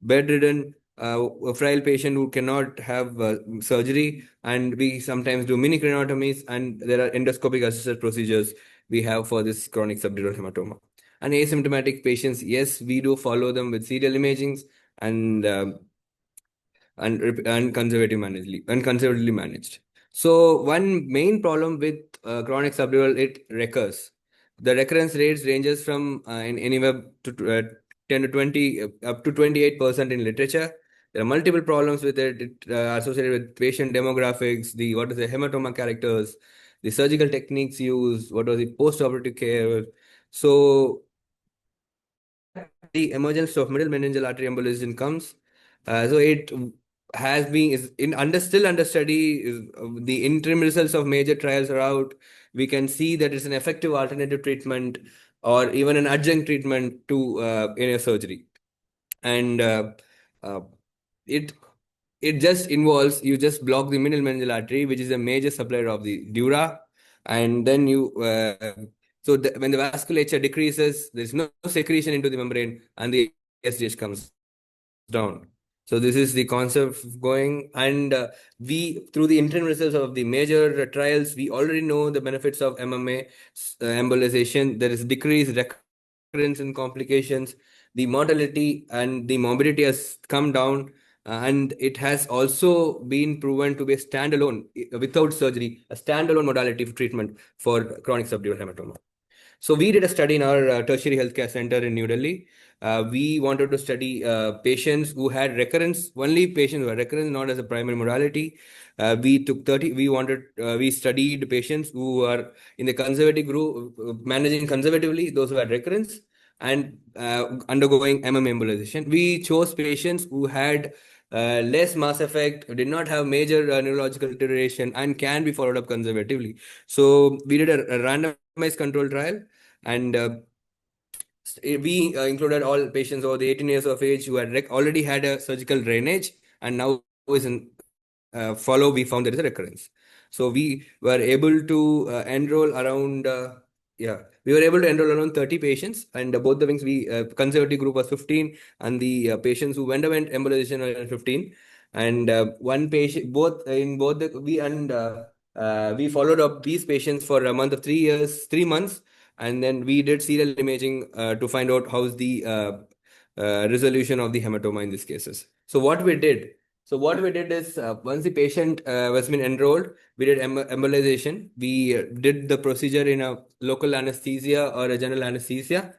bedridden, a frail patient who cannot have surgery, and we sometimes do mini craniotomies, and there are endoscopic assisted procedures we have for this chronic subdural hematoma. And asymptomatic patients, yes, we do follow them with serial imagings and conservatively managed. So one main problem with chronic subdural, it recurs. The recurrence rates ranges from anywhere to 10 to 20 up to 28% in literature. There are multiple problems with it. It associated with patient demographics, what is the hematoma characters, the surgical techniques used, what was the post-operative care. So the emergence of middle meningeal artery embolism comes. So it has been still under study. The interim results of major trials are out. We can see that it's an effective alternative treatment or even an adjunct treatment to in a surgery, and it just involves you just block the middle meningeal artery, which is a major supplier of the dura, and then you when the vasculature decreases, there is no secretion into the membrane, and the SDH comes down. So this is the concept going, and we through the interim results of the major trials, we already know the benefits of MMA embolization. There is decreased recurrence in complications. The mortality and the morbidity has come down, and it has also been proven to be a standalone, without surgery, a standalone modality for treatment for chronic subdural hematoma. So we did a study in our tertiary healthcare center in New Delhi. We wanted to study patients who had recurrence, only patients who had recurrence, not as a primary modality. We took 30, we studied patients who are in the conservative group, managing conservatively, those who had recurrence. and undergoing MM embolization. We chose patients who had less mass effect, did not have major neurological deterioration, and can be followed up conservatively. So we did a randomized control trial, and we included all patients over the 18 years of age who had already had a surgical drainage, and now is in follow. We found there is a recurrence. So we were able to enroll around we were able to enroll around 30 patients, and both the wings, we conservative group was 15, and the patients who underwent embolization were 15. And one patient, both in both the we followed up these patients for a month of 3 months, and then we did serial imaging to find out how's the resolution of the hematoma in these cases. So what we did is, once the patient was been enrolled, we did embolization. We did the procedure in a local anesthesia or a general anesthesia.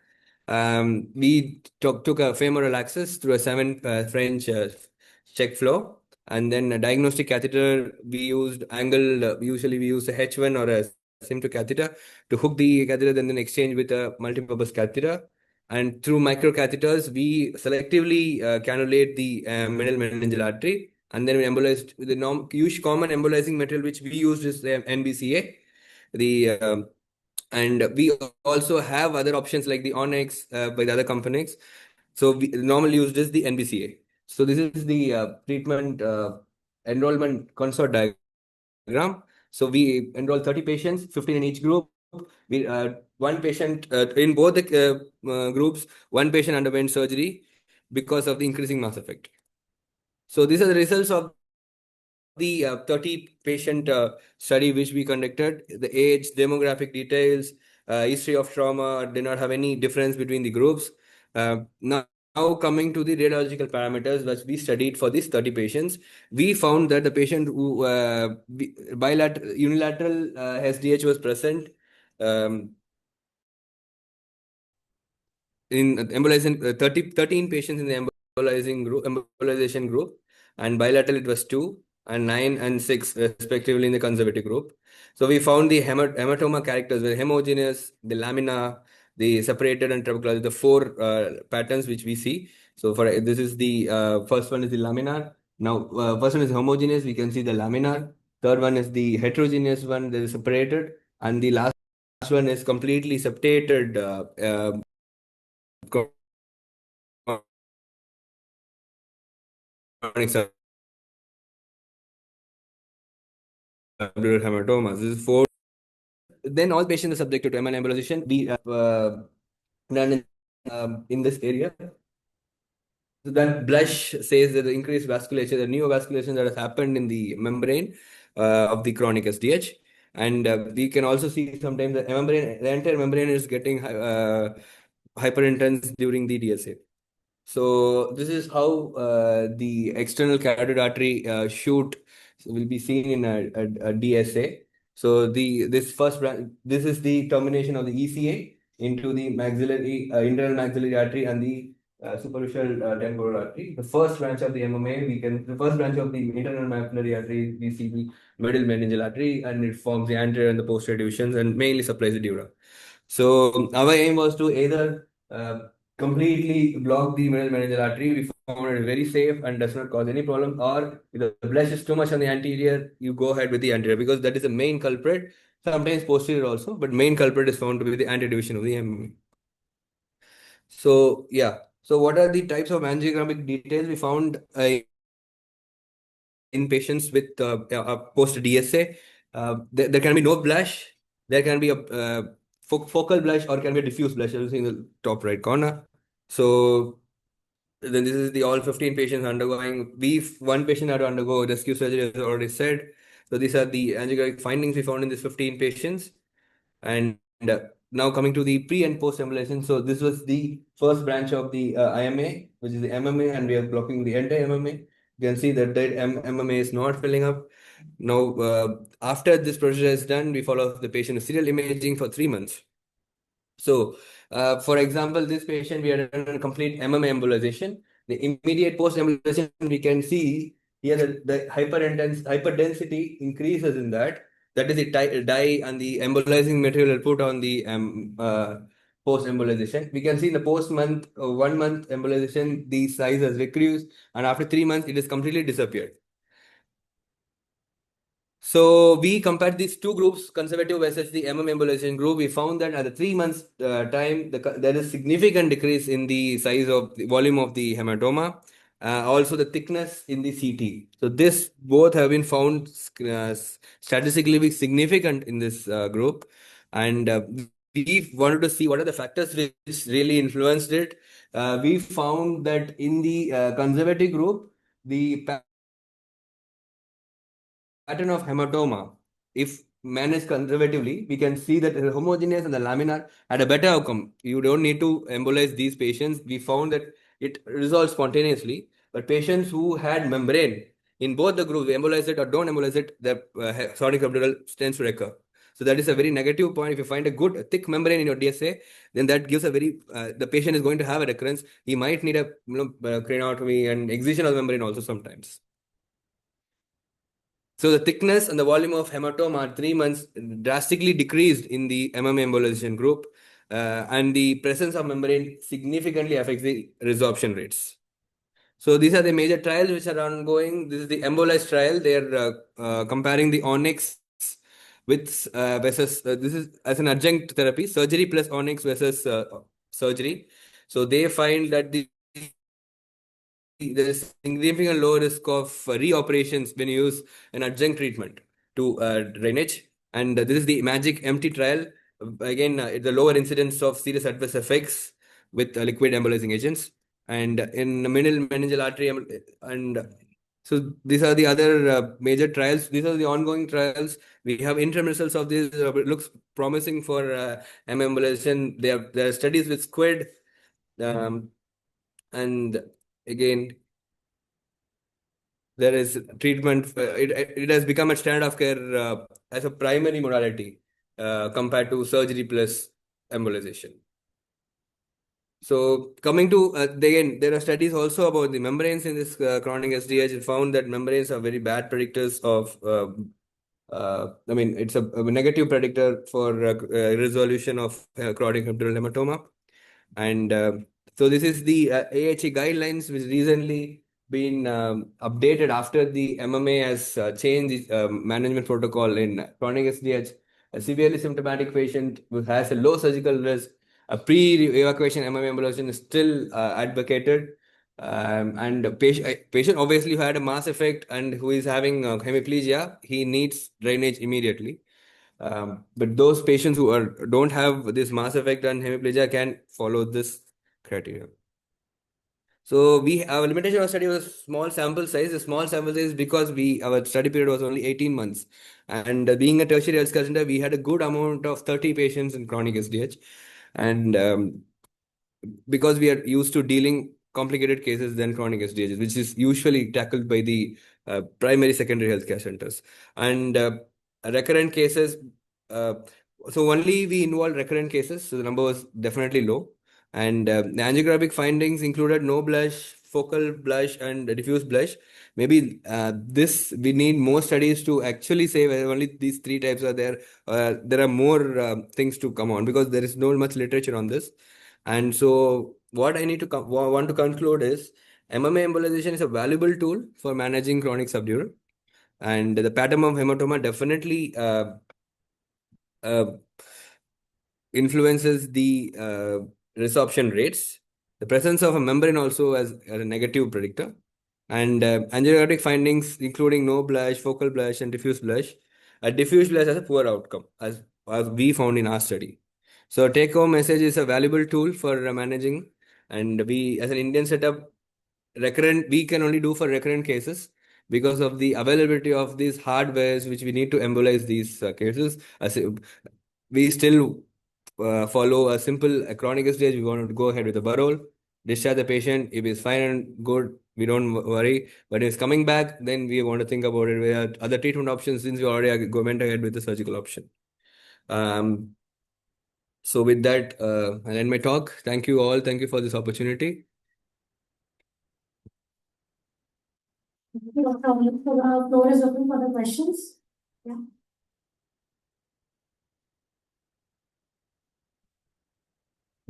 We took a femoral access through a 7 French check flow, and then a diagnostic catheter. We used angle. Usually, we use a H1 or a SIM2 catheter to hook the catheter, then exchange with a multipurpose catheter. And through microcatheters, we selectively cannulate the middle meningeal artery, and then we embolized with the common embolizing material which we used is NBCA. And we also have other options like the Onyx by the other companies. So we normally used is the NBCA. So this is the treatment enrollment consort diagram. So we enrolled 30 patients, 15 in each group. We one patient in both the groups, one patient underwent surgery because of the increasing mass effect. So these are the results of the 30 patient study which we conducted. The age, demographic details, history of trauma did not have any difference between the groups. Now coming to the radiological parameters which we studied for these 30 patients, we found that the patient who unilateral SDH was present in embolization, 13 patients in the embolization group, and bilateral it was 2, and 9 and 6 respectively in the conservative group. So we found the hematoma characters were homogeneous, the lamina, the separated and trabecular, the 4 patterns which we see. So for this is the first one is the laminar. Now first one is homogeneous, we can see the laminar. Third one is the heterogeneous one, that is separated, and the last one is completely separated. Chronic subdural hematomas. This is 4. Then all patients are subjected to MN embolization. We done in this area. So that blush says that the increased vasculature, the neovascularization that has happened in the membrane of the chronic SDH. And we can also see sometimes the entire membrane is getting hyperintense during the DSA. So this is how the external carotid artery shoot will be seen in a DSA. So this first branch, this is the termination of the ECA into the maxillary internal maxillary artery and the superficial temporal artery. The first branch of the MMA, the first branch of the internal maxillary artery, we see the middle meningeal artery, and it forms the anterior and the posterior divisions and mainly supplies the dura. So our aim was to either completely block the middle meningeal artery. We found it very safe and does not cause any problem. Or if the blush is too much on the anterior, you go ahead with the anterior, because that is the main culprit. Sometimes posterior also, but main culprit is found to be the anterior division of the MMA. So yeah. So what are the types of angiographic details we found in patients with post DSA? There can be no blush. There can be a focal blush, or can be a diffuse blush, as you see in the top right corner. So then this is the all 15 patients undergoing. One patient had to undergo rescue surgery, as I already said. So these are the angiographic findings we found in these 15 patients. And now coming to the pre and post embolization. So this was the first branch of the IMA, which is the MMA, and we are blocking the entire MMA. You can see that the MMA is not filling up. Now, after this procedure is done, we follow the patient with serial imaging for 3 months. So, for example, this patient, we had done a complete MMA embolization. The immediate post-embolization, we can see here that the hyperdensity increases in that. That is the dye and the embolizing material put on the post-embolization. We can see in the post-month, 1 month embolization, the size has decreased, and after 3 months, it has completely disappeared. So we compared these two groups, conservative versus the embolization group. We found that at the 3 months time, there is significant decrease in the size of the volume of the hematoma, also the thickness in the CT. So this both have been found statistically significant in this group, and we wanted to see what are the factors which really influenced it. We found that in the conservative group, the pattern of hematoma, if managed conservatively, we can see that the homogeneous and the laminar had a better outcome. You don't need to embolize these patients. We found that it resolved spontaneously. But patients who had membrane in both the groups, embolize it or don't embolize it, the sonic subdural tends to recur. So that is a very negative point. If you find a good thick membrane in your DSA, then that gives a very the patient is going to have a recurrence. He might need a craniotomy and excision of the membrane also sometimes. So the thickness and the volume of hematoma at 3 months drastically decreased in the MMA embolization group, and the presence of membrane significantly affects the resorption rates. So these are the major trials which are ongoing. This is the embolized trial. They are comparing the Onyx with versus this is as an adjunct therapy, surgery plus Onyx versus surgery. So they find that there is significant low risk of reoperations when you use an adjunct treatment to drainage. And this is the MAGIC empty trial. Again, the lower incidence of serious adverse effects with liquid embolizing agents. And in middle meningeal artery, and so these are the other major trials. These are the ongoing trials. We have interim results of this. It looks promising for embolization. There are studies with squid. And again, there is treatment. It has become a standard of care as a primary modality compared to surgery plus embolization. So coming to again, there are studies also about the membranes in this chronic SDH. It found that membranes are very bad predictors of. I mean, it's a negative predictor for resolution of chronic subdural hematoma, and so this is the AHA guidelines, which recently been updated after the MMA has changed its management protocol in chronic SDH. A severely symptomatic patient who has a low surgical risk, a pre-evacuation MMA embolization is still advocated. And a patient obviously who had a mass effect and who is having hemiplegia, he needs drainage immediately. But those patients who don't have this mass effect and hemiplegia can follow this criteria. So our limitation of study was small sample size. The small sample size because our study period was only 18 months. And being a tertiary healthcare center, we had a good amount of 30 patients in chronic SDH. And because we are used to dealing complicated cases than chronic SDH, which is usually tackled by the primary secondary healthcare centers. And recurrent cases, so only we involved recurrent cases, so the number was definitely low. And the angiographic findings included no blush, focal blush, and diffuse blush. Maybe we need more studies to actually say whether only these three types are there. There are more things to come on because there is no much literature on this. And so what I need to want to conclude is MMA embolization is a valuable tool for managing chronic subdural. And the pattern of hematoma definitely influences the resorption rates. The presence of a membrane also as a negative predictor. And angiographic findings, including no blush, focal blush, and diffuse blush. A diffuse blush has a poor outcome, as we found in our study. So take-home message is a valuable tool for managing. And we, as an Indian setup, we can only do for recurrent cases because of the availability of these hardwares which we need to embolize these cases. We still follow a simple chronic stage. We want to go ahead with the Burroll, discharge the patient. If it's fine and good, we don't worry. But if it's coming back, then we want to think about it. We have other treatment options since we already went ahead with the surgical option. So with that, I'll end my talk. Thank you all. Thank you for this opportunity. No problem. So the floor is open for the questions. Yeah.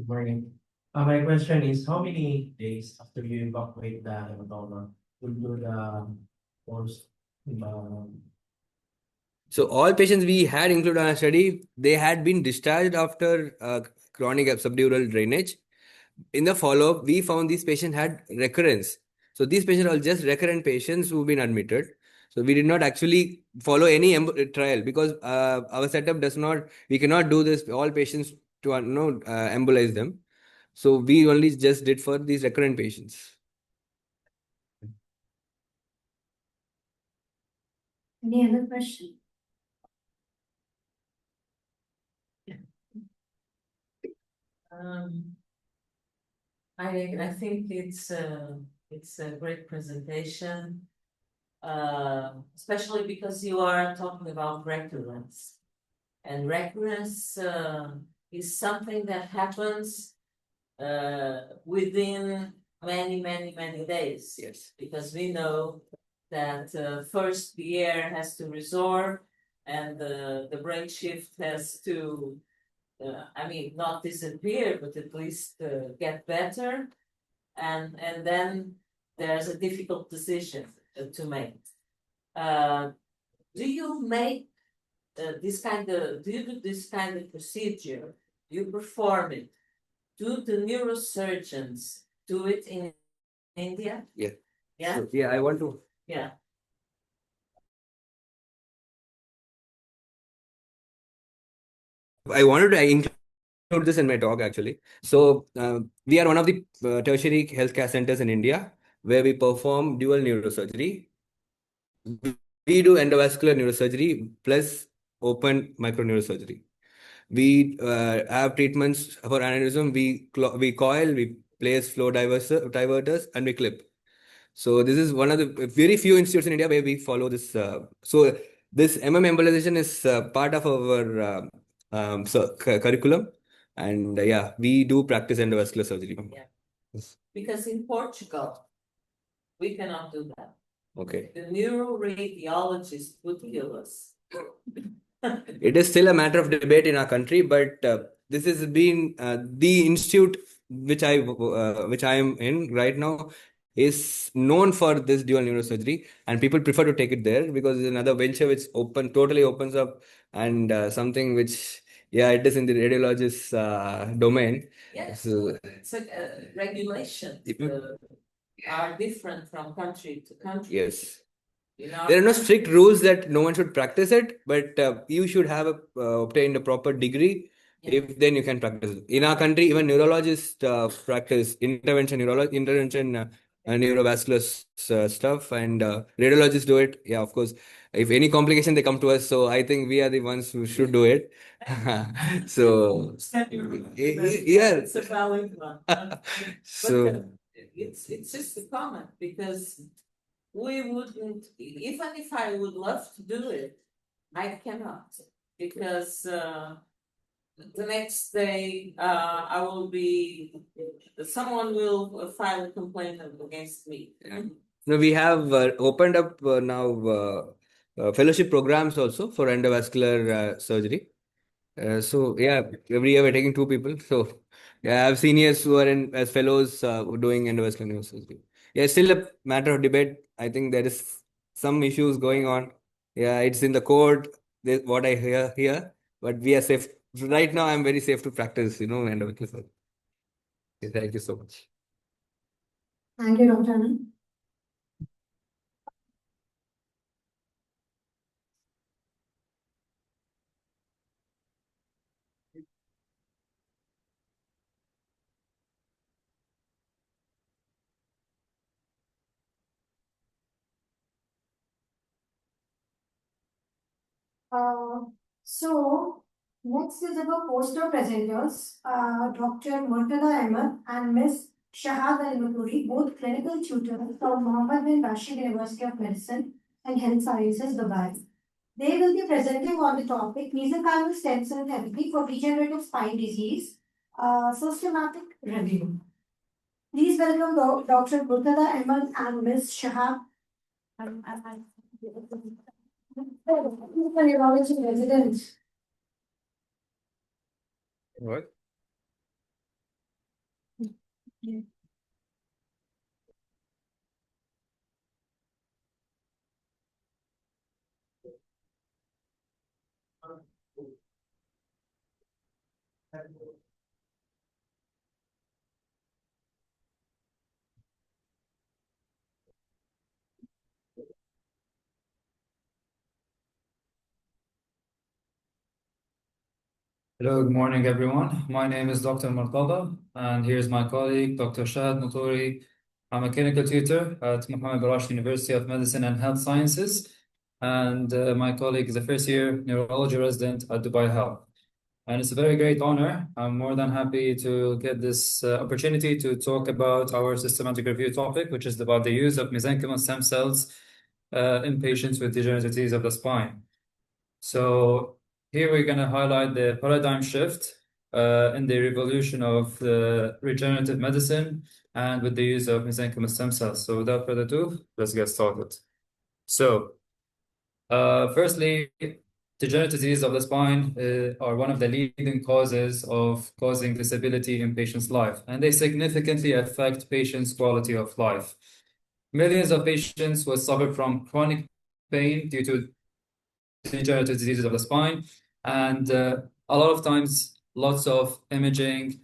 Good morning. My question is, how many days after you evacuate the hematoma will do the post? So all patients we had included on our study, they had been discharged after chronic subdural drainage. In the follow-up, we found these patients had recurrence. So these patients are just recurrent patients who've been admitted. So we did not actually follow any trial because our setup does not, we cannot do this all patients to embolize them. So we only just did for these recurrent patients. Any other question? I think it's a great presentation, especially because you are talking about recurrence, and recurrence is something that happens within many days. Yes. Because we know that first the air has to resorb, and the brain shift has to not disappear, but at least get better. And then there's a difficult decision to make. Do you make do you do this kind of procedure? You perform it? Do the neurosurgeons do it in India? Yeah. Yeah. So, yeah, I want to. Yeah. I wanted to include this in my talk actually. So we are one of the tertiary healthcare centers in India where we perform dual neurosurgery. We do endovascular neurosurgery plus open microneurosurgery. We have treatments for aneurysm. We coil, we place flow diverters, and we clip. So this is one of the very few institutes in India where we follow this. So this embolization is part of our curriculum, and yeah, we do practice endovascular surgery. Yeah. Yes. Because in Portugal, we cannot do that. Okay. The neuroradiologist would kill us. It is still a matter of debate in our country, but this has been the institute which I am in right now is known for this dual neurosurgery, and people prefer to take it there because it's another venture which totally opens up, and something which it is in the radiologist's domain. Yes, So, it's a regulation are different from country to country. yes. In our There are no country- strict rules that no one should practice it, but you should have obtained a proper degree. Yeah. If then you can practice it. In our country, even neurologists practice intervention neurovascular stuff, and radiologists do it. Yeah, of course. If any complication, they come to us. So I think we are the ones who should do it. So yeah, It's a valid one. so. But it's just a comment because we wouldn't, even if I would love to do it, I cannot because the next day I will be, someone will file a complaint against me. Yeah. No, we have opened up now fellowship programs also for endovascular surgery. So yeah, every year we're taking 2 people. So yeah, I have seniors who are in as fellows doing endovascular neurosurgery. Yeah, it's still a matter of debate. I think there is some issues going on. Yeah, it's in the court. What I hear here, but we are safe right now. I'm very safe to practice. Endovascular surgery. Okay, thank you so much. Thank you, Dr. Anand. So next is our poster presenters, Dr. Murtada Ahmed and Ms. Shahad Al-Maturi, both clinical tutors from Mohammed bin Rashid University of Medicine and Health Sciences, Dubai. They will be presenting on the topic mesenchymal stem cell therapy for degenerative spine disease, systematic review. Please welcome Dr. Murtada Ahmed and Ms. Shahad. Neurology resident. What? Hello, good morning, everyone. My name is Dr. Martada, and here's my colleague, Dr. Shahad Notori. I'm a clinical tutor at Muhammad Barash University of Medicine and Health Sciences, and my colleague is a first-year neurology resident at Dubai Health. And it's a very great honor. I'm more than happy to get this opportunity to talk about our systematic review topic, which is about the use of mesenchymal stem cells in patients with degenerative disease of the spine. So here we're going to highlight the paradigm shift in the revolution of the regenerative medicine and with the use of mesenchymal stem cells. So without further ado, let's get started. So firstly, degenerative disease of the spine are one of the leading causes of causing disability in patients' life, and they significantly affect patients' quality of life. Millions of patients will suffer from chronic pain due to degenerative diseases of the spine, and a lot of times, lots of imaging,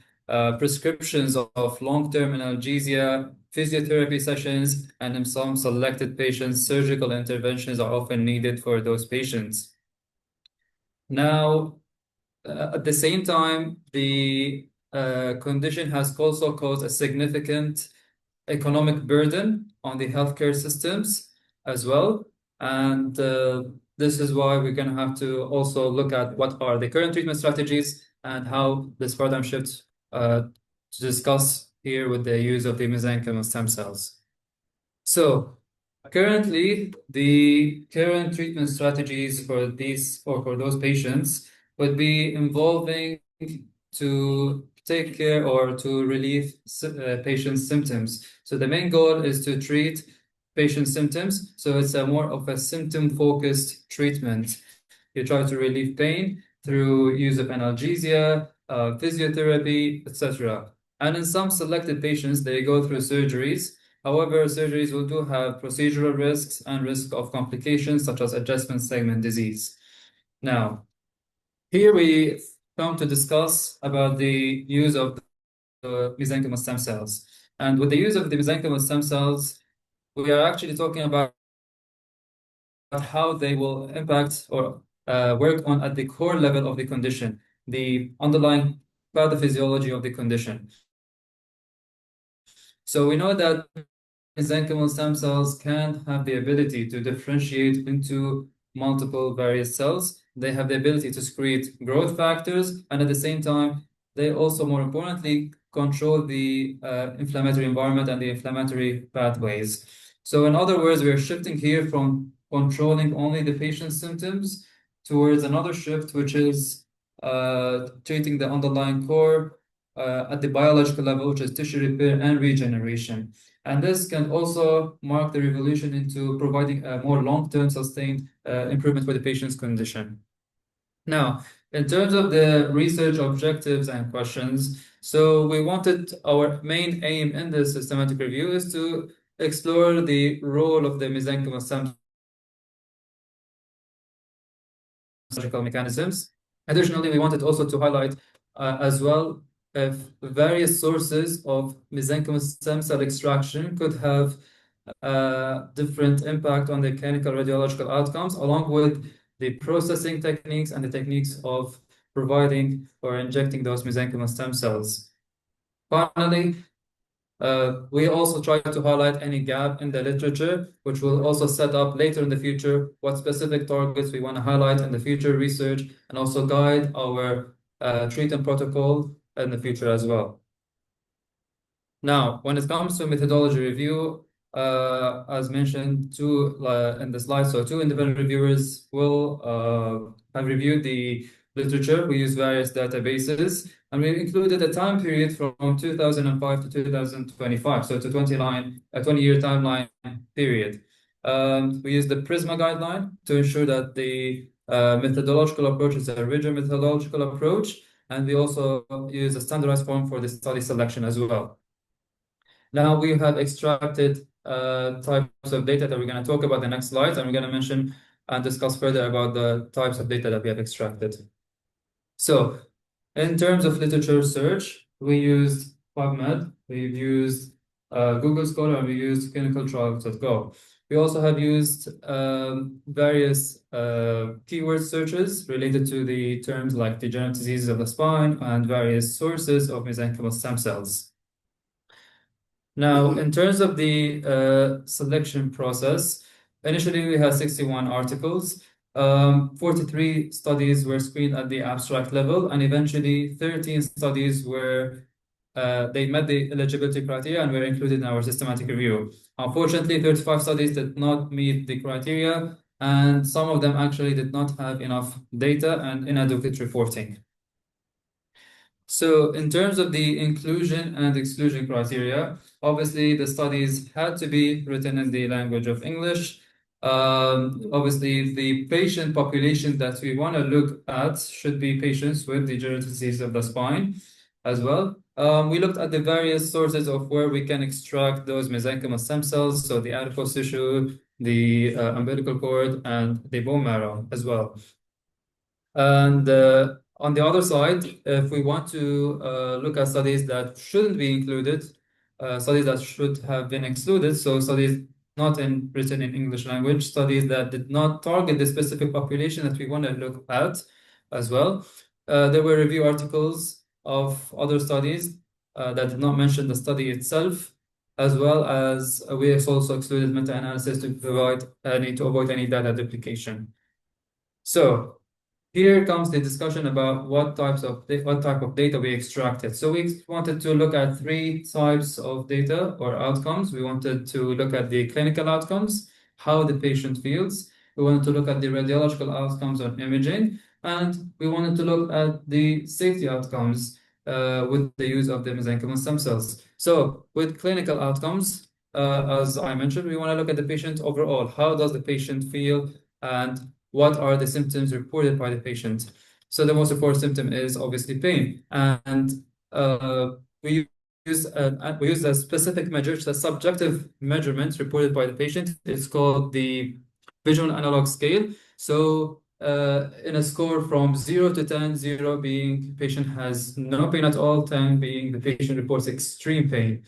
prescriptions of long-term analgesia, physiotherapy sessions, and in some selected patients, surgical interventions are often needed for those patients. Now, at the same time, the condition has also caused a significant economic burden on the healthcare systems as well. And this is why we're going to have to also look at what are the current treatment strategies and how this paradigm shift to discuss here with the use of the mesenchymal stem cells. So currently, the current treatment strategies for these or for those patients would be involving to take care or to relieve patient's symptoms. So the main goal is to treat patient symptoms. So it's a more of a symptom-focused treatment. You try to relieve pain through use of analgesia, physiotherapy, etc. And in some selected patients, they go through surgeries. However, surgeries will do have procedural risks and risk of complications such as adjustment segment disease. Now, here we come to discuss about the use of the mesenchymal stem cells. And with the use of the mesenchymal stem cells, we are actually talking about how they will impact or work on at the core level of the condition, the underlying pathophysiology of the condition. So we know that mesenchymal stem cells can have the ability to differentiate into multiple various cells. They have the ability to secrete growth factors, and at the same time, they also, more importantly, control the inflammatory environment and the inflammatory pathways. So in other words, we're shifting here from controlling only the patient's symptoms towards another shift, which is treating the underlying core at the biological level, which is tissue repair and regeneration. And this can also mark the revolution into providing a more long-term sustained improvement for the patient's condition. Now, in terms of the research objectives and questions, so we wanted our main aim in this systematic review is to explore the role of the mesenchymal stem cell mechanisms. Additionally, we wanted also to highlight as well if various sources of mesenchymal stem cell extraction could have different impact on the clinical radiological outcomes, along with the processing techniques and the techniques of providing or injecting those mesenchymal stem cells. Finally, we also try to highlight any gap in the literature, which will also set up later in the future what specific targets we want to highlight in the future research and also guide our treatment protocol in the future as well. Now, when it comes to methodology review, as mentioned in the slide, so two independent reviewers will have reviewed the literature. We use various databases, and we included a time period from 2005 to 2025, so to a 20-year timeline period. We use the PRISMA guideline to ensure that the methodological approach is a rigid methodological approach, and we also use a standardized form for the study selection as well. Now we have extracted types of data that we're going to talk about the next slides, and we're going to mention and discuss further about the types of data that we have extracted. So in terms of literature search, we used PubMed, we've used Google Scholar, and we used clinicaltrials.gov. We also have used various keyword searches related to the terms like degenerative diseases of the spine and various sources of mesenchymal stem cells. Now, in terms of the selection process, initially we had 61 articles. 43 studies were screened at the abstract level, and eventually 13 studies were they met the eligibility criteria and were included in our systematic review. Unfortunately, 35 studies did not meet the criteria, and some of them actually did not have enough data and inadequate reporting. So in terms of the inclusion and exclusion criteria, obviously the studies had to be written in the language of English. Obviously, the patient population that we want to look at should be patients with degenerative disease of the spine as well. We looked at the various sources of where we can extract those mesenchymal stem cells, so the adipose tissue, the umbilical cord, and the bone marrow as well. And on the other side, if we want to look at studies that shouldn't be included, studies that should have been excluded, so studies not written in English language, studies that did not target the specific population that we want to look at as well. There were review articles of other studies that did not mention the study itself, as well as we have also excluded meta-analysis to avoid any data duplication. So here comes the discussion about what type of data we extracted. So we wanted to look at 3 types of data or outcomes. We wanted to look at the clinical outcomes, how the patient feels. We wanted to look at the radiological outcomes on imaging, and we wanted to look at the safety outcomes with the use of the mesenchymal stem cells. So with clinical outcomes, as I mentioned, we want to look at the patient overall. How does the patient feel, and what are the symptoms reported by the patient? So the most important symptom is obviously pain, and we use a specific measure, it's a subjective measurement reported by the patient. It's called the visual analog scale. So in a score from 0 to 10, 0 being patient has no pain at all, 10 being the patient reports extreme pain.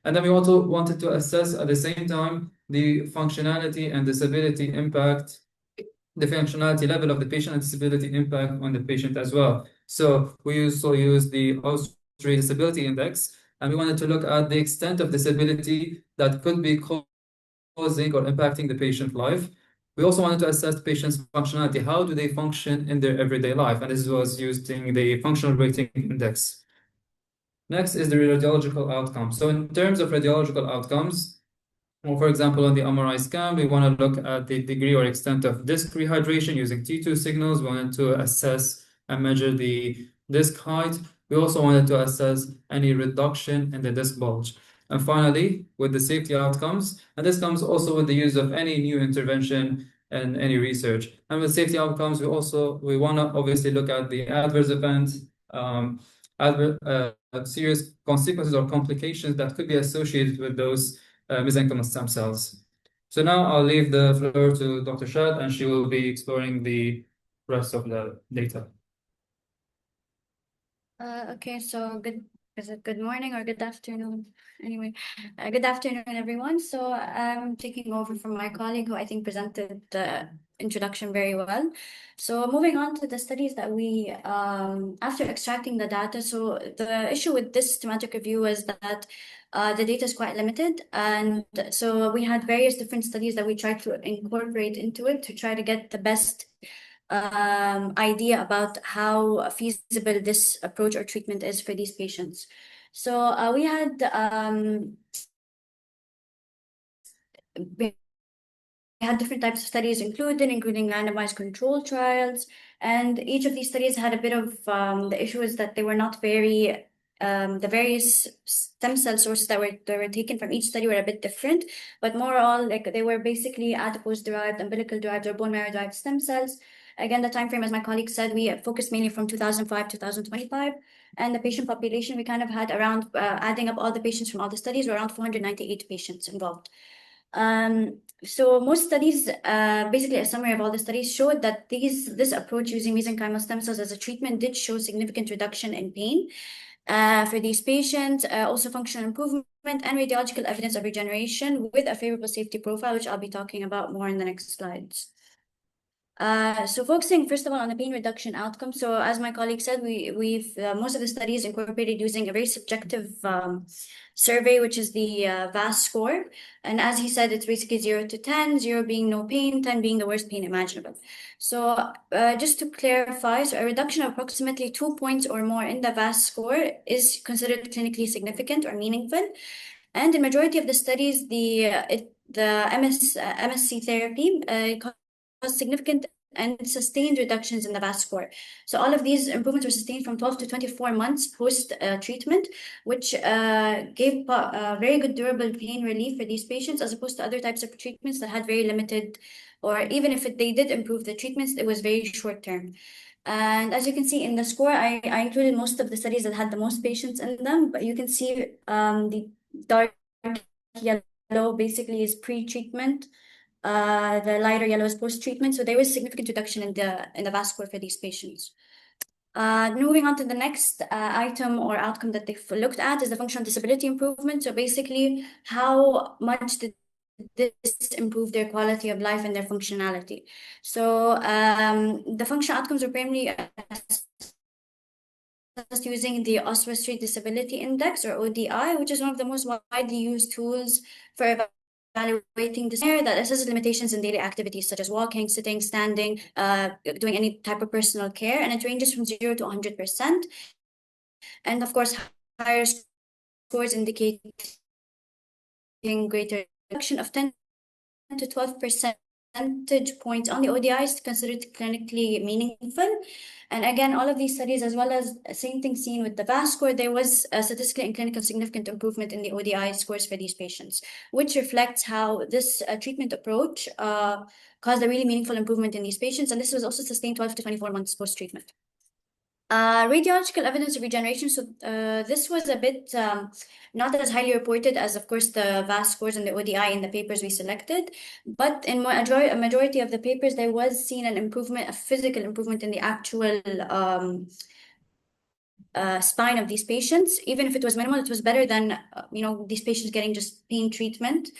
And then we also wanted to assess at the same time the functionality and disability impact, the functionality level of the patient and disability impact on the patient as well. So we also use the Austrian Disability Index, and we wanted to look at the extent of disability that could be causing or impacting the patient life. We also wanted to assess the patient's functionality. How do they function in their everyday life? And this was using the functional rating index. Next is the radiological outcome. So in terms of radiological outcomes, well, for example, on the MRI scan, we want to look at the degree or extent of disc rehydration using T2 signals. We wanted to assess and measure the disc height. We also wanted to assess any reduction in the disc bulge. And finally, with the safety outcomes, and this comes also with the use of any new intervention and any research. And with safety outcomes, we want to obviously look at the adverse events, serious consequences or complications that could be associated with those mesenchymal stem cells. So now I'll leave the floor to Dr. Shad, and she will be exploring the rest of the data. Okay, so is it good morning or good afternoon? Anyway, good afternoon, everyone. So I'm taking over from my colleague who I think presented the introduction very well. So moving on to the studies that we, after extracting the data, so the issue with this systematic review is that the data is quite limited. And so we had various different studies that we tried to incorporate into it to try to get the best idea about how feasible this approach or treatment is for these patients. So we had different types of studies including randomized control trials, and each of these studies had a bit of the issue is that they were not very the various stem cell sources that were taken from each study were a bit different, but more all like they were basically adipose derived, umbilical derived, or bone marrow derived stem cells. Again, the time frame, as my colleague said, we focused mainly from 2005 to 2025. and the patient population, we kind of had around, adding up all the patients from all the studies, were around 498 patients involved. So most studies, basically a summary of all the studies, showed that this approach using mesenchymal stem cells as a treatment did show significant reduction in pain for these patients, also functional improvement and radiological evidence of regeneration with a favorable safety profile, which I'll be talking about more in the next slides. So focusing first of all on the pain reduction outcome. So as my colleague said, we've most of the studies incorporated using a very subjective survey, which is the VAS score. And as he said, it's basically 0 to 10, 0 being no pain, 10 being the worst pain imaginable. So just to clarify, so a reduction of approximately 2 points or more in the VAS score is considered clinically significant or meaningful. And in majority of the studies, the MSC therapy caused significant and sustained reductions in the VAS score. So all of these improvements were sustained from 12 to 24 months post treatment, which gave very good durable pain relief for these patients, as opposed to other types of treatments that had very limited, or even if they did improve the treatments, it was very short term. And as you can see in the score, I included most of the studies that had the most patients in them, but you can see the dark yellow basically is pre-treatment. The lighter yellow is post-treatment. So there was significant reduction in the VAS score for these patients. Moving on to the next item or outcome that they've looked at is the functional disability improvement. So basically, how much did this improve their quality of life and their functionality? So the functional outcomes were primarily using the Oswald Street Disability Index, or ODI, which is one of the most widely used tools for evaluating this that assesses limitations in daily activities such as walking, sitting, standing, doing any type of personal care, and it ranges from 0 to 100%. And of course, higher scores indicating greater reduction of 10 to 12 percentage points on the ODI is considered clinically meaningful. And again, all of these studies, as well as same thing seen with the VAS score, there was a statistically and clinical significant improvement in the ODI scores for these patients, which reflects how this treatment approach caused a really meaningful improvement in these patients. And this was also sustained 12 to 24 months post-treatment. Radiological evidence of regeneration. So this was a bit not as highly reported as, of course, the VAS scores and the ODI in the papers we selected. But in a majority of the papers, there was seen an improvement, a physical improvement in the actual spine of these patients. Even if it was minimal, it was better than these patients getting just pain treatment.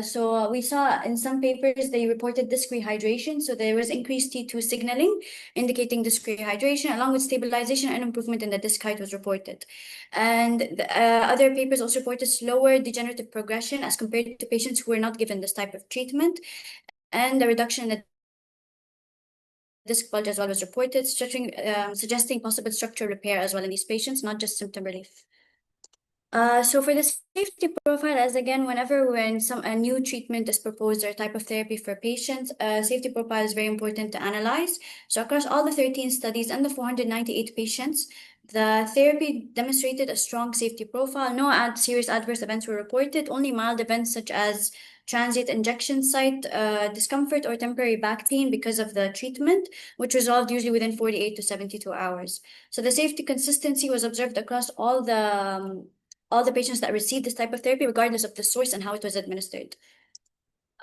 So we saw in some papers they reported disc rehydration. So there was increased T2 signaling indicating disc rehydration, along with stabilization and improvement in the disc height was reported. And other papers also reported slower degenerative progression as compared to patients who were not given this type of treatment, and a reduction in the disc bulge as well was reported, suggesting possible structural repair as well in these patients, not just symptom relief. So for the safety profile, as again, whenever when a new treatment is proposed or type of therapy for patients, safety profile is very important to analyze. So across all the 13 studies and the 498 patients, the therapy demonstrated a strong safety profile. No serious adverse events were reported, only mild events such as transient injection site discomfort or temporary back pain because of the treatment, which resolved usually within 48 to 72 hours. So the safety consistency was observed across all the patients that received this type of therapy, regardless of the source and how it was administered.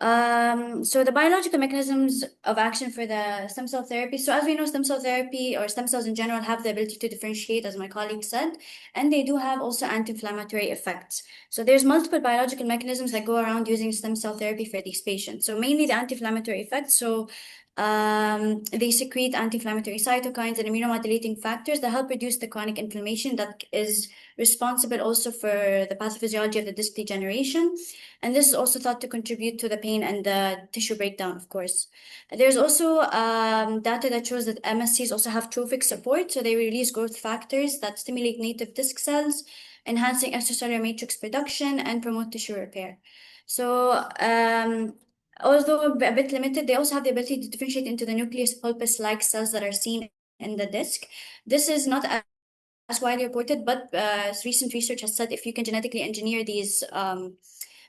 So the biological mechanisms of action for the stem cell therapy. So as we know, stem cell therapy or stem cells in general have the ability to differentiate, as my colleague said, and they do have also anti-inflammatory effects. So there's multiple biological mechanisms that go around using stem cell therapy for these patients. So mainly the anti-inflammatory effects. So they secrete anti-inflammatory cytokines and immunomodulating factors that help reduce the chronic inflammation that is responsible also for the pathophysiology of the disc degeneration. And this is also thought to contribute to the pain and the tissue breakdown, of course. There's also data that shows that MSCs also have trophic support. So they release growth factors that stimulate native disc cells, enhancing extracellular matrix production and promote tissue repair. So although a bit limited, they also have the ability to differentiate into the nucleus pulpus-like cells that are seen in the disc. This is not as widely reported, but recent research has said if you can genetically engineer these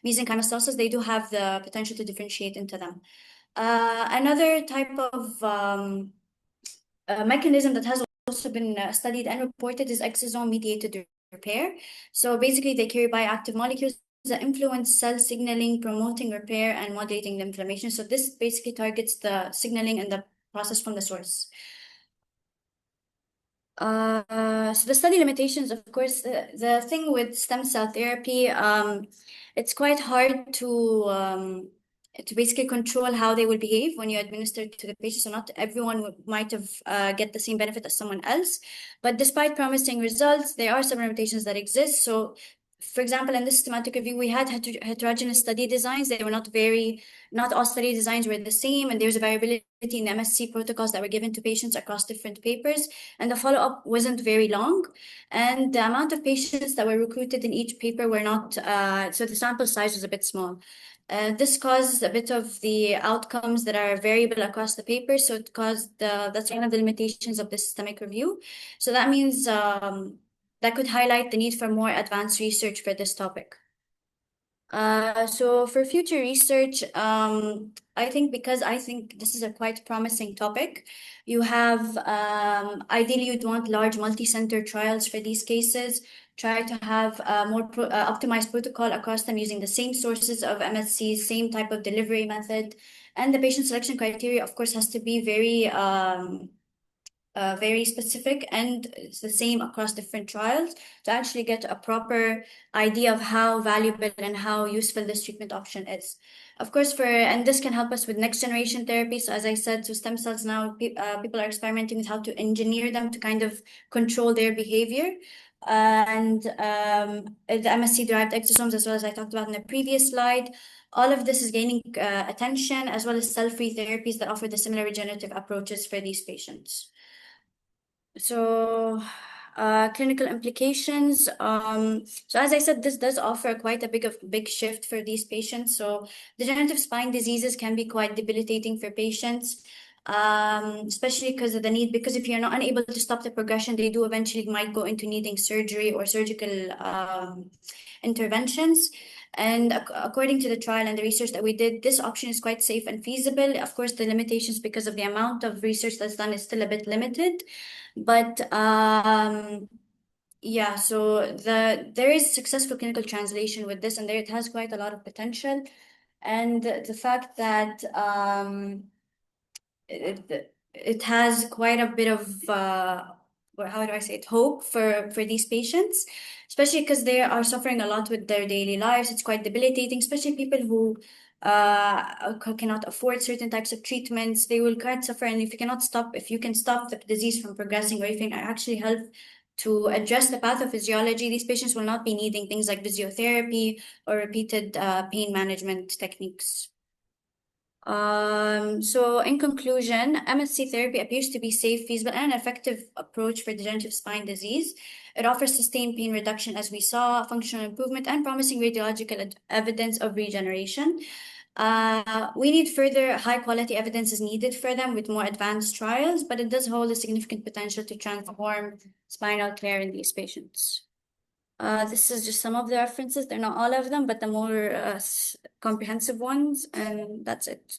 mesenchymal cells, they do have the potential to differentiate into them. Another type of mechanism that has also been studied and reported is exosome-mediated repair. So basically, they carry bioactive molecules that influence cell signaling, promoting repair, and moderating the inflammation. So this basically targets the signaling and the process from the source. So the study limitations, of course, the thing with stem cell therapy, it's quite hard to basically control how they will behave when you administer it to the patient. So not everyone might have get the same benefit as someone else. But despite promising results, there are some limitations that exist. So, for example, in this systematic review, we had heterogeneous study designs. They were not all study designs were the same, and there's a variability in MSC protocols that were given to patients across different papers, and the follow-up wasn't very long, and the amount of patients that were recruited in each paper were not, so the sample size was a bit small. This caused a bit of the outcomes that are variable across the paper, so it caused that's one of the limitations of the systemic review. So that means that could highlight the need for more advanced research for this topic. So for future research, I think this is a quite promising topic. You have, ideally you'd want large multi-center trials for these cases, try to have a more optimized protocol across them using the same sources of MSC, same type of delivery method. And the patient selection criteria, of course, has to be very specific, and it's the same across different trials to actually get a proper idea of how valuable and how useful this treatment option is. Of course, and this can help us with next generation therapy. So as I said, so stem cells now, people are experimenting with how to engineer them to kind of control their behavior. And the MSC-derived exosomes, as well as I talked about in the previous slide, all of this is gaining attention, as well as cell-free therapies that offer the similar regenerative approaches for these patients. So, clinical implications. So as I said, this does offer quite a big shift for these patients. So degenerative spine diseases can be quite debilitating for patients, especially because of the need, because if you're not unable to stop the progression, they do eventually might go into needing surgery or surgical interventions. And according to the trial and the research that we did, this option is quite safe and feasible. Of course, the limitations because of the amount of research that's done is still a bit limited. But yeah, so there is successful clinical translation with this, and it has quite a lot of potential. And the fact that it has quite a bit of how do I say it, hope for these patients, especially because they are suffering a lot with their daily lives. It's quite debilitating, especially people who cannot afford certain types of treatments. They will quite suffer, and if you can stop the disease from progressing, or if you can actually help to address the pathophysiology, these patients will not be needing things like physiotherapy or repeated pain management techniques. So in conclusion, MSC therapy appears to be safe, feasible, and an effective approach for degenerative spine disease. It offers sustained pain reduction, as we saw, functional improvement, and promising radiological evidence of regeneration. We need further high-quality evidence is needed for them with more advanced trials, but it does hold a significant potential to transform spinal care in these patients. This is just some of the references. They're not all of them, but the more comprehensive ones, and that's it.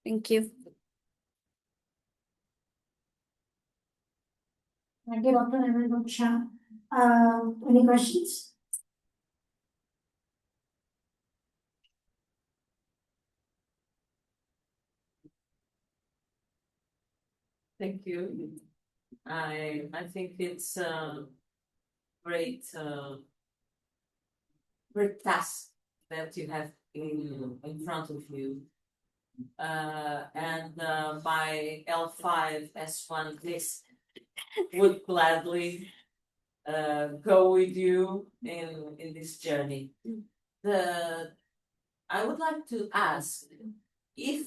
Thank you. Thank you, Dr. Shah. Any questions? Thank you. I think it's great task that you have in front of you. And my L5S1 list would gladly go with you in this journey. I would like to ask if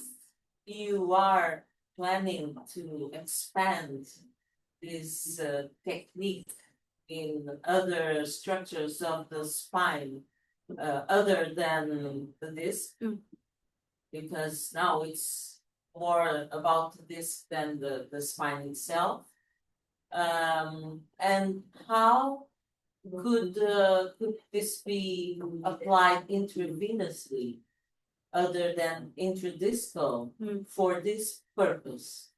you are planning to expand this technique in other structures of the spine other than the disc, because now it's more about the disc than the spine itself. And how could this be applied intravenously other than intradiscal for this purpose?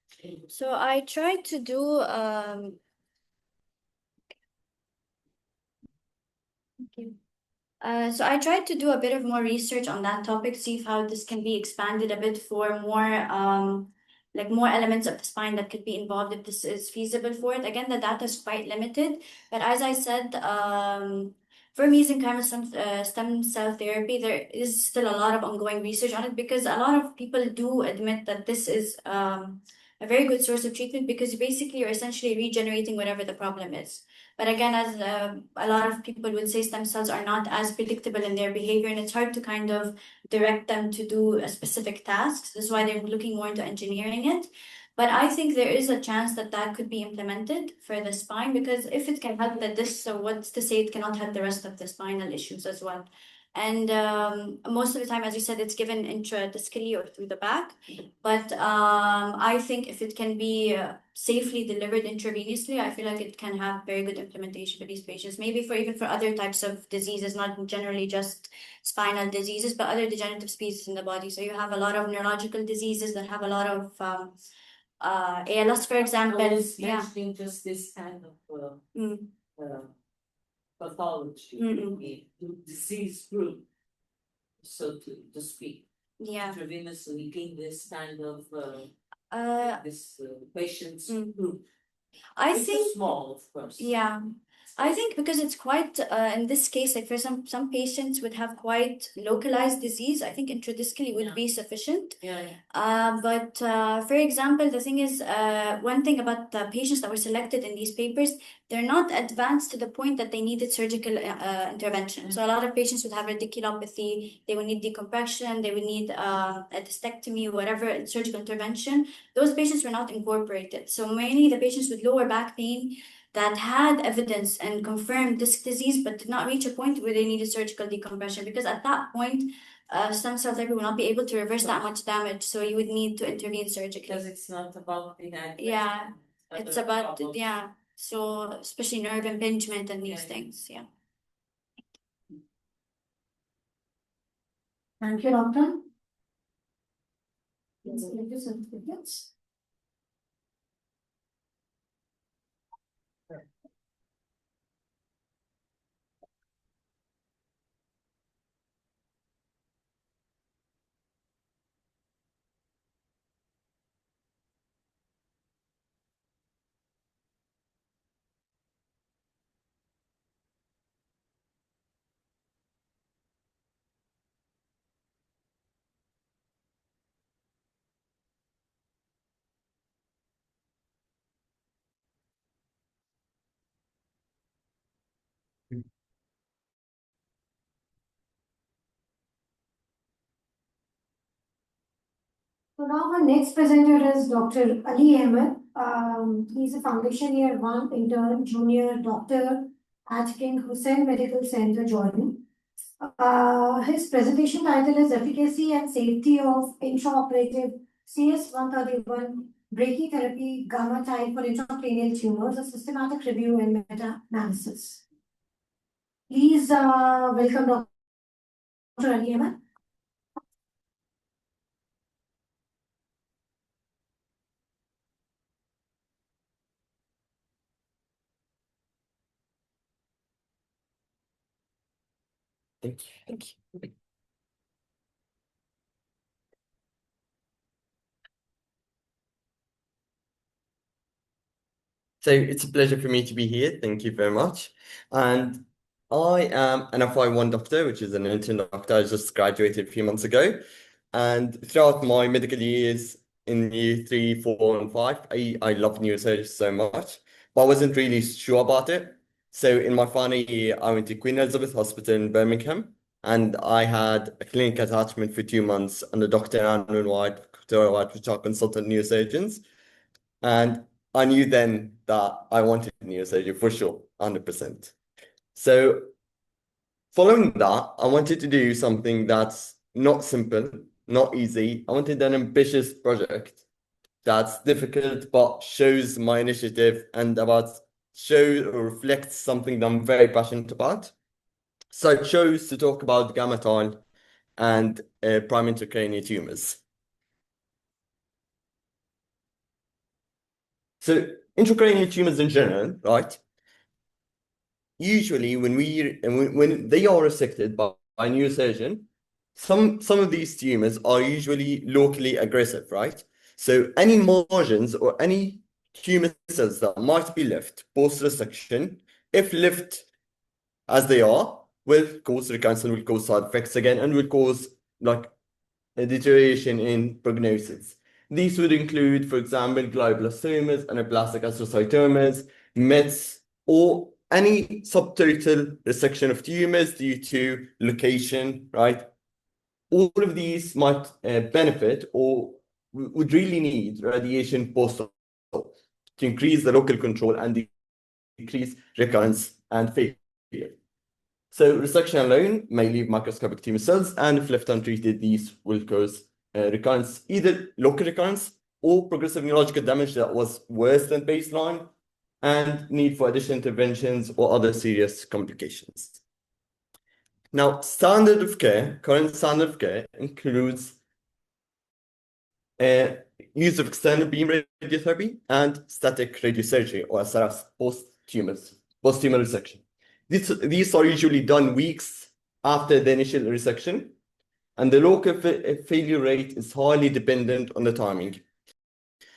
So I tried to do so I tried to do a bit of more research on that topic, see if how this can be expanded a bit for more like more elements of the spine that could be involved if this is feasible for it. Again, the data is quite limited, but as I said, for mesenchymal stem cell therapy, there is still a lot of ongoing research on it because a lot of people do admit that this is a very good source of treatment because basically you're essentially regenerating whatever the problem is. But again, as a lot of people would say, stem cells are not as predictable in their behavior, and it's hard to kind of direct them to do a specific task. This is why they're looking more into engineering it. But I think there is a chance that that could be implemented for the spine because if it can help that this, so what's to say it cannot help the rest of the spinal issues as well. And most of the time, as you said, it's given intradiscally or through the back. But I think if it can be safely delivered intravenously, I feel like it can have very good implementation for these patients. Maybe for even for other types of diseases, not generally just spinal diseases, but other degenerative species in the body. So you have a lot of neurological diseases that have a lot of ALS, for example. I was Yeah. mentioning just this kind of Mm. pathology, the disease group, so to speak. Yeah. Intravenously in this kind of this patients Mm. group. I It's think small, of course. Yeah. I think because it's quite in this case, like for some patients would have quite localized disease. I think intradiscally would be sufficient. But for example, the thing is, one thing about the patients that were selected in these papers, they're not advanced to the point that they needed surgical intervention. So a lot of patients would have radiculopathy, they would need decompression, they would need a discectomy, whatever surgical intervention. Those patients were not incorporated. So mainly the patients with lower back pain that had evidence and confirmed disc disease, but did not reach a point where they needed surgical decompression, because at that point, stem cell therapy will not be able to reverse that much damage, so you would need to intervene surgically. Because it's not about the Yeah, it's about, yeah, so especially nerve impingement and these things, yeah. Thank you, doctor. Yes, thank you, certificates. So now our next presenter is Dr. Ali Ahmed. He's a foundation year 1 intern, junior doctor at King Hussein Medical Center, Jordan. His presentation title is Efficacy and Safety of Intraoperative CS131 Brachytherapy Gamma Type for Intracranial Tumors, a Systematic Review and Meta-Analysis. Please welcome Dr. Ali Ahmed. Thank you. So it's a pleasure for me to be here. Thank you very much. And I am an FY1 doctor, which is an intern doctor. I just graduated a few months ago. And throughout my medical years in year 3, 4, and 5, I love neurosurgery so much, but I wasn't really sure about it. So in my final year, I went to Queen Elizabeth Hospital in Birmingham, and I had a clinic attachment for 2 months under Dr. Aaron White, Dr. White, which are consultant neurosurgeons. And I knew then that I wanted neurosurgery for sure, 100%. So following that, I wanted to do something that's not simple, not easy. I wanted an ambitious project that's difficult, but shows my initiative and shows or reflects something that I'm very passionate about. So I chose to talk about gamma tau and prime intracranial tumors. So intracranial tumors in general, right? Usually when they are resected by a neurosurgeon, some of these tumors are usually locally aggressive, right? So any margins or any tumor cells that might be left post-resection, if left as they are, will cause recurrence and will cause side effects again and will cause like a deterioration in prognosis. These would include, for example, glioblastomas, anaplastic astrocytomas, METs, or any subtotal resection of tumors due to location, right? All of these might benefit or would really need radiation post-op to increase the local control and decrease recurrence and failure. So resection alone may leave microscopic tumor cells, and if left untreated, these will cause recurrence, either local recurrence or progressive neurological damage that was worse than baseline, and need for additional interventions or other serious complications. Now, current standard of care includes use of external beam radiotherapy and static radiosurgery, or SRS, post-tumor resection. These are usually done weeks after the initial resection, and the local failure rate is highly dependent on the timing.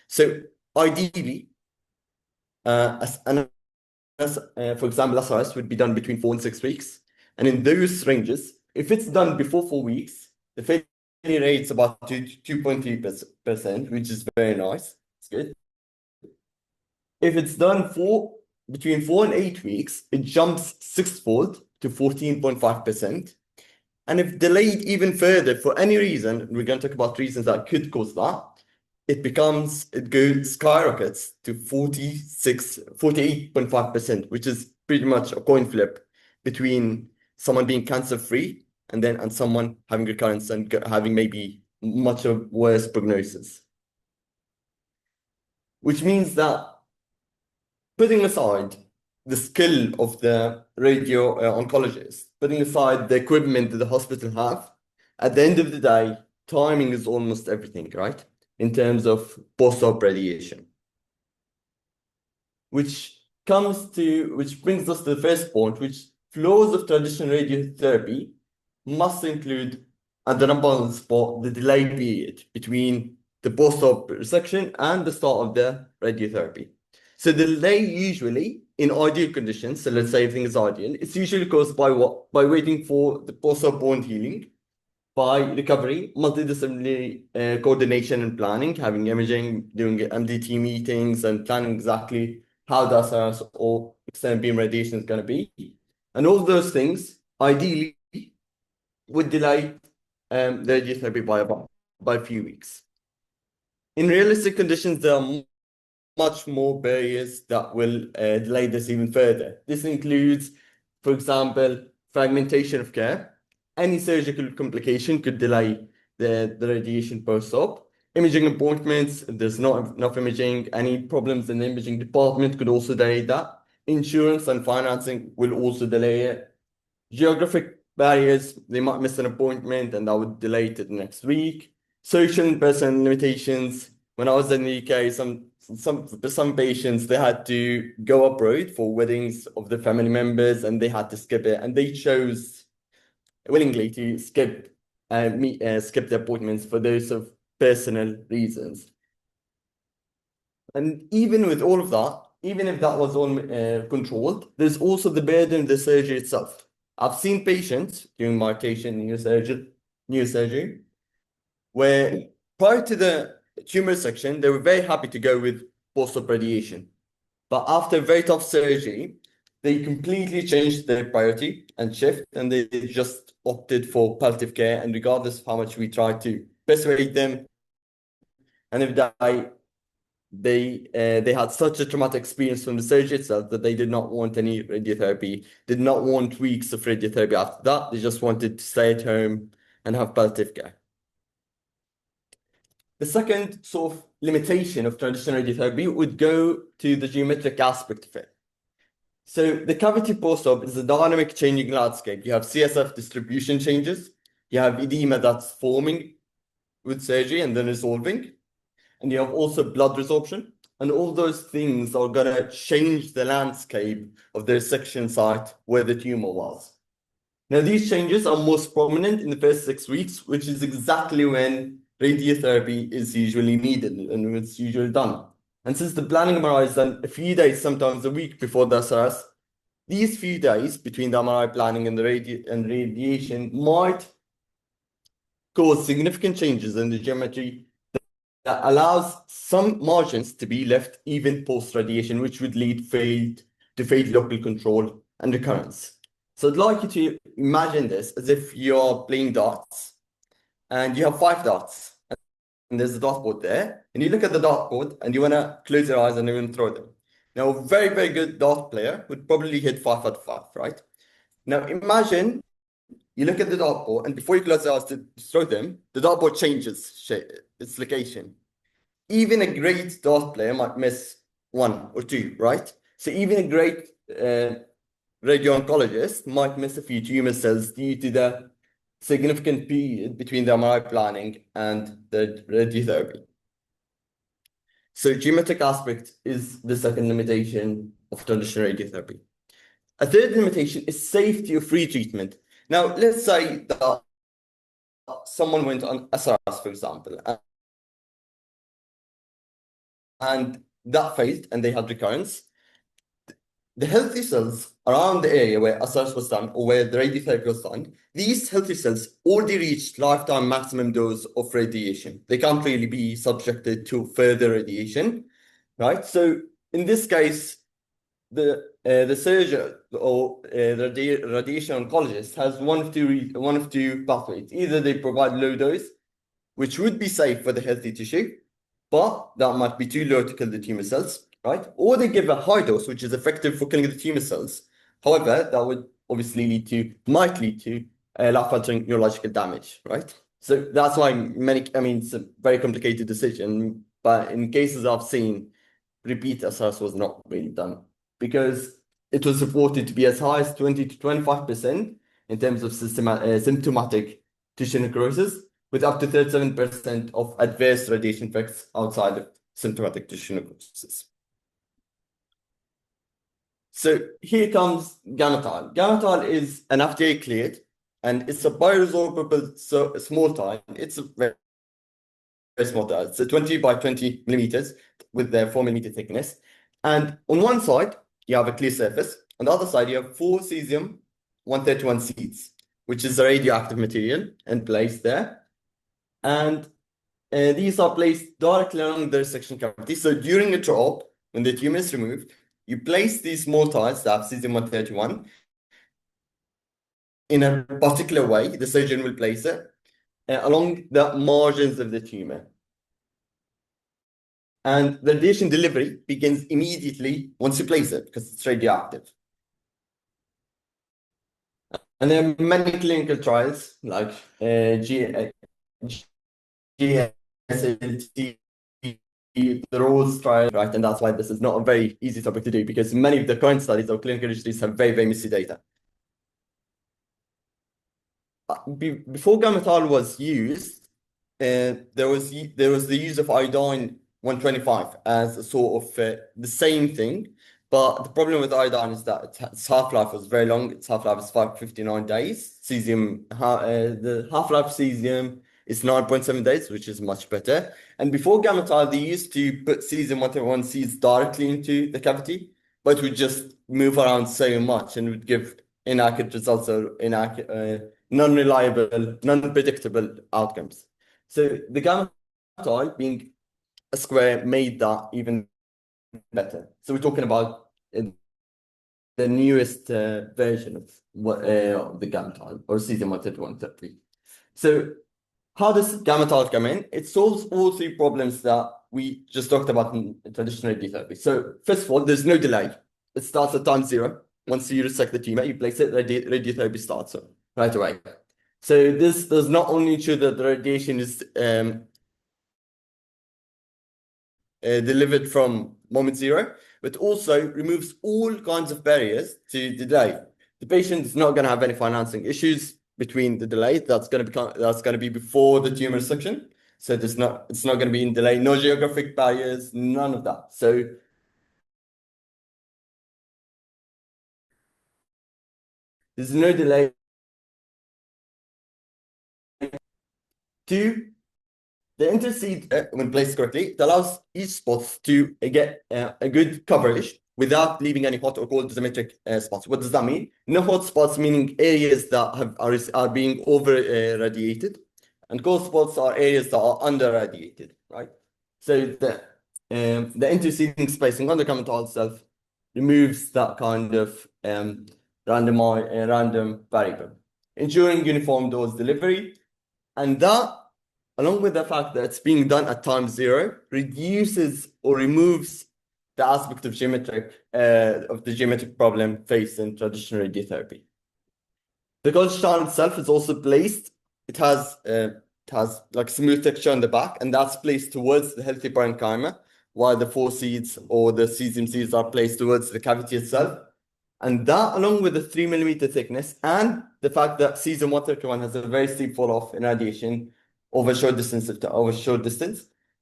So ideally, for example, SRS would be done between 4 and 6 weeks. And in those ranges, if it's done before 4 weeks, the failure rate is about 2.3%, which is very nice. It's good. If it's done between 4 and 8 weeks, it jumps 6-fold to 14.5%. And if delayed even further for any reason, we're going to talk about reasons that could cause that, it skyrockets to 48.5%, which is pretty much a coin flip between someone being cancer-free and someone having recurrence and having maybe much of worse prognosis. Which means that, putting aside the skill of the radio oncologist, putting aside the equipment that the hospital have, at the end of the day, timing is almost everything, right? In terms of post-op radiation. Which brings us to the first point, which flaws of traditional radiotherapy must include, at the number one spot, the delay period between the post-op resection and the start of the radiotherapy. So the delay usually, in ideal conditions, so let's say everything is ideal, it's usually caused by what? By waiting for the post-op wound healing, by recovery, multidisciplinary coordination and planning, having imaging, doing MDT meetings, and planning exactly how the SRS or external beam radiation is going to be. And all those things, ideally, would delay the radiotherapy by a few weeks. In realistic conditions, there are much more barriers that will delay this even further. This includes, for example, fragmentation of care. Any surgical complication could delay the radiation post-op. Imaging appointments, if there's not enough imaging, any problems in the imaging department could also delay that. Insurance and financing will also delay it. Geographic barriers, they might miss an appointment and that would delay it to the next week. Social and personal limitations. When I was in the UK, some patients, they had to go abroad for weddings of their family members and they had to skip it, and they chose willingly to skip the appointments for those of personal reasons. And even with all of that, even if that was all controlled, there's also the burden of the surgery itself. I've seen patients during my patient neurosurgery where prior to the tumor section, they were very happy to go with post-op radiation. But after very tough surgery, they completely changed their priority and shift, and they just opted for palliative care. And regardless of how much we tried to persuade them, and if they had such a traumatic experience from the surgery itself that they did not want any radiotherapy, did not want weeks of radiotherapy after that. They just wanted to stay at home and have palliative care. The second sort of limitation of traditional radiotherapy would go to the geometric aspect of it. So the cavity post-op is a dynamic changing landscape. You have CSF distribution changes, you have edema that's forming with surgery and then resolving, and you have also blood resorption. and all those things are going to change the landscape of the resection site where the tumor was. Now, these changes are most prominent in the first 6 weeks, which is exactly when radiotherapy is usually needed and it's usually done. And since the planning MRI is done a few days, sometimes a week before the SRS, these few days between the MRI planning and the radiation might cause significant changes in the geometry that allows some margins to be left even post-radiation, which would lead to failed local control and recurrence. So I'd like you to imagine this as if you're playing darts and you have 5 darts and there's a dartboard there, and you look at the dartboard and you want to close your eyes and you want to throw them. Now, a very, very good dart player would probably hit 5 out of 5, right? Now, imagine you look at the dartboard, and before you close your eyes to throw them, the dartboard changes shape, its location. Even a great dart player might miss 1 or 2, right? So even a great radio-oncologist might miss a few tumor cells due to the significant period between the MRI planning and the radiotherapy. So geometric aspect is the second limitation of traditional radiotherapy. A third limitation is safety of free treatment. Now, let's say that someone went on SRS, for example, and that failed and they had recurrence. The healthy cells around the area where SRS was done or where the radiotherapy was done, these healthy cells already reached lifetime maximum dose of radiation. They can't really be subjected to further radiation, right? So in this case, the surgeon or the radiation oncologist has one of two pathways. Either they provide low dose, which would be safe for the healthy tissue, but that might be too low to kill the tumor cells, right? Or they give a high dose, which is effective for killing the tumor cells. However, that would obviously might lead to life-altering neurological damage, right? So that's why it's a very complicated decision, but in cases I've seen, repeat SRS was not really done because it was reported to be as high as 20 to 25% in terms of symptomatic tissue necrosis, with up to 37% of adverse radiation effects outside of symptomatic tissue necrosis. So here comes GammaTile. GammaTile is an FDA cleared, and it's a bioresorbable small tile. It's a very, very small tile. It's a 20 by 20 millimeters with their 4 millimeter thickness. And on one side, you have a clear surface. On the other side, you have 4 cesium-131 seeds, which is a radioactive material and placed there. And these are placed directly along the resection cavity. So during a drop, when the tumor is removed, you place these small tiles that have cesium-131 in a particular way. The surgeon will place it along the margins of the tumor. And the radiation delivery begins immediately once you place it because it's radioactive. And there are many clinical trials like GSLT, the ROSE trial, right? And that's why this is not a very easy topic to do because many of the current studies or clinical registries have very, very messy data. Before GammaTile was used, there was the use of iodine 125 as a sort of the same thing, but the problem with iodine is that its half-life was very long. Its half-life is 559 days. The half-life of cesium is 9.7 days, which is much better. And before GammaTile, they used to put cesium-131 seeds directly into the cavity, but would just move around so much and would give inaccurate results or non-reliable, non-predictable outcomes. So the GammaTile, being a square, made that even better. So we're talking about the newest version of the GammaTile or cesium-131 therapy. So how does GammaTile come in? It solves all 3 problems that we just talked about in traditional radiotherapy. So first of all, there's no delay. It starts at time 0. Once you resect the tumor, you place it, radiotherapy starts right away. So this does not only ensure that the radiation is delivered from moment 0, but also removes all kinds of barriers to delay. The patient is not going to have any financing issues between the delay. That's going to be before the tumor resection. So it's not going to be in delay, no geographic barriers, none of that. So there's no delay. Two, the interseed, when placed correctly, it allows each spot to get a good coverage without leaving any hot or cold dosimetric spots. What does that mean? No hot spots, meaning areas that are being over radiated, and cold spots are areas that are under radiated, right? So the interseeding spacing on the gametol itself removes that kind of random variable, ensuring uniform dose delivery, and that, along with the fact that it's being done at time zero, reduces or removes the aspect of the geometric problem faced in traditional radiotherapy. The gold strand itself is also placed. It has like smooth texture on the back, and that's placed towards the healthy parenchyma, while the foreseeds or the cesium seeds are placed towards the cavity itself. And that, along with the 3 millimeter thickness and the fact that cesium 131 has a very steep fall off in radiation over short distance,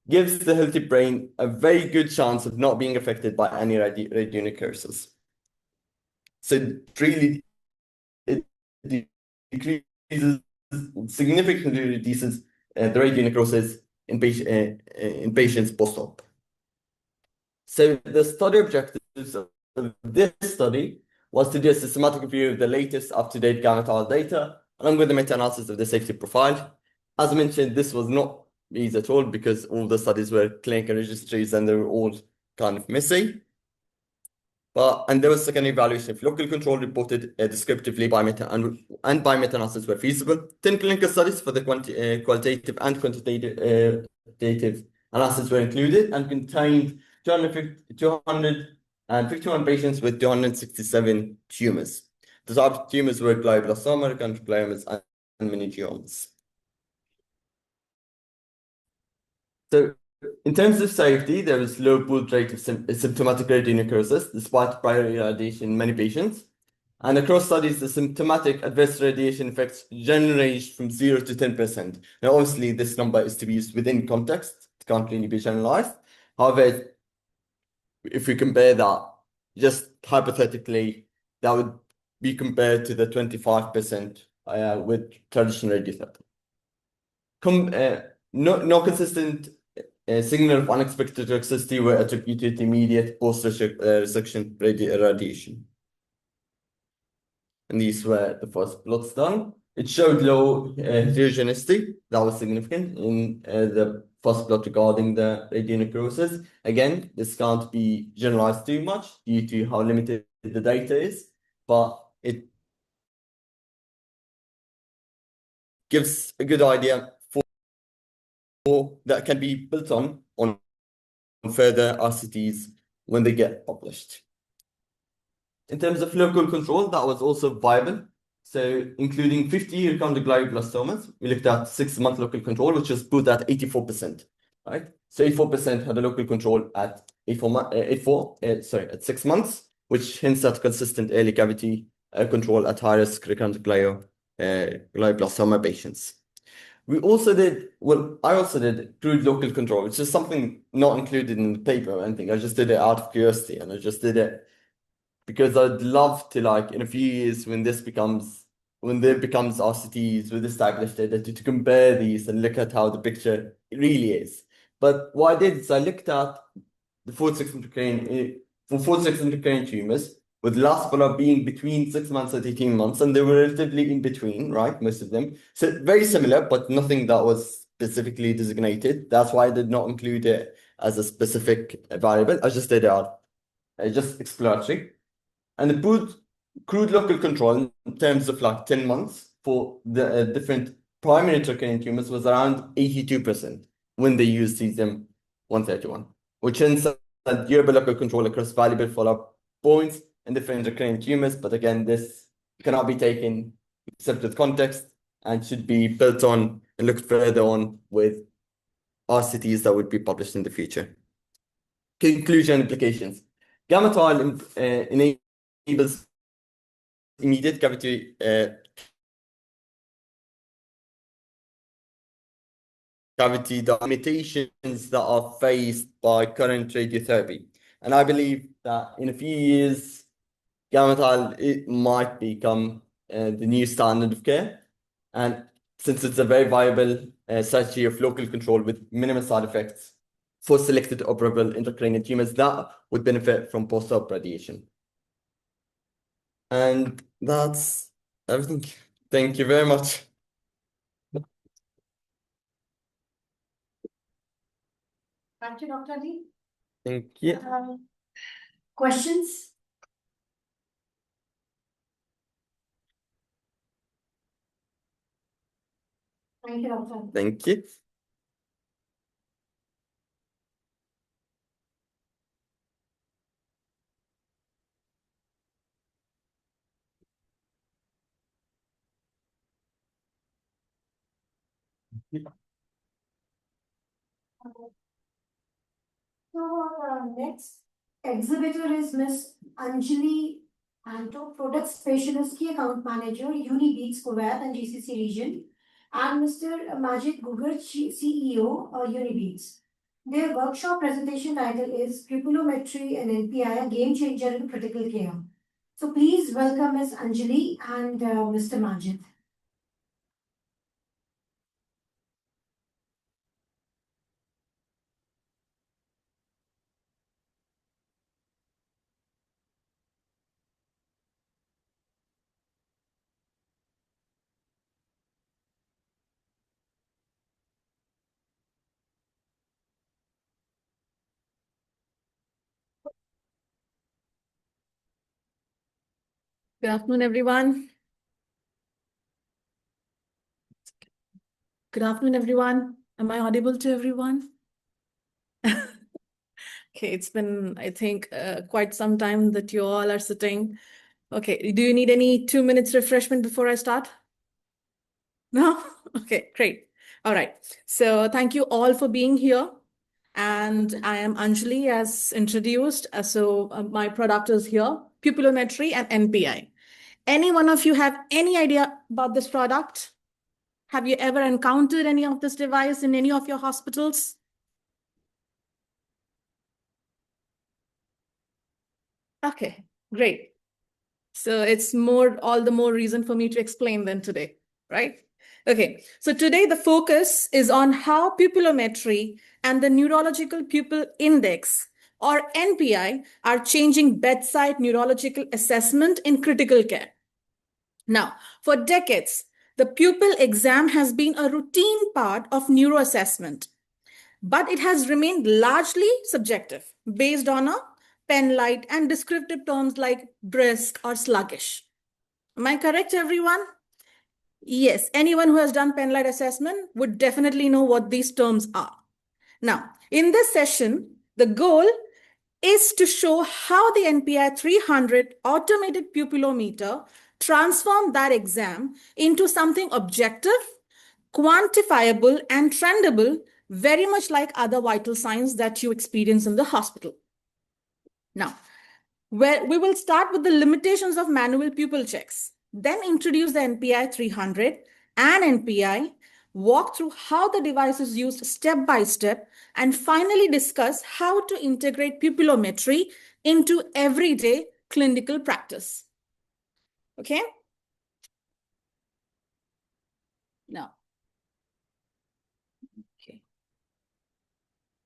gives the healthy brain a very good chance of not being affected by any radionecrosis. So it significantly reduces the radionecrosis in patients post-op. So the study objectives of this study was to do a systematic review of the latest up-to-date gametol data, along with the meta-analysis of the safety profile. As I mentioned, this was not easy at all because all the studies were clinical registries and they were all kind of messy. And there was second evaluation of local control reported descriptively by meta-analysis were feasible. 10 clinical studies for the qualitative and quantitative analysis were included and contained 251 patients with 267 tumors. The type of tumors were glioblastoma, recurrent gliomas, and meningiomas. So, in terms of safety, there was low pooled rate of symptomatic radionecrosis despite prior irradiation in many patients. And across studies, the symptomatic adverse radiation effects generally ranged from 0 to 10%. Now, obviously, this number is to be used within context. It can't really be generalized. However, if we compare that, just hypothetically, that would be compared to the 25% with traditional radiotherapy. No consistent signal of unexpected toxicity were attributed to immediate post-resection radiation. And these were the first plots done. It showed low heterogeneity. That was significant in the first plot regarding the radionecrosis. Again, this can't be generalized too much due to how limited the data is, but it gives a good idea for that can be built on further RCTs when they get published. In terms of local control, that was also viable. So including 50 recurrent glioblastomas, we looked at 6-month local control, which was put at 84%, right? So 84% had a local control at 6 months, which hints at consistent early cavity control at high-risk recurrent glioblastoma patients. I also did crude local control, which is something not included in the paper or anything. I just did it out of curiosity, and I just did it because I'd love to, like, in a few years when there becomes RCTs with established data, to compare these and look at how the picture really is. But what I did is I looked at the 46 intracranial tumors, with last follow-up being between 6 months and 18 months, and they were relatively in between, right? Most of them. So very similar, but nothing that was specifically designated. That's why I did not include it as a specific variable. I just did it out, just exploratory. And the crude local control in terms of like 10 months for the different primary intracranial tumors was around 82% when they used cesium 131, which hence that durable local control across valuable follow-up points and different intracranial tumors. But again, this cannot be taken except with context and should be built on and looked further on with RCTs that would be published in the future. Conclusion implications. Gametol enables immediate cavity cavity, the limitations that are faced by current radiotherapy. And I believe that in a few years, GammaTile, it might become the new standard of care. And since it's a very viable strategy of local control with minimal side effects for selected operable intracranial tumors that would benefit from post-op radiation. And that's everything. Thank you very much. Thank you, Dr. Ali. Thank you. Questions? Thank you, Dr. Ali. Thank you. So our next exhibitor is Miss Anjali Anto, Product Specialist Key Account Manager, Unibeats Kuwait and GCC region, and Mr. Majid Gugar, CEO, Unibeats. Their workshop presentation title is Pupillometry and NPI, a game changer in critical care. So please welcome Ms. Anjali and Mr. Majid. Good afternoon, everyone. Good afternoon, everyone. Am I audible to everyone? Okay, it's been, I think, quite some time that you all are sitting. Okay, do you need any 2 minutes refreshment before I start? No? Okay, great. All right. So thank you all for being here. And I am Anjali, as introduced. My product is here, pupillometry and NPI. Any one of you have any idea about this product? Have you ever encountered any of this device in any of your hospitals? Okay, great. So it's all the more reason for me to explain then today, right? Okay, so today the focus is on how pupillometry and the Neurological Pupil Index, or NPI, are changing bedside neurological assessment in critical care. Now, for decades, the pupil exam has been a routine part of neuroassessment, but it has remained largely subjective, based on a pen light and descriptive terms like brisk or sluggish. Am I correct, everyone? Yes, anyone who has done pen light assessment would definitely know what these terms are. Now, in this session, the goal is to show how the NPI 300 automated pupillometer transformed that exam into something objective, quantifiable, and trendable, very much like other vital signs that you experience in the hospital. Now, we will start with the limitations of manual pupil checks, then introduce the NPI 300 and NPI, walk through how the device is used step by step, and finally discuss how to integrate pupillometry into everyday clinical practice. Okay? Now, okay.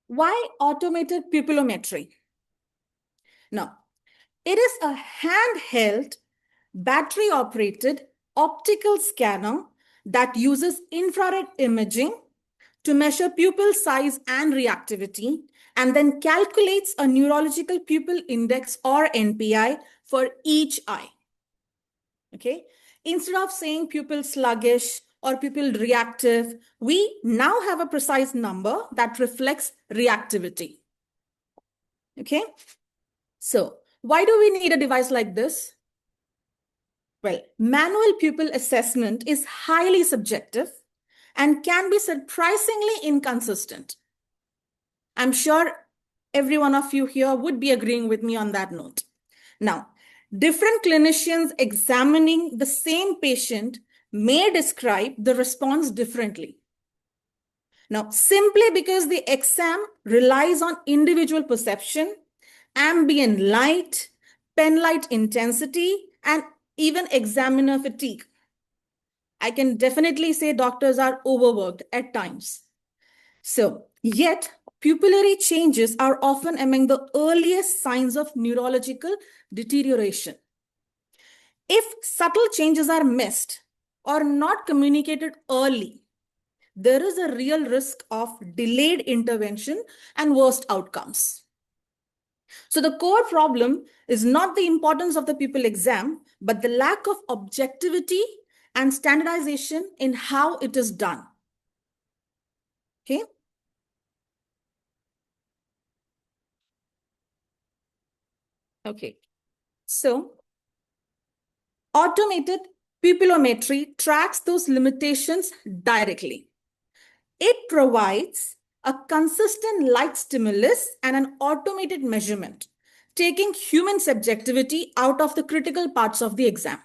Why automated pupillometry? Now, it is a handheld, battery-operated optical scanner that uses infrared imaging to measure pupil size and reactivity, and then calculates a neurological pupil index, or NPI, for each eye. Okay? Instead of saying pupil sluggish or pupil reactive, we now have a precise number that reflects reactivity. Okay? So, why do we need a device like this? Well, manual pupil assessment is highly subjective and can be surprisingly inconsistent. I'm sure every one of you here would be agreeing with me on that note. Now, different clinicians examining the same patient may describe the response differently. Now, simply because the exam relies on individual perception, ambient light, pen light intensity, and even examiner fatigue, I can definitely say doctors are overworked at times. So, yet, pupillary changes are often among the earliest signs of neurological deterioration. If subtle changes are missed or not communicated early, there is a real risk of delayed intervention and worst outcomes. So the core problem is not the importance of the pupil exam, but the lack of objectivity and standardization in how it is done. Okay. Okay. So automated pupillometry tracks those limitations directly. It provides a consistent light stimulus and an automated measurement, taking human subjectivity out of the critical parts of the exam.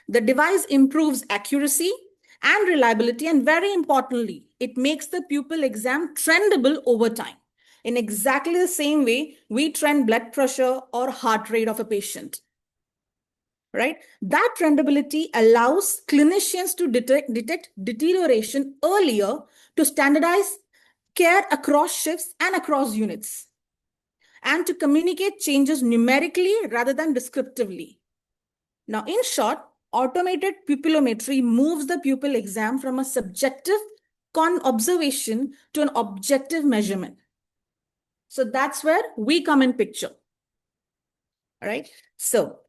The device improves accuracy and reliability, and very importantly, it makes the pupil exam trendable over time in exactly the same way we trend blood pressure or heart rate of a patient. Right? That trendability allows clinicians to detect deterioration earlier, to standardize care across shifts and across units, and to communicate changes numerically rather than descriptively. Now, in short, automated pupillometry moves the pupil exam from a subjective observation to an objective measurement. So that's where we come in picture. All right. So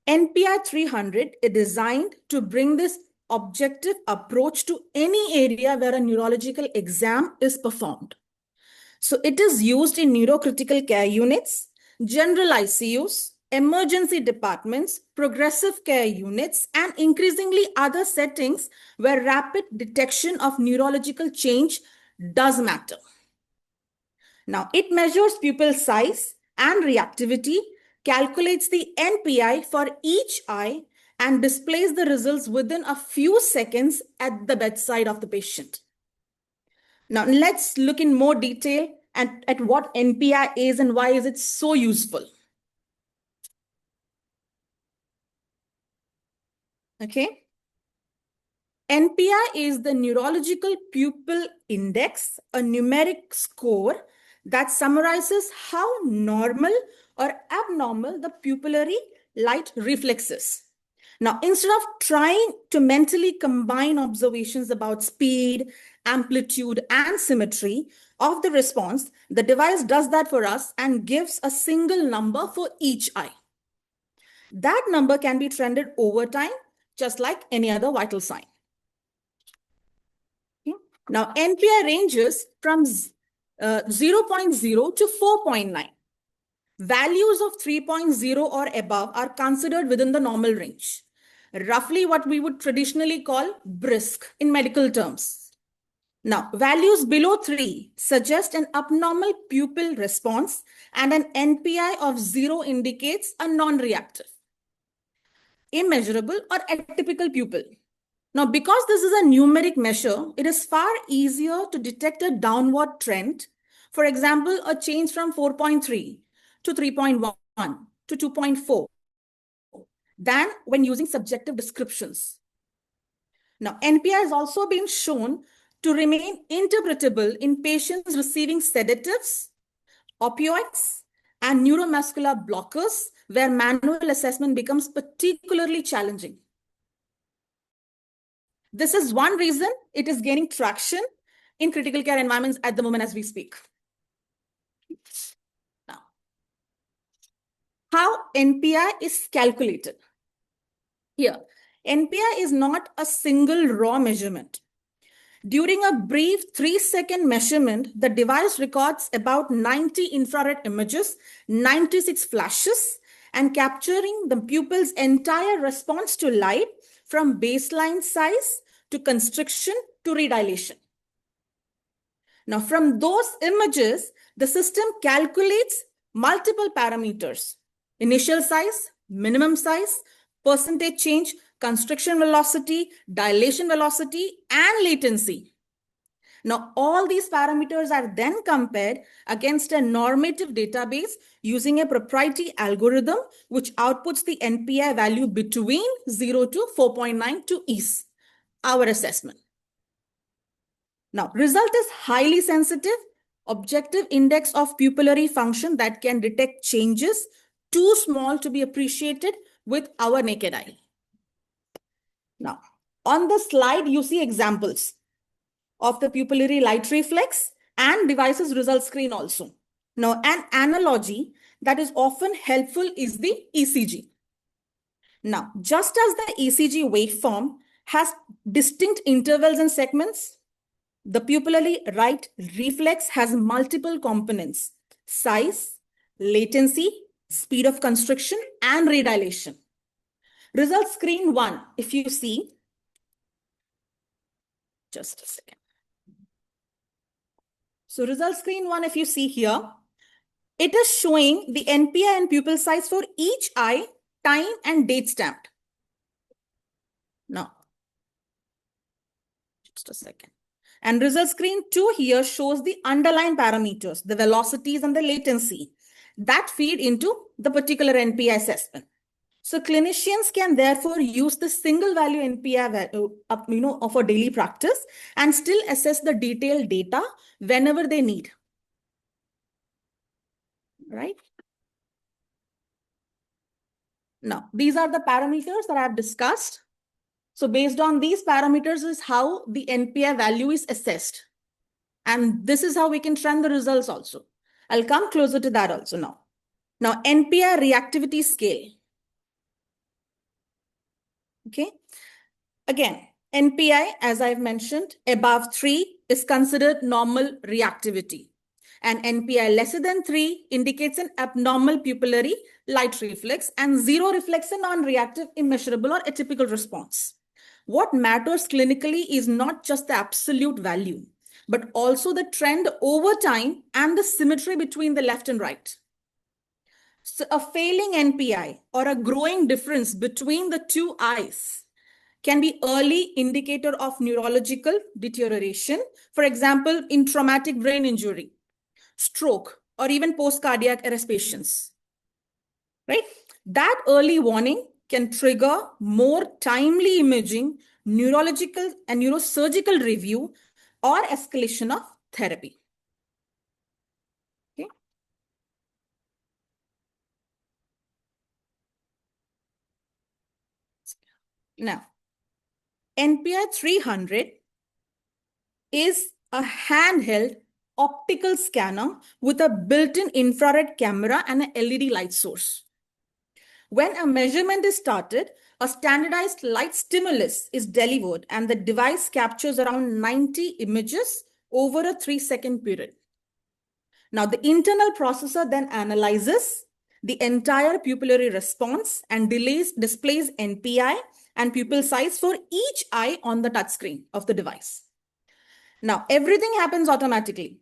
NPI 300 is designed to bring this objective approach to any area where a neurological exam is performed. So it is used in neurocritical care units, general ICUs, emergency departments, progressive care units, and increasingly other settings where rapid detection of neurological change does matter. Now, it measures pupil size and reactivity, calculates the NPI for each eye, and displays the results within a few seconds at the bedside of the patient. Now, let's look in more detail at what NPI is and why is it so useful. Okay. NPI is the Neurological Pupil Index, a numeric score that summarizes how normal or abnormal the pupillary light reflex is. Now, instead of trying to mentally combine observations about speed, amplitude, and symmetry of the response, the device does that for us and gives a single number for each eye. That number can be trended over time, just like any other vital sign. Okay. Now, NPI ranges from 0.0 to 4.9. Values of 3.0 or above are considered within the normal range, roughly what we would traditionally call brisk in medical terms. Now, values below 3 suggest an abnormal pupil response, and an NPI of 0 indicates a non-reactive, immeasurable, or atypical pupil. Now, because this is a numeric measure, it is far easier to detect a downward trend. For example, a change from 4.3 to 3.1 to 2.4 than when using subjective descriptions. Now, NPI has also been shown to remain interpretable in patients receiving sedatives, opioids, and neuromuscular blockers, where manual assessment becomes particularly challenging. This is one reason it is gaining traction in critical care environments at the moment as we speak. Now, how NPI is calculated? Here, NPI is not a single raw measurement. During a brief 3-second measurement, the device records about 90 infrared images, 96 flashes, and capturing the pupil's entire response to light from baseline size to constriction to redilation. Now, from those images, the system calculates multiple parameters: initial size, minimum size, percentage change, constriction velocity, dilation velocity, and latency. Now, all these parameters are then compared against a normative database using a proprietary algorithm, which outputs the NPI value between 0 to 4.9 to ease our assessment. Now, result is highly sensitive, objective index of pupillary function that can detect changes too small to be appreciated with our naked eye. Now, on the slide, you see examples of the pupillary light reflex and device's result screen also. Now, an analogy that is often helpful is the ECG. Now, just as the ECG waveform has distinct intervals and segments, the pupillary light reflex has multiple components: size, latency, speed of constriction, and redilation. Result screen 1, if you see, just a second. So result screen 1, if you see here, it is showing the NPI and pupil size for each eye, time and date stamped. Now, just a second. And result screen 2 here shows the underlying parameters, the velocities and the latency that feed into the particular NPI assessment. So clinicians can therefore use the single value NPI value, of a daily practice and still assess the detailed data whenever they need. Right? Now, these are the parameters that I have discussed. So based on these parameters is how the NPI value is assessed. And this is how we can trend the results also. I'll come closer to that also now. Now, NPI reactivity scale. Okay. Again, NPI, as I've mentioned, above 3 is considered normal reactivity. And NPI lesser than 3 indicates an abnormal pupillary light reflex, and 0 reflects a non-reactive, immeasurable, or atypical response. What matters clinically is not just the absolute value, but also the trend over time and the symmetry between the left and right. So a failing NPI or a growing difference between the two eyes can be early indicator of neurological deterioration. For example, in traumatic brain injury, stroke, or even post-cardiac arrest patients. Right? That early warning can trigger more timely imaging, neurological and neurosurgical review, or escalation of therapy. Okay. Now, NPI 300 is a handheld optical scanner with a built-in infrared camera and an LED light source. When a measurement is started, a standardized light stimulus is delivered and the device captures around 90 images over a 3-second period. Now, the internal processor then analyzes the entire pupillary response and displays NPI and pupil size for each eye on the touchscreen of the device. Now, everything happens automatically.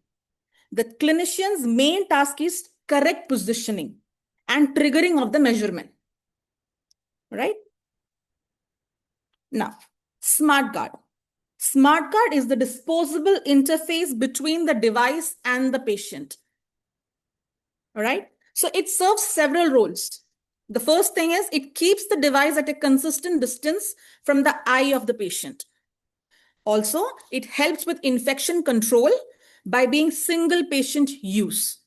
The clinician's main task is correct positioning and triggering of the measurement. Right? Now, SmartGuard. SmartGuard is the disposable interface between the device and the patient. All right? So it serves several roles. The first thing is it keeps the device at a consistent distance from the eye of the patient. Also, it helps with infection control by being single patient use.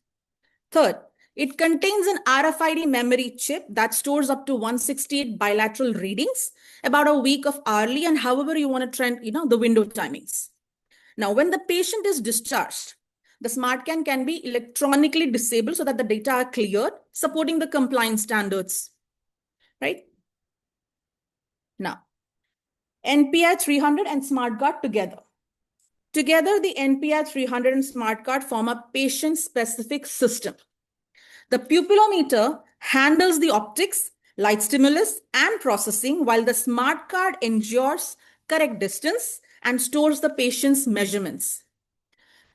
Third, it contains an RFID memory chip that stores up to 168 bilateral readings, about a week of hourly, and however you want to trend, the window timings. Now, when the patient is discharged, the SmartCam can be electronically disabled so that the data are cleared, supporting the compliance standards. Right? Now, NPI 300 and SmartGuard together. Together, the NPI 300 and SmartGuard form a patient-specific system. The pupillometer handles the optics, light stimulus, and processing, while the SmartGuard ensures correct distance and stores the patient's measurements.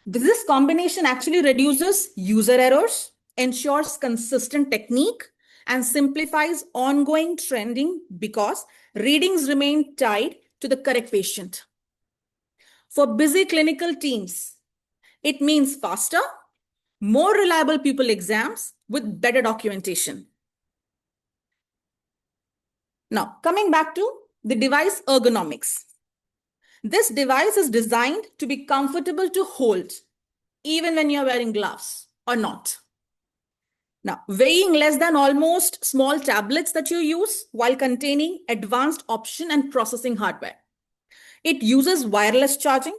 This combination actually reduces user errors, ensures consistent technique, and simplifies ongoing trending because readings remain tied to the correct patient. For busy clinical teams, it means faster, more reliable pupil exams with better documentation. Now, coming back to the device ergonomics. This device is designed to be comfortable to hold, even when you're wearing gloves or not. Now, weighing less than almost small tablets that you use while containing advanced option and processing hardware. It uses wireless charging,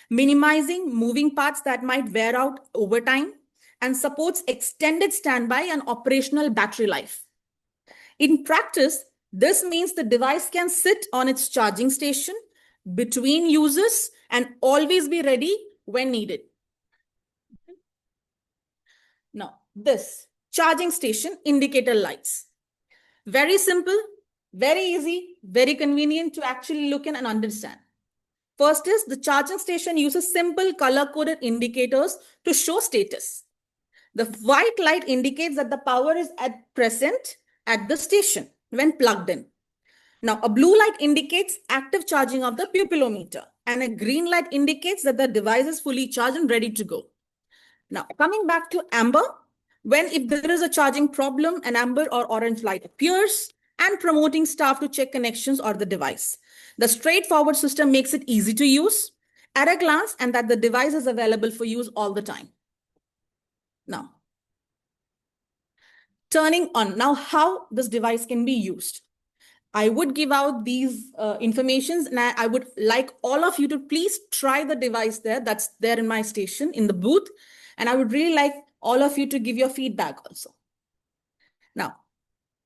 minimizing moving parts that might wear out over time, and supports extended standby and operational battery life. In practice, this means the device can sit on its charging station between uses and always be ready when needed. Now, this charging station indicator lights. Very simple, very easy, very convenient to actually look in and understand. First is the charging station uses simple color-coded indicators to show status. The white light indicates that the power is present at the station when plugged in. Now, a blue light indicates active charging of the pupillometer, and a green light indicates that the device is fully charged and ready to go. Now, coming back to amber, if there is a charging problem, an amber or orange light appears, and promoting staff to check connections or the device. The straightforward system makes it easy to use at a glance, and that the device is available for use all the time. Now, turning on. Now, how this device can be used. I would give out these informations, and I would like all of you to please try the device that's there in my station in the booth. And I would really like all of you to give your feedback also. Now,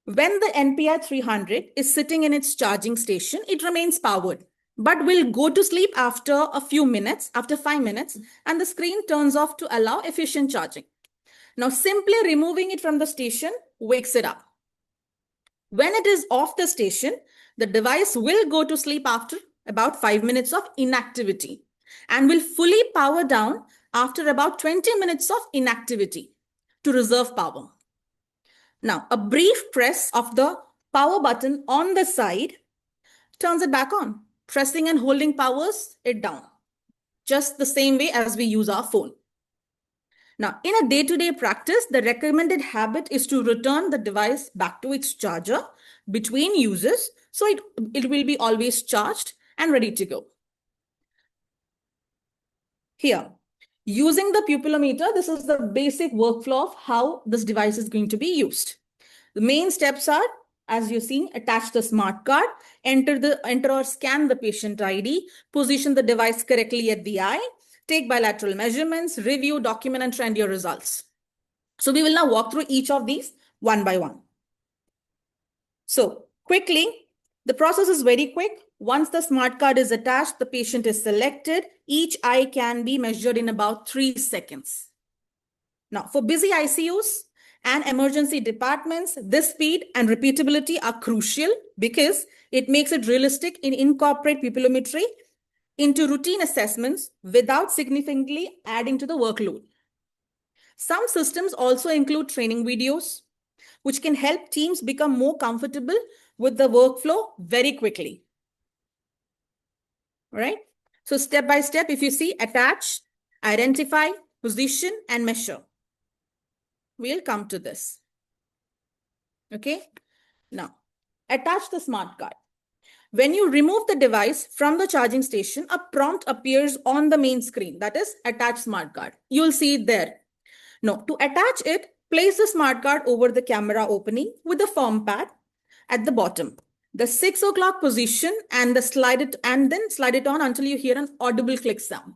when the NPI 300 is sitting in its charging station, it remains powered, but will go to sleep after a few minutes, after 5 minutes, and the screen turns off to allow efficient charging. Now, simply removing it from the station wakes it up. When it is off the station, the device will go to sleep after about 5 minutes of inactivity and will fully power down after about 20 minutes of inactivity to reserve power. Now, a brief press of the power button on the side turns it back on. Pressing and holding powers it down, just the same way as we use our phone. Now, in a day-to-day practice, the recommended habit is to return the device back to its charger between uses, so it will be always charged and ready to go. Here, using the pupillometer, this is the basic workflow of how this device is going to be used. The main steps are, as you've seen, attach the smart card, enter or scan the patient ID, position the device correctly at the eye, take bilateral measurements, review, document, and trend your results. So we will now walk through each of these one by one. So quickly, the process is very quick. Once the smart card is attached, the patient is selected. Each eye can be measured in about 3 seconds. Now, for busy ICUs and emergency departments, this speed and repeatability are crucial because it makes it realistic in incorporate pupillometry into routine assessments without significantly adding to the workload. Some systems also include training videos, which can help teams become more comfortable with the workflow very quickly. All right. So step by step, if you see, attach, identify, position, and measure. We'll come to this. Okay. Now, attach the smart card. When you remove the device from the charging station, a prompt appears on the main screen, that is attach smart card. You'll see it there. Now, to attach it, place the smart card over the camera opening with the firm pad at the bottom. The 6 o'clock position and then slide it on until you hear an audible click sound.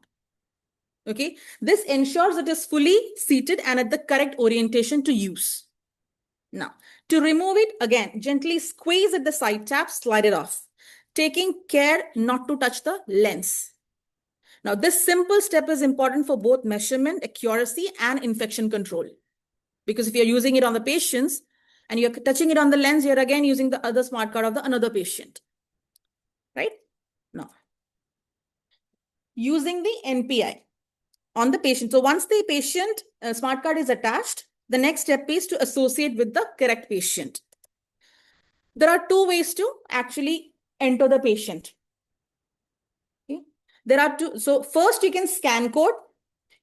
Okay, this ensures it is fully seated and at the correct orientation to use. Now, to remove it, again, gently squeeze at the side tab, slide it off, taking care not to touch the lens. Now, this simple step is important for both measurement, accuracy, and infection control. Because if you're using it on the patients and you're touching it on the lens, you're again using the other smart card of another patient. Right? Now, using the NPI on the patient. So once the patient smart card is attached, the next step is to associate with the correct patient. There are 2 ways to actually enter the patient. Okay. there are two. So first you can scan code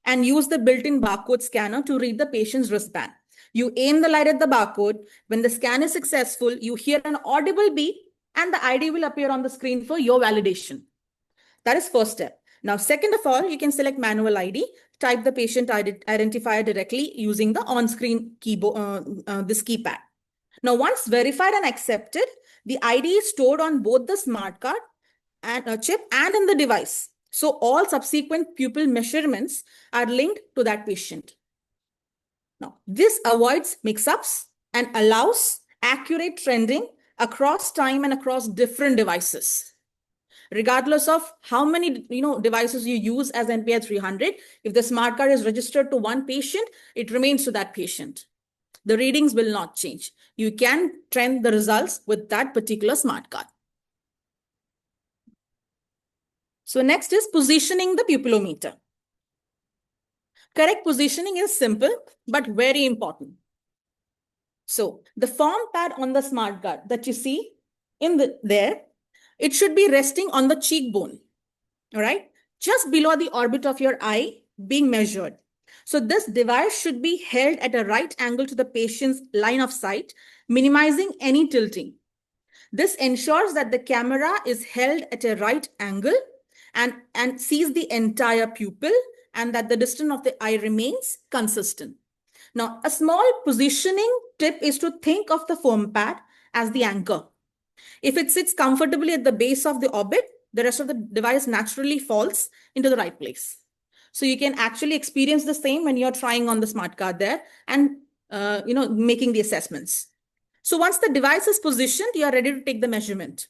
and use the built-in barcode scanner to read the patient's wristband. You aim the light at the barcode. When the scan is successful, you hear an audible beep and the ID will appear on the screen for your validation. That is first step. Now, second of all, you can select manual ID, type the patient identifier directly using the on-screen keyboard, this keypad. Now, once verified and accepted, the ID is stored on both the smart card and a chip and in the device. So all subsequent pupil measurements are linked to that patient. Now, this avoids mix-ups and allows accurate trending across time and across different devices. Regardless of how many devices you use as NPI 300, if the smart card is registered to one patient, it remains to that patient. The readings will not change. You can trend the results with that particular smart card. So next is positioning the pupilometer. Correct positioning is simple, but very important. So the form pad on the smart card that you see there, it should be resting on the cheekbone, all right? Just below the orbit of your eye being measured. So this device should be held at a right angle to the patient's line of sight, minimizing any tilting. This ensures that the camera is held at a right angle and sees the entire pupil and that the distance of the eye remains consistent. Now, a small positioning tip is to think of the foam pad as the anchor. If it sits comfortably at the base of the orbit, the rest of the device naturally falls into the right place. So you can actually experience the same when you're trying on the smart card there and making the assessments. So once the device is positioned, you are ready to take the measurement.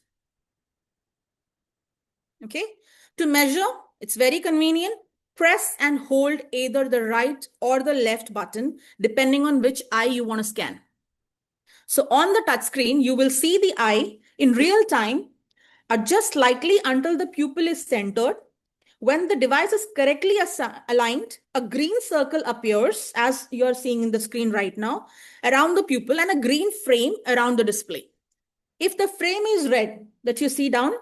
Okay. To measure, it's very convenient. Press and hold either the right or the left button, depending on which eye you want to scan. So on the touch screen, you will see the eye in real time adjust slightly until the pupil is centered. When the device is correctly aligned, a green circle appears, as you're seeing in the screen right now, around the pupil and a green frame around the display. If the frame is red that you see down,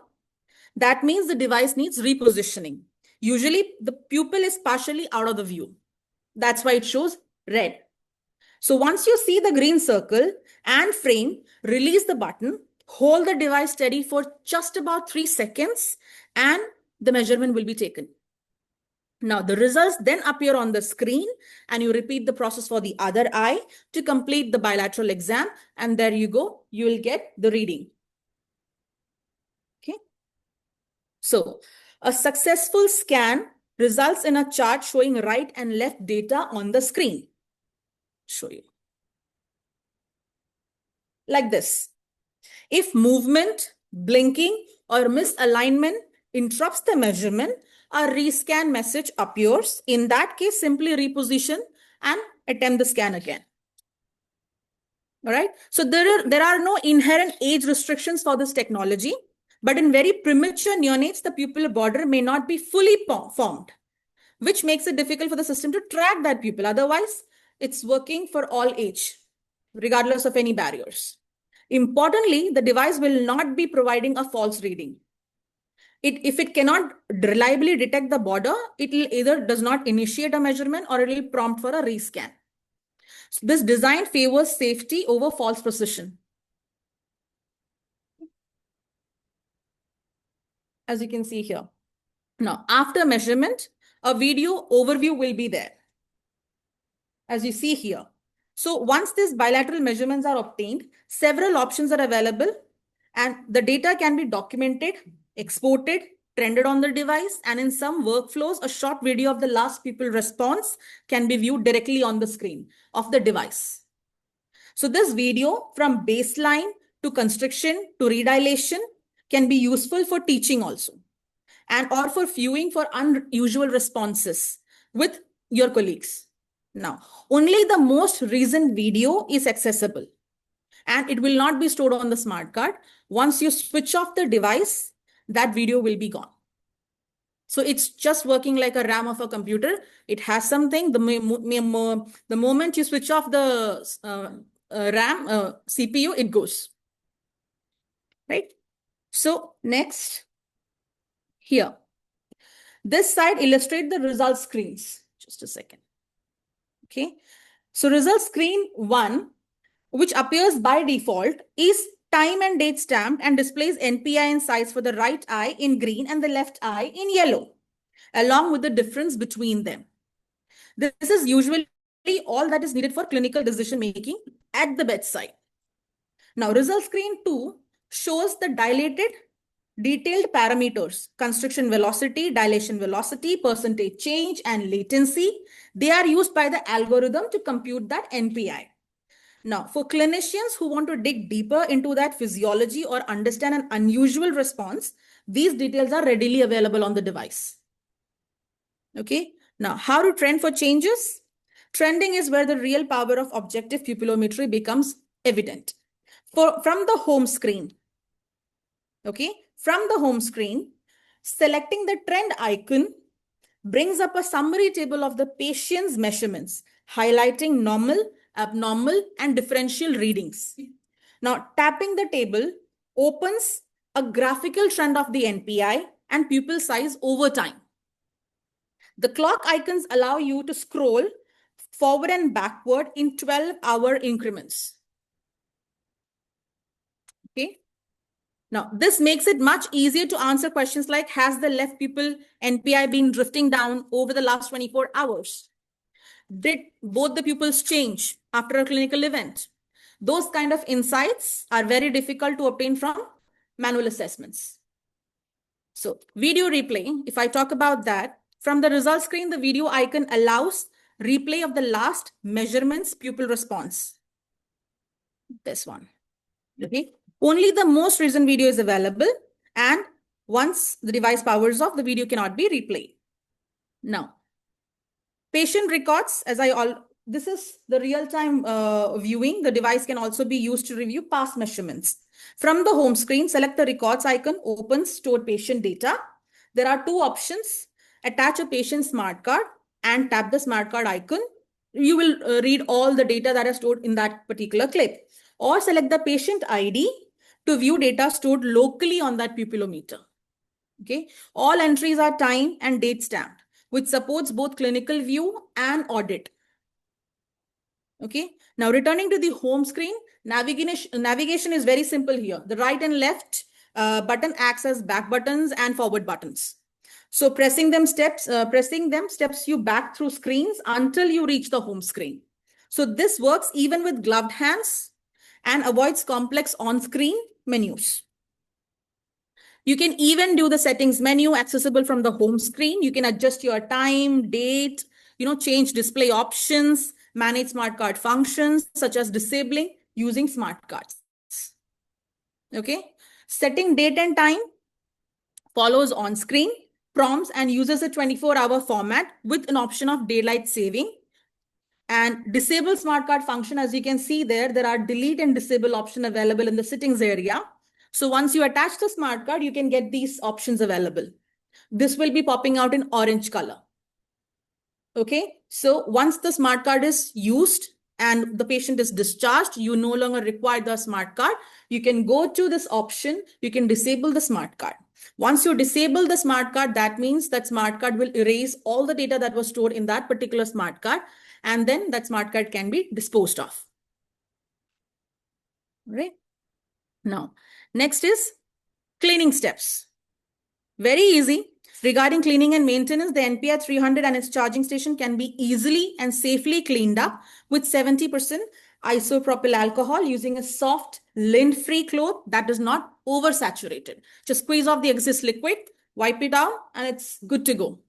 that means the device needs repositioning. Usually, the pupil is partially out of the view. That's why it shows red. So once you see the green circle and frame, release the button, hold the device steady for just about 3 seconds, and the measurement will be taken. Now, the results then appear on the screen, and you repeat the process for the other eye to complete the bilateral exam, and there you go, you will get the reading. Okay. So, a successful scan results in a chart showing right and left data on the screen. Show you. Like this. If movement, blinking, or misalignment interrupts the measurement, a rescan message appears. In that case, simply reposition and attempt the scan again. All right. So there are no inherent age restrictions for this technology, but in very premature neonates, the pupil border may not be fully formed, which makes it difficult for the system to track that pupil. Otherwise, it's working for all age, regardless of any barriers. Importantly, the device will not be providing a false reading. If it cannot reliably detect the border, it will either does not initiate a measurement or it will prompt for a rescan. So this design favors safety over false precision. As you can see here. Now, after measurement, a video overview will be there, as you see here. So once these bilateral measurements are obtained, several options are available and the data can be documented, exported, trended on the device, and in some workflows, a short video of the last pupil response can be viewed directly on the screen of the device. So this video from baseline to constriction to redilation can be useful for teaching also, and or for viewing for unusual responses with your colleagues. Now, only the most recent video is accessible and it will not be stored on the smart card. Once you switch off the device, that video will be gone. So it's just working like a RAM of a computer. It has something. The moment you switch off the RAM, CPU, it goes. Right? So next, here. This side illustrates the result screens. Just a second. Okay. So result screen 1, which appears by default, is time and date stamped and displays NPI and size for the right eye in green and the left eye in yellow, along with the difference between them. This is usually all that is needed for clinical decision making at the bedside. Now, result screen 2 shows the detailed parameters: constriction velocity, dilation velocity, percentage change, and latency. They are used by the algorithm to compute that NPI. Now, for clinicians who want to dig deeper into that physiology or understand an unusual response, these details are readily available on the device. Okay. Now, how to trend for changes? Trending is where the real power of objective pupillometry becomes evident. From the home screen, okay, from the home screen, selecting the trend icon brings up a summary table of the patient's measurements, highlighting normal, abnormal, and differential readings. Now, tapping the table opens a graphical trend of the NPI and pupil size over time. The clock icons allow you to scroll forward and backward in 12-hour increments. Okay. Now, this makes it much easier to answer questions like, has the left pupil NPI been drifting down over the last 24 hours? Did both the pupils change after a clinical event? Those kind of insights are very difficult to obtain from manual assessments. So, video replay, if I talk about that, from the result screen, the video icon allows replay of the last measurements pupil response. This one. Okay. Only the most recent video is available, and once the device powers off, the video cannot be replayed. Now, patient records, this is the real-time viewing. The device can also be used to review past measurements. From the home screen, select the records icon, opens stored patient data. There are two options: attach a patient smart card and tap the smart card icon. You will read all the data that is stored in that particular clip. Or select the patient ID to view data stored locally on that pupillometer. Okay. All entries are time and date stamped, which supports both clinical view and audit. Okay. Now, returning to the home screen, navigation is very simple here. The right and left button acts as back buttons and forward buttons. So pressing them steps you back through screens until you reach the home screen. So this works even with gloved hands and avoids complex on-screen menus. You can even do the settings menu accessible from the home screen. You can adjust your time, date, change display options, manage smart card functions such as disabling using smart cards. Okay. Setting date and time follows on screen, prompts, and uses a 24-hour format with an option of daylight saving. And disable smart card function, as you can see there are delete and disable option available in the settings area. So once you attach the smart card, you can get these options available. This will be popping out in orange color. Okay. So once the smart card is used and the patient is discharged, you no longer require the smart card. You can go to this option. You can disable the smart card. Once you disable the smart card, that means that smart card will erase all the data that was stored in that particular smart card, and then that smart card can be disposed of. Right. Now, next is cleaning steps. Very easy. Regarding cleaning and maintenance, the NPI 300 and its charging station can be easily and safely cleaned up with 70% isopropyl alcohol using a soft, lint-free cloth that is not oversaturated. Just squeeze off the excess liquid, wipe it out, and it's good to go.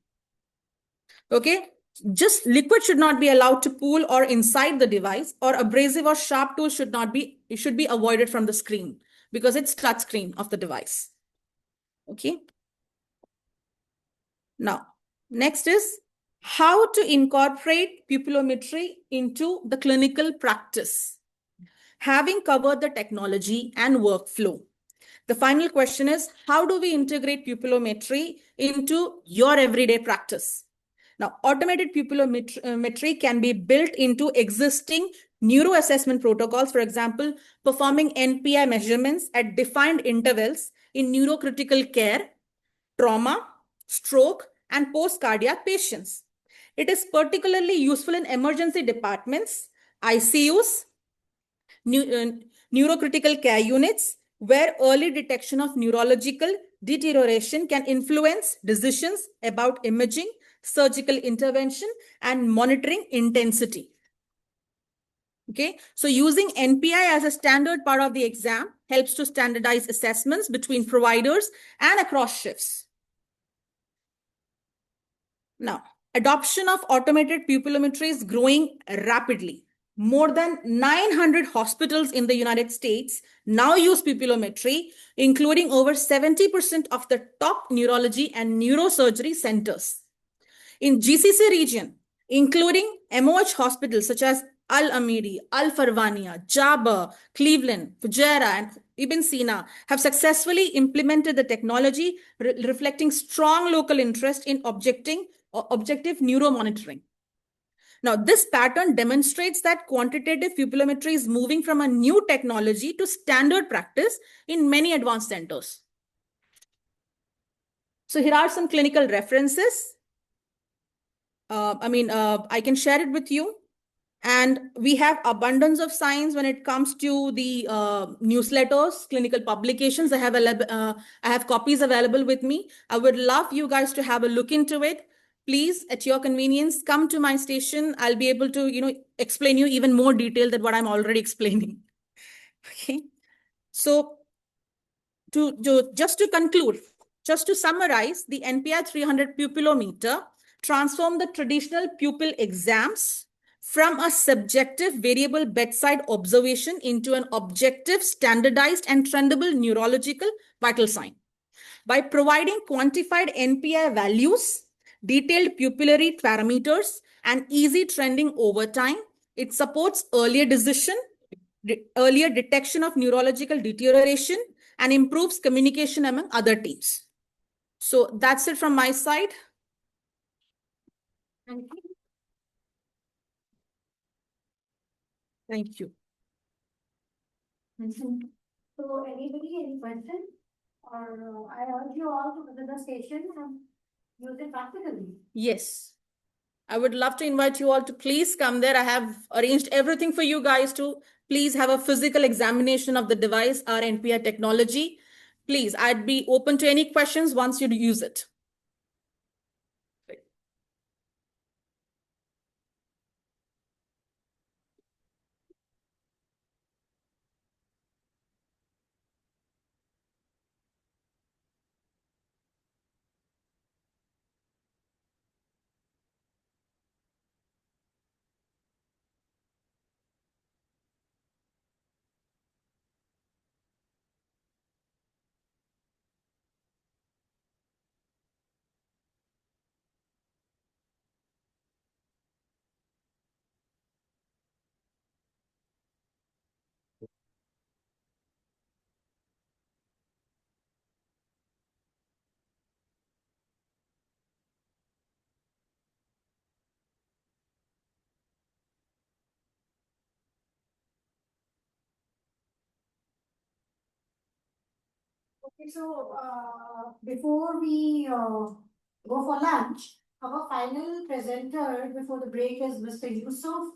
Okay. Just liquid should not be allowed to pool or inside the device, or abrasive or sharp tools should be avoided from the screen because it's touch screen of the device. Okay. Now, next is how to incorporate pupillometry into the clinical practice. Having covered the technology and workflow, the final question is, how do we integrate pupillometry into your everyday practice? Now, automated pupillometry can be built into existing neuroassessment protocols, for example, performing NPI measurements at defined intervals in neurocritical care, trauma, stroke, and post-cardiac patients. It is particularly useful in emergency departments, ICUs, neurocritical care units, where early detection of neurological deterioration can influence decisions about imaging, surgical intervention, and monitoring intensity. Okay, so using NPI as a standard part of the exam helps to standardize assessments between providers and across shifts. Now, adoption of automated pupillometry is growing rapidly. More than 900 hospitals in the United States now use pupillometry, including over 70% of the top neurology and neurosurgery centers. In GCC region, including MOH hospitals such as Al-Amiri, Al-Farvania, Jabba, Cleveland, Fujairah, and Ibn Sina have successfully implemented the technology, reflecting strong local interest in objective neuromonitoring. Now, this pattern demonstrates that quantitative pupillometry is moving from a new technology to standard practice in many advanced centers. So here are some clinical references. I can share it with you. And we have abundance of science when it comes to the newsletters, clinical publications. I have copies available with me. I would love you guys to have a look into it. Please, at your convenience, come to my station. I'll be able to, explain you even more detail than what I'm already explaining. Okay. So just to conclude, just to summarize, the NPI 300 pupillometer transformed the traditional pupil exams from a subjective variable bedside observation into an objective, standardized, and trendable neurological vital sign. By providing quantified NPI values, detailed pupillary parameters, and easy trending over time, it supports earlier detection of neurological deterioration and improves communication among other teams. So that's it from my side. Thank you. Thank you. So anybody, any question? Or I urge you all to visit the station and use it practically. Yes. I would love to invite you all to please come there. I have arranged everything for you guys to please have a physical examination of the device, our NPI technology. Please, I'd be open to any questions once you use it. Okay, so before we go for lunch, our final presenter before the break is Mr. Yusuf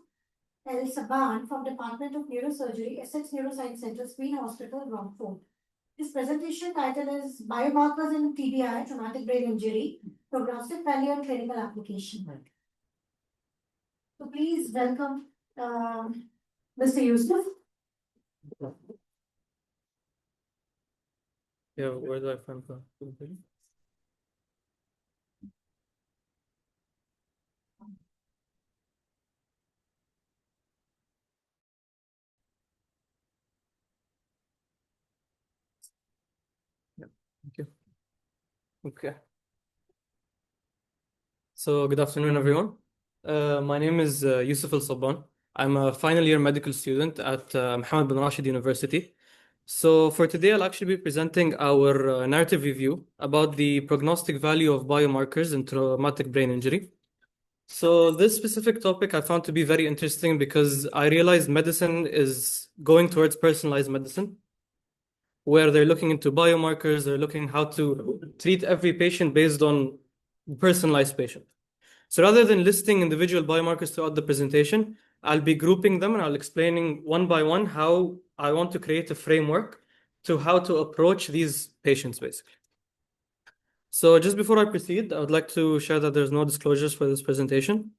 El Saban from Department of Neurosurgery, Essex Neuroscience Center, Queen Hospital, Rockford. His presentation title is Biomarkers in TBI, Traumatic Brain Injury, Prognostic Value and Clinical Application. So please welcome Mr. Yusuf. Yeah, where do I find that? Yeah, thank you. Okay. So good afternoon, everyone. My name is Yusuf El Sabban. I'm a final year medical student at Mohammed bin Rashid University. So for today, I'll actually be presenting our narrative review about the prognostic value of biomarkers in traumatic brain injury. So this specific topic I found to be very interesting because I realized medicine is going towards personalized medicine, where they're looking into biomarkers, they're looking how to treat every patient based on personalized patient. So rather than listing individual biomarkers throughout the presentation, I'll be grouping them and I'll explaining one by one how I want to create a framework to how to approach these patients, basically. So just before I proceed, I would like to share that there's no disclosures for this presentation.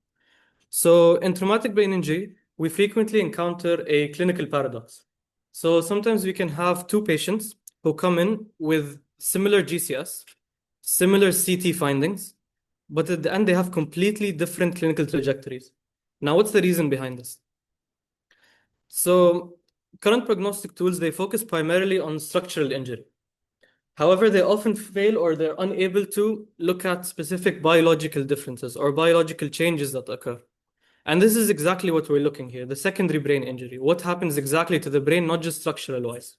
So in traumatic brain injury, we frequently encounter a clinical paradox. So sometimes we can have two patients who come in with similar GCS, similar CT findings, but at the end they have completely different clinical trajectories. Now, what's the reason behind this? So current prognostic tools, they focus primarily on structural injury. However, they often fail or they're unable to look at specific biological differences or biological changes that occur. And this is exactly what we're looking here, the secondary brain injury. What happens exactly to the brain, not just structural wise.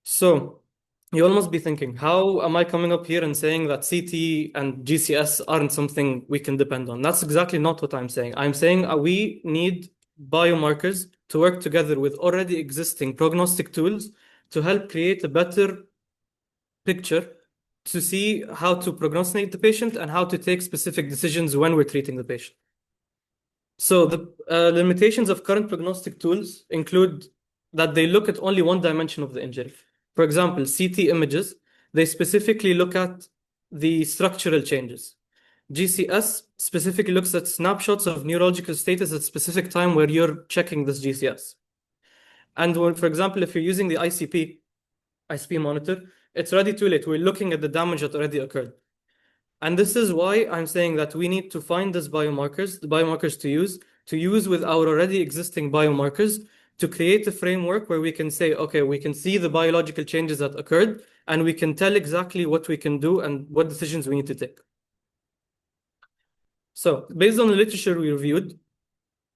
So you all must be thinking, how am I coming up here and saying that CT and GCS aren't something we can depend on? That's exactly not what I'm saying. I'm saying we need biomarkers to work together with already existing prognostic tools to help create a better picture to see how to prognosticate the patient and how to take specific decisions when we're treating the patient. So the limitations of current prognostic tools include that they look at only one dimension of the injury. For example, CT images, they specifically look at the structural changes. GCS specifically looks at snapshots of neurological status at a specific time where you're checking this GCS. And when, for example, if you're using the ICP monitor, it's already too late. We're looking at the damage that already occurred. And this is why I'm saying that we need to find these biomarkers, the biomarkers to use with our already existing biomarkers to create a framework where we can say, okay, we can see the biological changes that occurred and we can tell exactly what we can do and what decisions we need to take. So based on the literature we reviewed,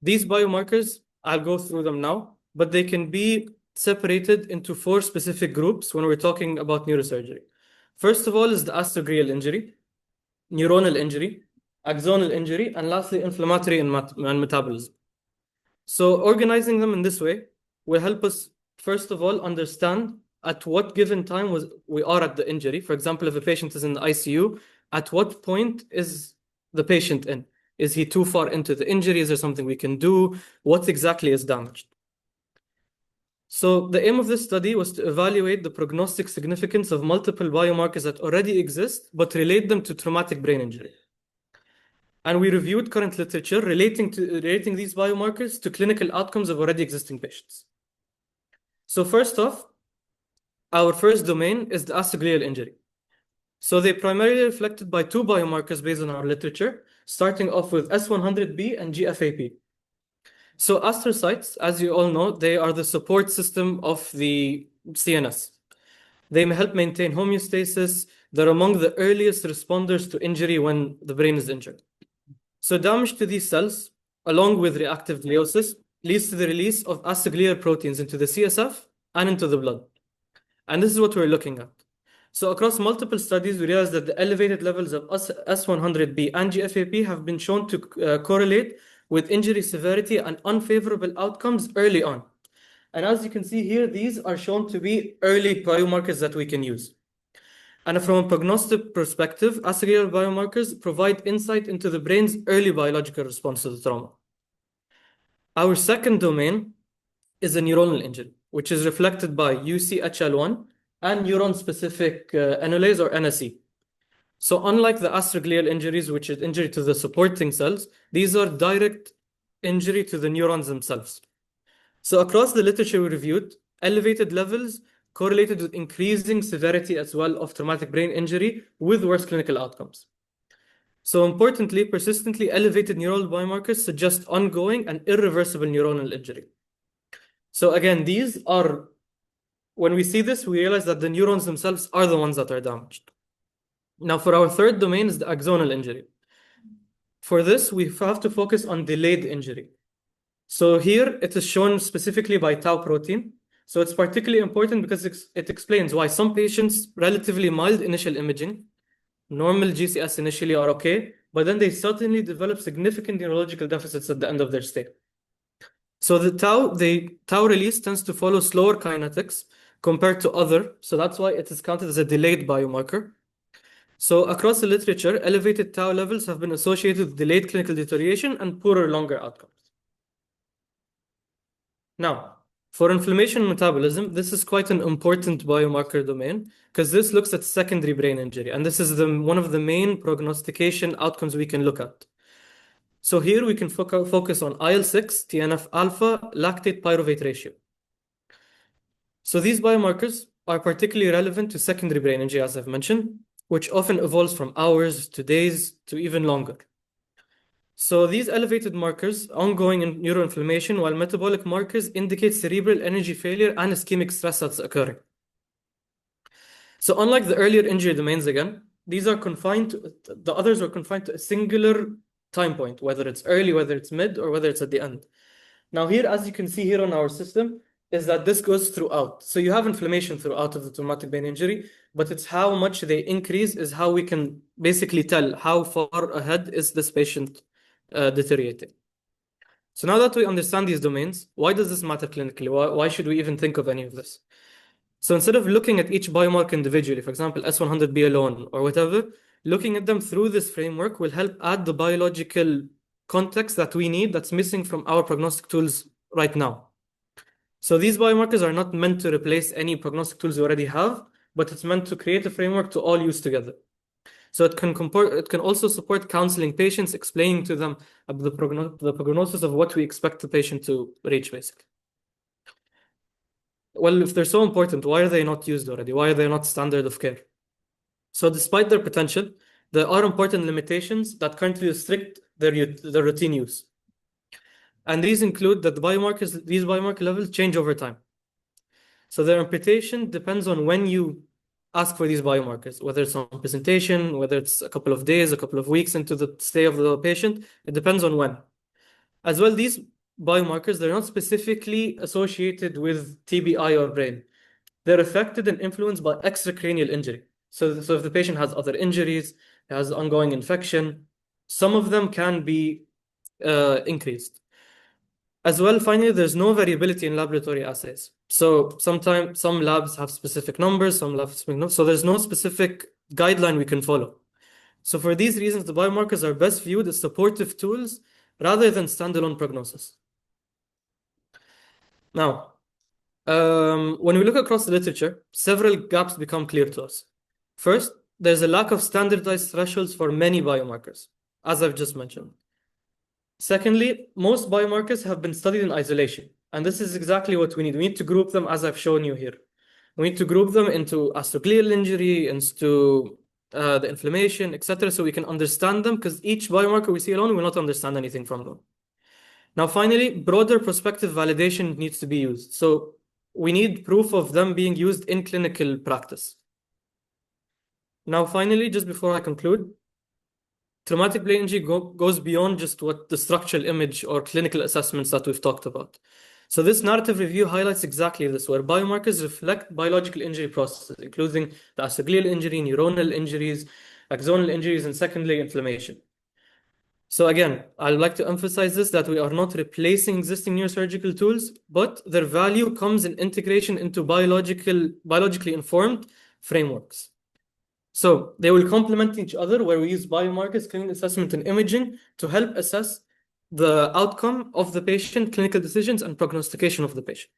these biomarkers, I'll go through them now, but they can be separated into 4 specific groups when we're talking about neurosurgery. First of all is the astroglial injury, neuronal injury, axonal injury, and lastly, inflammatory and metabolism. So organizing them in this way will help us, first of all, understand at what given time we are at the injury. For example, if a patient is in the ICU, at what point is the patient in? Is he too far into the injury? Is there something we can do? What exactly is damaged? So the aim of this study was to evaluate the prognostic significance of multiple biomarkers that already exist, but relate them to traumatic brain injury. And we reviewed current literature relating these biomarkers to clinical outcomes of already existing patients. So first off, our first domain is the astroglial injury. So they primarily reflected by 2 biomarkers based on our literature, starting off with S100B and GFAP. So astrocytes, as you all know, they are the support system of the CNS. They help maintain homeostasis. They're among the earliest responders to injury when the brain is injured. So damage to these cells, along with reactive gliosis, leads to the release of astroglial proteins into the CSF and into the blood. And this is what we're looking at. So across multiple studies, we realized that the elevated levels of S100B and GFAP have been shown to correlate with injury severity and unfavorable outcomes early on. And as you can see here, these are shown to be early biomarkers that we can use. And from a prognostic perspective, astroglial biomarkers provide insight into the brain's early biological response to the trauma. Our second domain is a neuronal injury, which is reflected by UCHL1 and neuron-specific enolase or NSE. So unlike the astroglial injuries, which is injury to the supporting cells, these are direct injury to the neurons themselves. So across the literature we reviewed, elevated levels correlated with increasing severity as well of traumatic brain injury with worse clinical outcomes. So importantly, persistently elevated neural biomarkers suggest ongoing and irreversible neuronal injury. So again, these are, when we see this, we realize that the neurons themselves are the ones that are damaged. Now, for our third domain is the axonal injury. For this, we have to focus on delayed injury. So here it is shown specifically by tau protein. So it's particularly important because it explains why some patients, relatively mild initial imaging, normal GCS initially are okay, but then they suddenly develop significant neurological deficits at the end of their stay. So the tau release tends to follow slower kinetics compared to other, so that's why it is counted as a delayed biomarker. So across the literature, elevated tau levels have been associated with delayed clinical deterioration and poorer longer outcomes. Now, for inflammation and metabolism, this is quite an important biomarker domain because this looks at secondary brain injury, and this is one of the main prognostication outcomes we can look at. So here we can focus on IL-6, TNF-alpha, lactate pyruvate ratio. So these biomarkers are particularly relevant to secondary brain injury, as I've mentioned, which often evolves from hours to days to even longer. So these elevated markers ongoing in neuroinflammation, while metabolic markers indicate cerebral energy failure and ischemic stress that's occurring. So unlike the earlier injury domains again, these are confined to, the others are confined to a singular time point, whether it's early, whether it's mid, or whether it's at the end. Now here, as you can see here on our system, is that this goes throughout. So you have inflammation throughout of the traumatic brain injury, but it's how much they increase is how we can basically tell how far ahead is this patient deteriorating. So now that we understand these domains, why does this matter clinically? Why should we even think of any of this? So instead of looking at each biomarker individually, for example, S100B alone or whatever, looking at them through this framework will help add the biological context that we need that's missing from our prognostic tools right now. So these biomarkers are not meant to replace any prognostic tools we already have, but it's meant to create a framework to all use together. So it can also support counseling patients, explaining to them the prognosis of what we expect the patient to reach, basically. Well, if they're so important, why are they not used already? Why are they not standard of care? So despite their potential, there are important limitations that currently restrict their routine use. And these include that these biomarker levels change over time. So their interpretation depends on when you ask for these biomarkers, whether it's on presentation, whether it's a couple of days, a couple of weeks into the stay of the patient. It depends on when. As well, these biomarkers, they're not specifically associated with TBI or brain. They're affected and influenced by extracranial injury. So if the patient has other injuries, has ongoing infection, some of them can be increased. As well, finally, there's no variability in laboratory assays. So sometimes some labs have specific numbers, some labs have specific numbers. So there's no specific guideline we can follow. So for these reasons, the biomarkers are best viewed as supportive tools rather than standalone prognosis. Now, when we look across the literature, several gaps become clear to us. First, there's a lack of standardized thresholds for many biomarkers, as I've just mentioned. Secondly, most biomarkers have been studied in isolation, and this is exactly what we need. We need to group them as I've shown you here. We need to group them into astroglial injury, into the inflammation, etc., so we can understand them, because each biomarker we see alone, we will not understand anything from them. Now, finally, broader prospective validation needs to be used. So we need proof of them being used in clinical practice. Now, finally, just before I conclude, traumatic brain injury goes beyond just what the structural image or clinical assessments that we've talked about. So this narrative review highlights exactly this, where biomarkers reflect biological injury processes, including the acroglial injury, neuronal injuries, axonal injuries, and secondary inflammation. So again, I'd like to emphasize this, that we are not replacing existing neurosurgical tools, but their value comes in integration into biologically informed frameworks. So they will complement each other, where we use biomarkers, clinical assessment, and imaging to help assess the outcome of the patient, clinical decisions, and prognostication of the patient.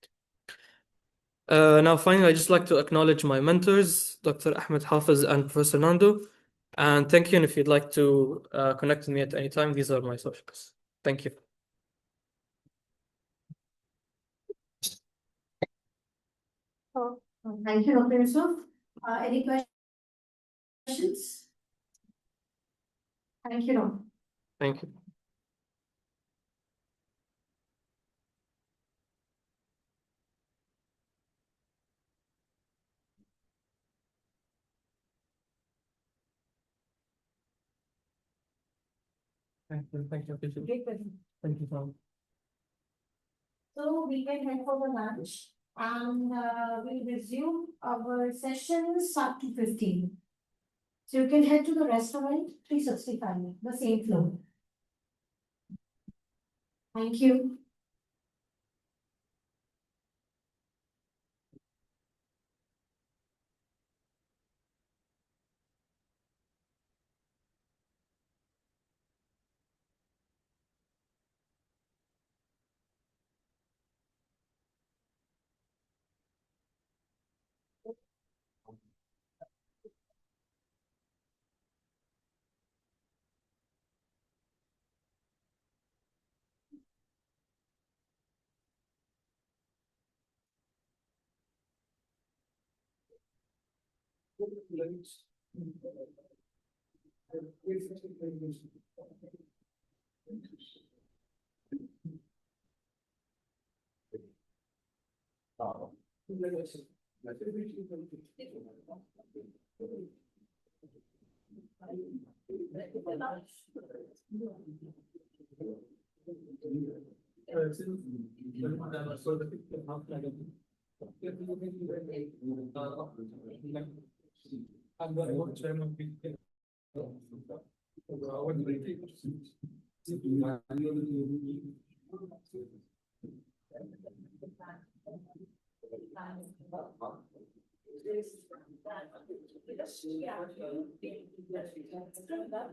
Now, finally, I'd just like to acknowledge my mentors, Dr. Ahmed Hafiz and Professor Nando. And thank you. And if you'd like to connect with me at any time, these are my socials. Thank you. Thank you, Dr. Yusuf. Any questions? Thank you, Dr. Thank you. Thank you. Thank you. Thank you, Tom. So we can head for the lunch, and we'll resume our sessions up to 15. So you can head to the restaurant 365, the same floor. Thank you.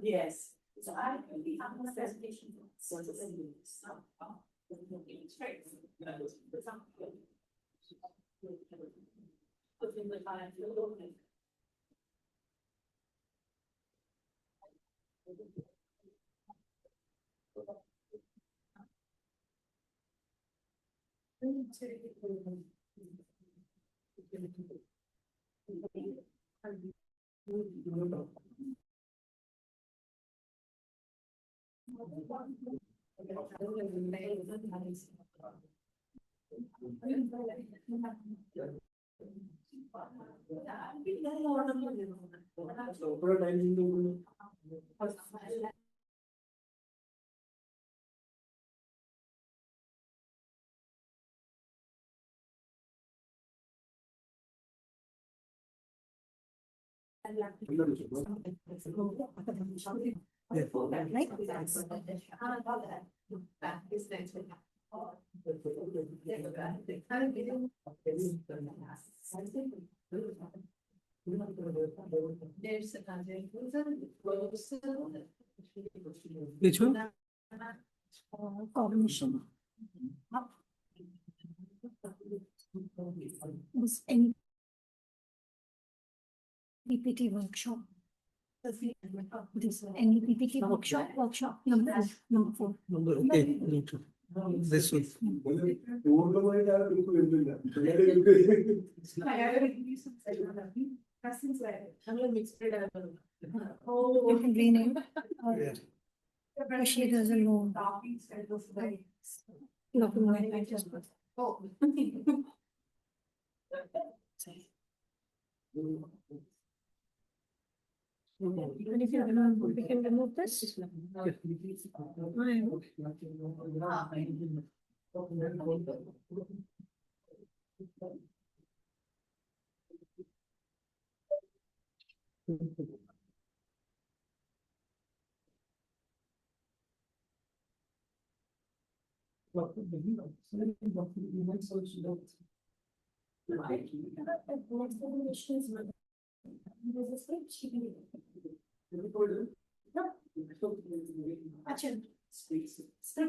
Yes. So I have a presentation. So this is Which one? Cognition. This PPT workshop. This any PPT workshop number 4. Okay. This one. You can rename. She doesn't know. I just put. And if you remember, we can remove this. Script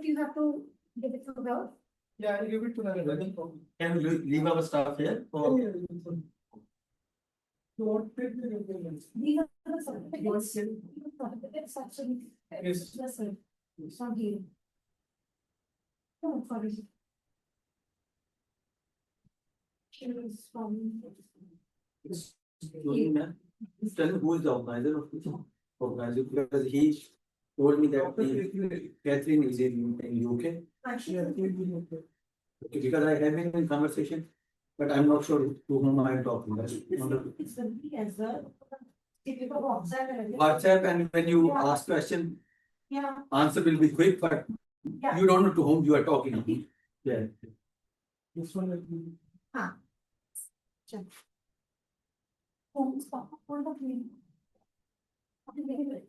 you have to give it to her. Yeah, I'll give it to her. Can we leave our stuff here? Or... These are the certificates. Actually, Yes. It's not here. Oh, sorry. She was from. Just tell me who is the organizer of this organizer, because he told me that Catherine is in UK. Actually, Okay, because I have been in conversation, but I'm not sure to whom I am talking. it's the B as well. If you go WhatsApp. WhatsApp, and when you ask question, Yeah. answer will be quick, but you don't know to whom you are talking. Yeah. This one. Ah. Check. Hold on, please. Okay.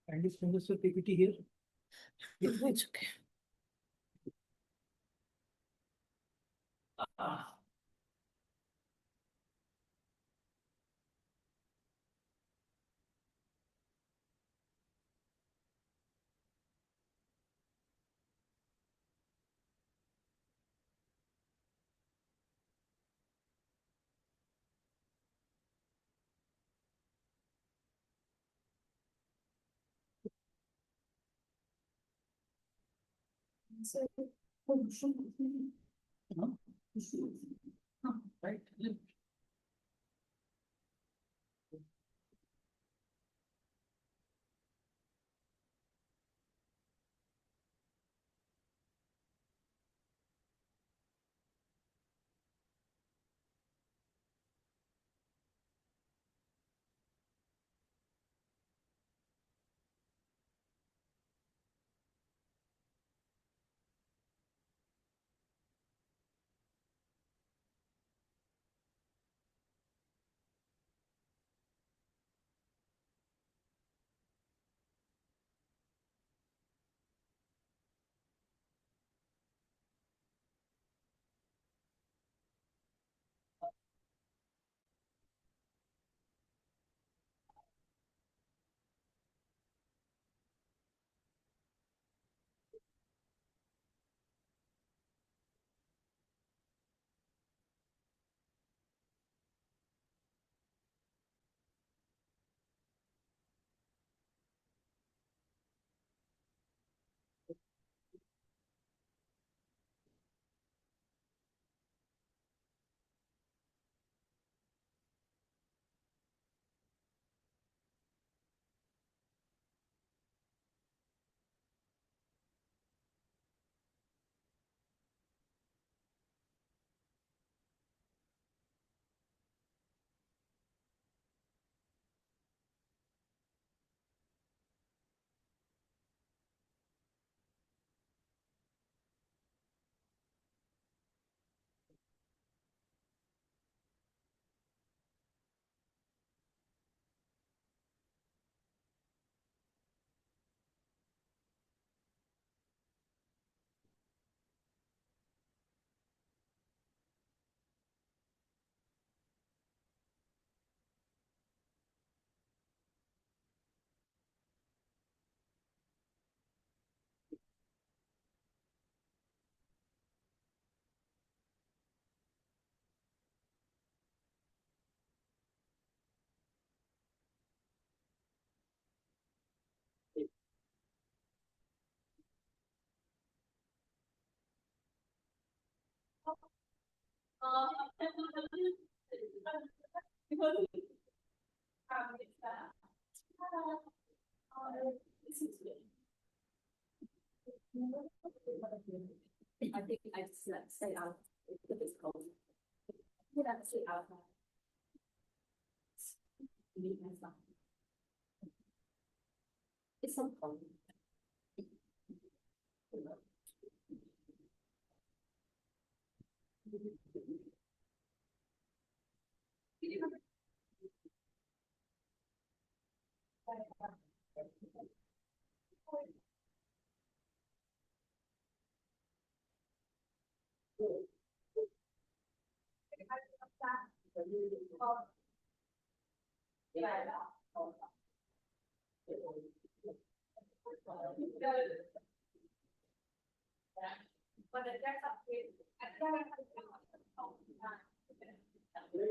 And this finger to PPT here. It's okay. Right. I think I just say out if it's cold. Yeah, say out. It's so cold. You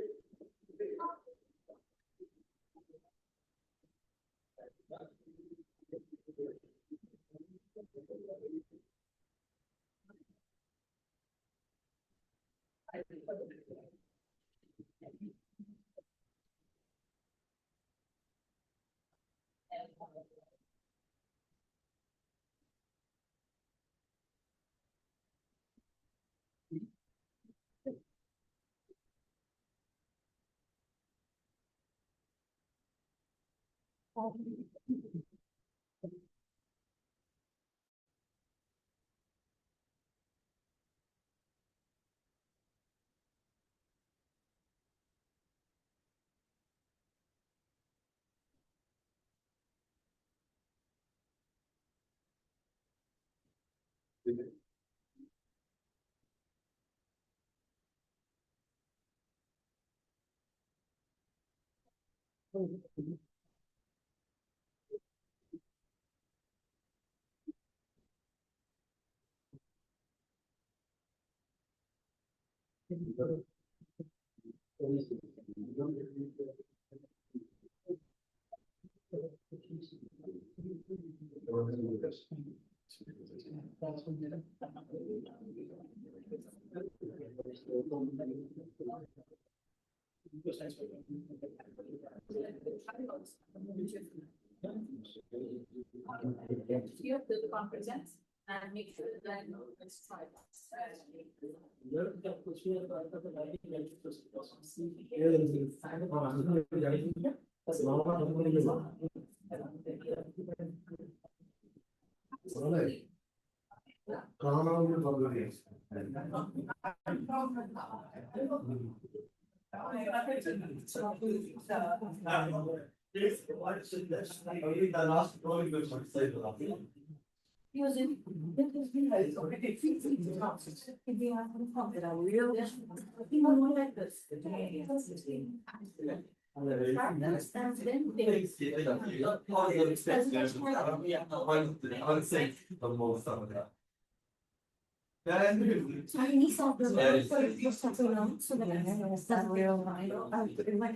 have to present and make sure that let's try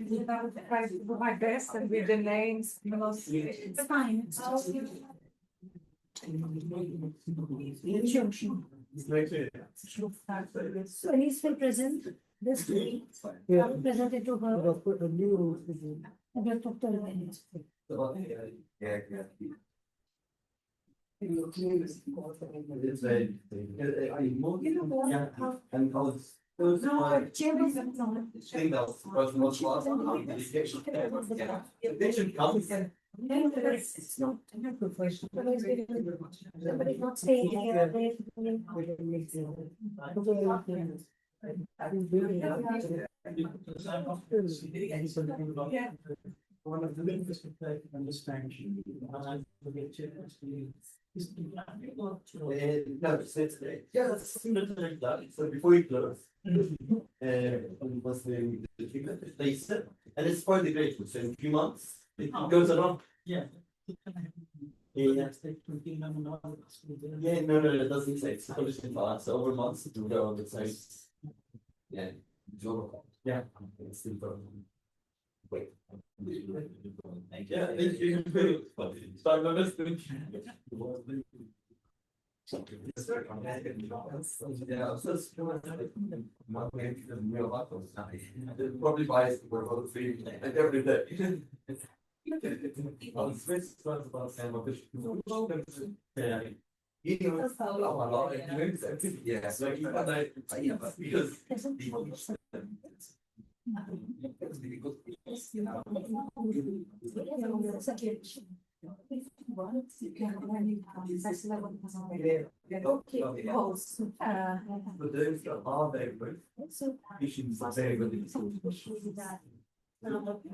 using my best and with the names. it's fine. It's just So Elise will present this week. I will present it to her. And Dr. Elise. It's not somebody not staying here. One of the biggest understanding. No, so before you close, was the treatment, they said, and it's for the grateful, so in a few months, it goes along. Yeah. Yeah, no, it doesn't say, it's published in class, so over months it will go on the site. Yeah. Yeah. It's still going. Wait. Yeah, thank you. So I'm not listening. Probably biased for all three every day.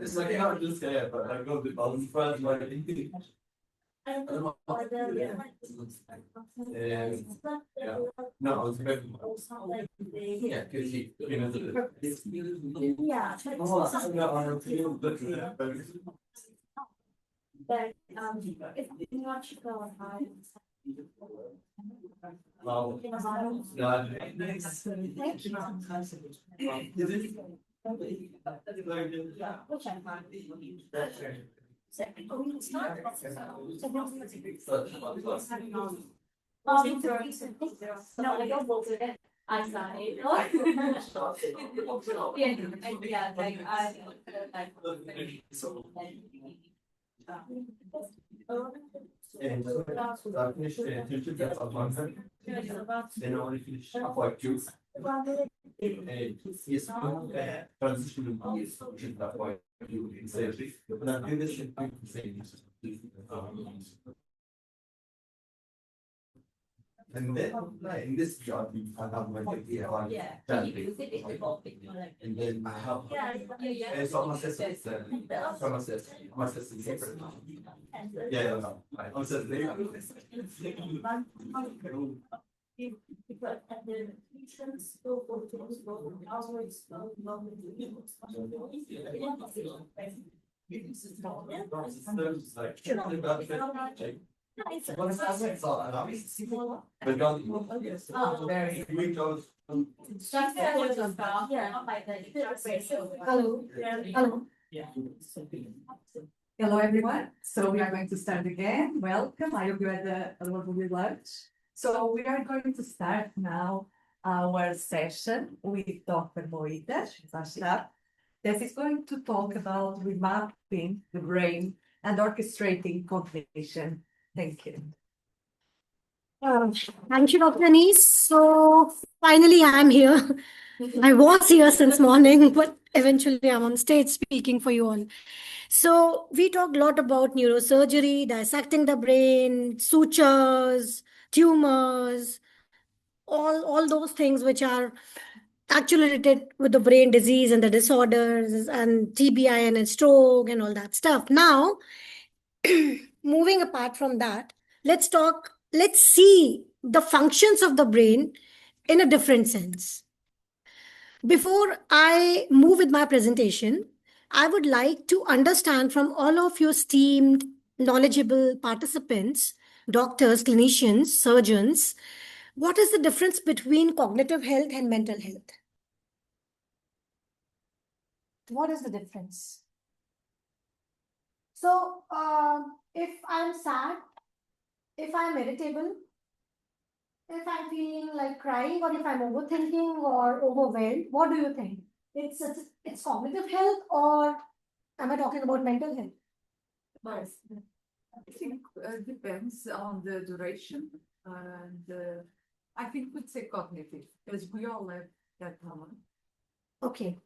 It's like how just say, but I go to all friends like yeah. No, I was yeah, because you know but it's not sure how. Thank you. No, I don't vote for it. I saw it. Yeah, like And finish teaching that on one hand. Then only finish about you. And yes, transition is that why you say but I think this should be the same. And then in this job, I have my idea on that. And then I have and so my sister from my sister different. Yeah, no, my sister Hello. Hello. Hello, everyone. So we are going to start again. Welcome. I hope you had a lovely lunch. So we are going to start now our session with Dr. Moita that is going to talk about remapping the brain and orchestrating cognition. Thank you. Thank you, Dr. Anise. So finally, I'm here. I was here since morning, but eventually I'm on stage speaking for you all. So we talked a lot about neurosurgery, dissecting the brain, sutures, tumors, all those things which are actually related with the brain disease and the disorders and TBI and stroke and all that stuff. Now, moving apart from that, let's see the functions of the brain in a different sense. Before I move with my presentation, I would like to understand from all of you esteemed, knowledgeable participants, doctors, clinicians, surgeons, what is the difference between cognitive health and mental health? What is the difference? So, if I'm sad, if I'm irritable, if I'm feeling like crying, or if I'm overthinking or overwhelmed, what do you think? It's cognitive health, or am I talking about mental health? Both. I think depends on the duration, and I think we'd say cognitive because we all have that moment. Okay.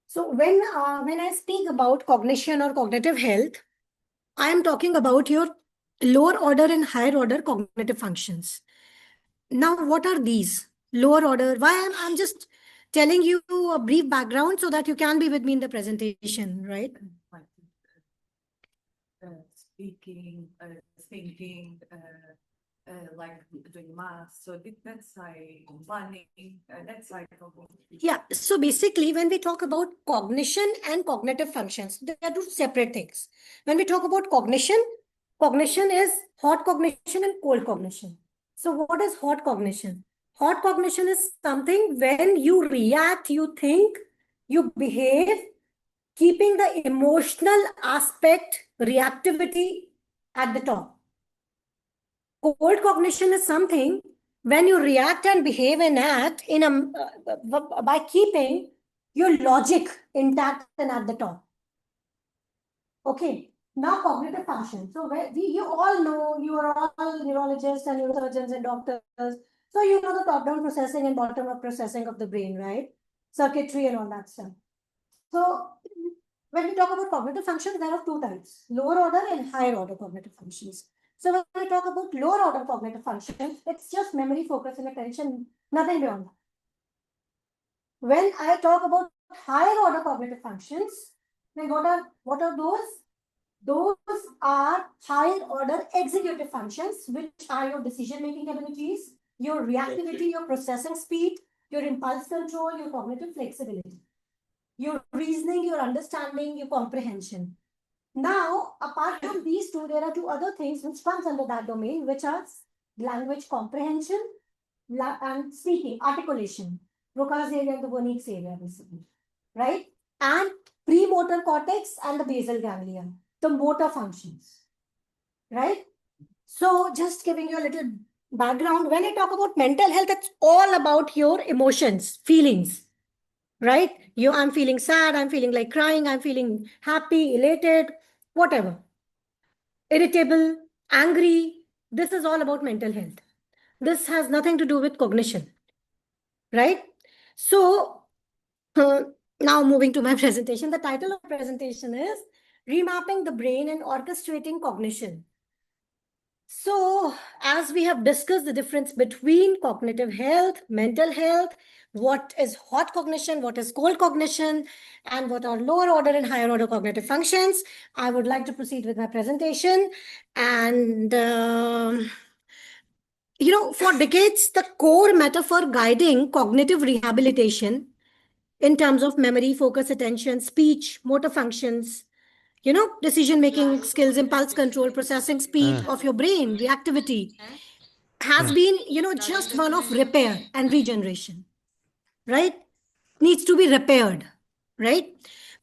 So when I speak about cognition or cognitive health, I am talking about your lower order and higher order cognitive functions. Now, what are these? Lower order. Why I'm just telling you a brief background so that you can be with me in the presentation, right? Speaking, thinking, like doing math. So that's like planning, that's like. Yeah. So basically, when we talk about cognition and cognitive functions, they are two separate things. When we talk about cognition is hot cognition and cold cognition. So what is hot cognition? Hot cognition is something when you react, you think, you behave, keeping the emotional aspect, reactivity at the top. Cold cognition is something when you react and behave and act in by keeping your logic intact and at the top. Okay. Now cognitive function. So you all know, you are all neurologists and neurosurgeons and doctors. So you know the top-down processing and bottom-up processing of the brain, right? Circuitry and all that stuff. So when we talk about cognitive functions, there are two types, lower order and higher order cognitive functions. So when we talk about lower order cognitive functions, it's just memory, focus, and attention, nothing beyond that. When I talk about higher order cognitive functions, then what are those? Those are higher order executive functions, which are your decision-making abilities, your reactivity, your processing speed, your impulse control, your cognitive flexibility, your reasoning, your understanding, your comprehension. Now, apart from these two, there are two other things which comes under that domain, which are language comprehension and speaking, articulation, Broca's area and the Wernicke's area, basically, right? and premotor cortex and the basal ganglia, the motor functions, right? So just giving you a little background, when I talk about mental health, it's all about your emotions, feelings, right? I'm feeling sad, I'm feeling like crying, I'm feeling happy, elated, whatever. Irritable, angry. This is all about mental health. This has nothing to do with cognition, right? So now moving to my presentation, the title of the presentation is Remapping the Brain and Orchestrating Cognition. So, as we have discussed the difference between cognitive health, mental health, what is hot cognition, what is cold cognition, and what are lower order and higher order cognitive functions, I would like to proceed with my presentation. And, for decades, the core metaphor guiding cognitive rehabilitation in terms of memory, focus, attention, speech, motor functions, decision-making skills, impulse control, processing speed of your brain, reactivity, has been, just one of repair and regeneration, right? Needs to be repaired, right?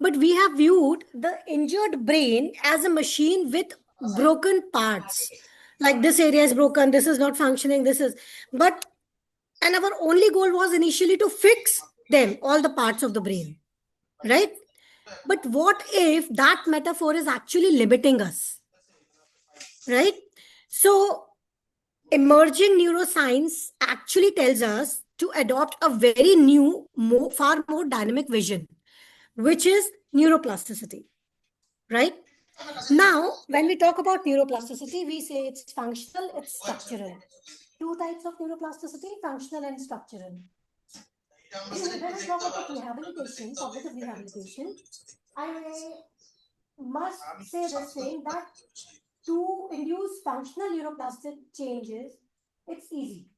But we have viewed the injured brain as a machine with broken parts. Like this area is broken, this is not functioning, and our only goal was initially to fix them, all the parts of the brain, right? But what if that metaphor is actually limiting us, right? So emerging neuroscience actually tells us to adopt a very new, far more dynamic vision, which is neuroplasticity, right? Now, when we talk about neuroplasticity, we say it's functional, it's structural. Two types of neuroplasticity, functional and structural. When I talk about rehabilitation, cognitive rehabilitation, I must say this thing that to induce functional neuroplastic changes, it's easy.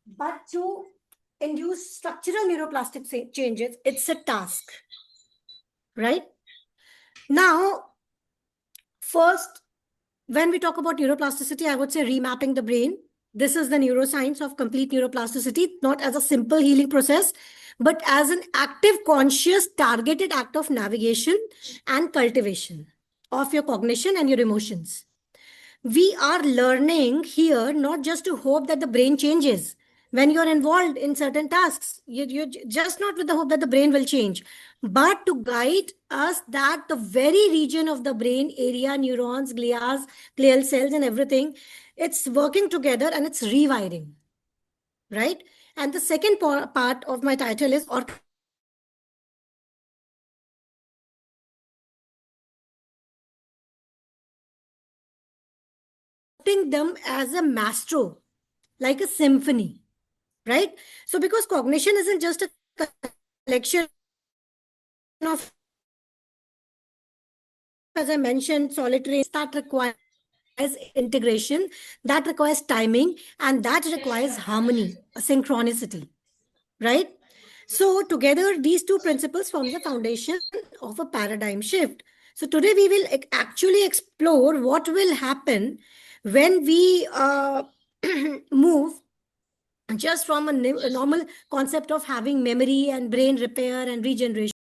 But to induce structural neuroplastic changes, it's a task, right? Now, first, when we talk about neuroplasticity, I would say remapping the brain. This is the neuroscience of complete neuroplasticity, not as a simple healing process, but as an active, conscious, targeted act of navigation and cultivation of your cognition and your emotions. We are learning here not just to hope that the brain changes. When you're involved in certain tasks, you're just not with the hope that the brain will change, but to guide us that the very region of the brain area, neurons, glial cells and everything, it's working together and it's rewiring, right? And the second part of my title is them as a maestro, like a symphony, right? So because cognition isn't just a collection of, as I mentioned, solitary, that requires integration, that requires timing, and that requires harmony, a synchronicity, right? So together, these two principles form the foundation of a paradigm shift. So today we will actually explore what will happen when we move just from a normal concept of having memory and brain repair and regeneration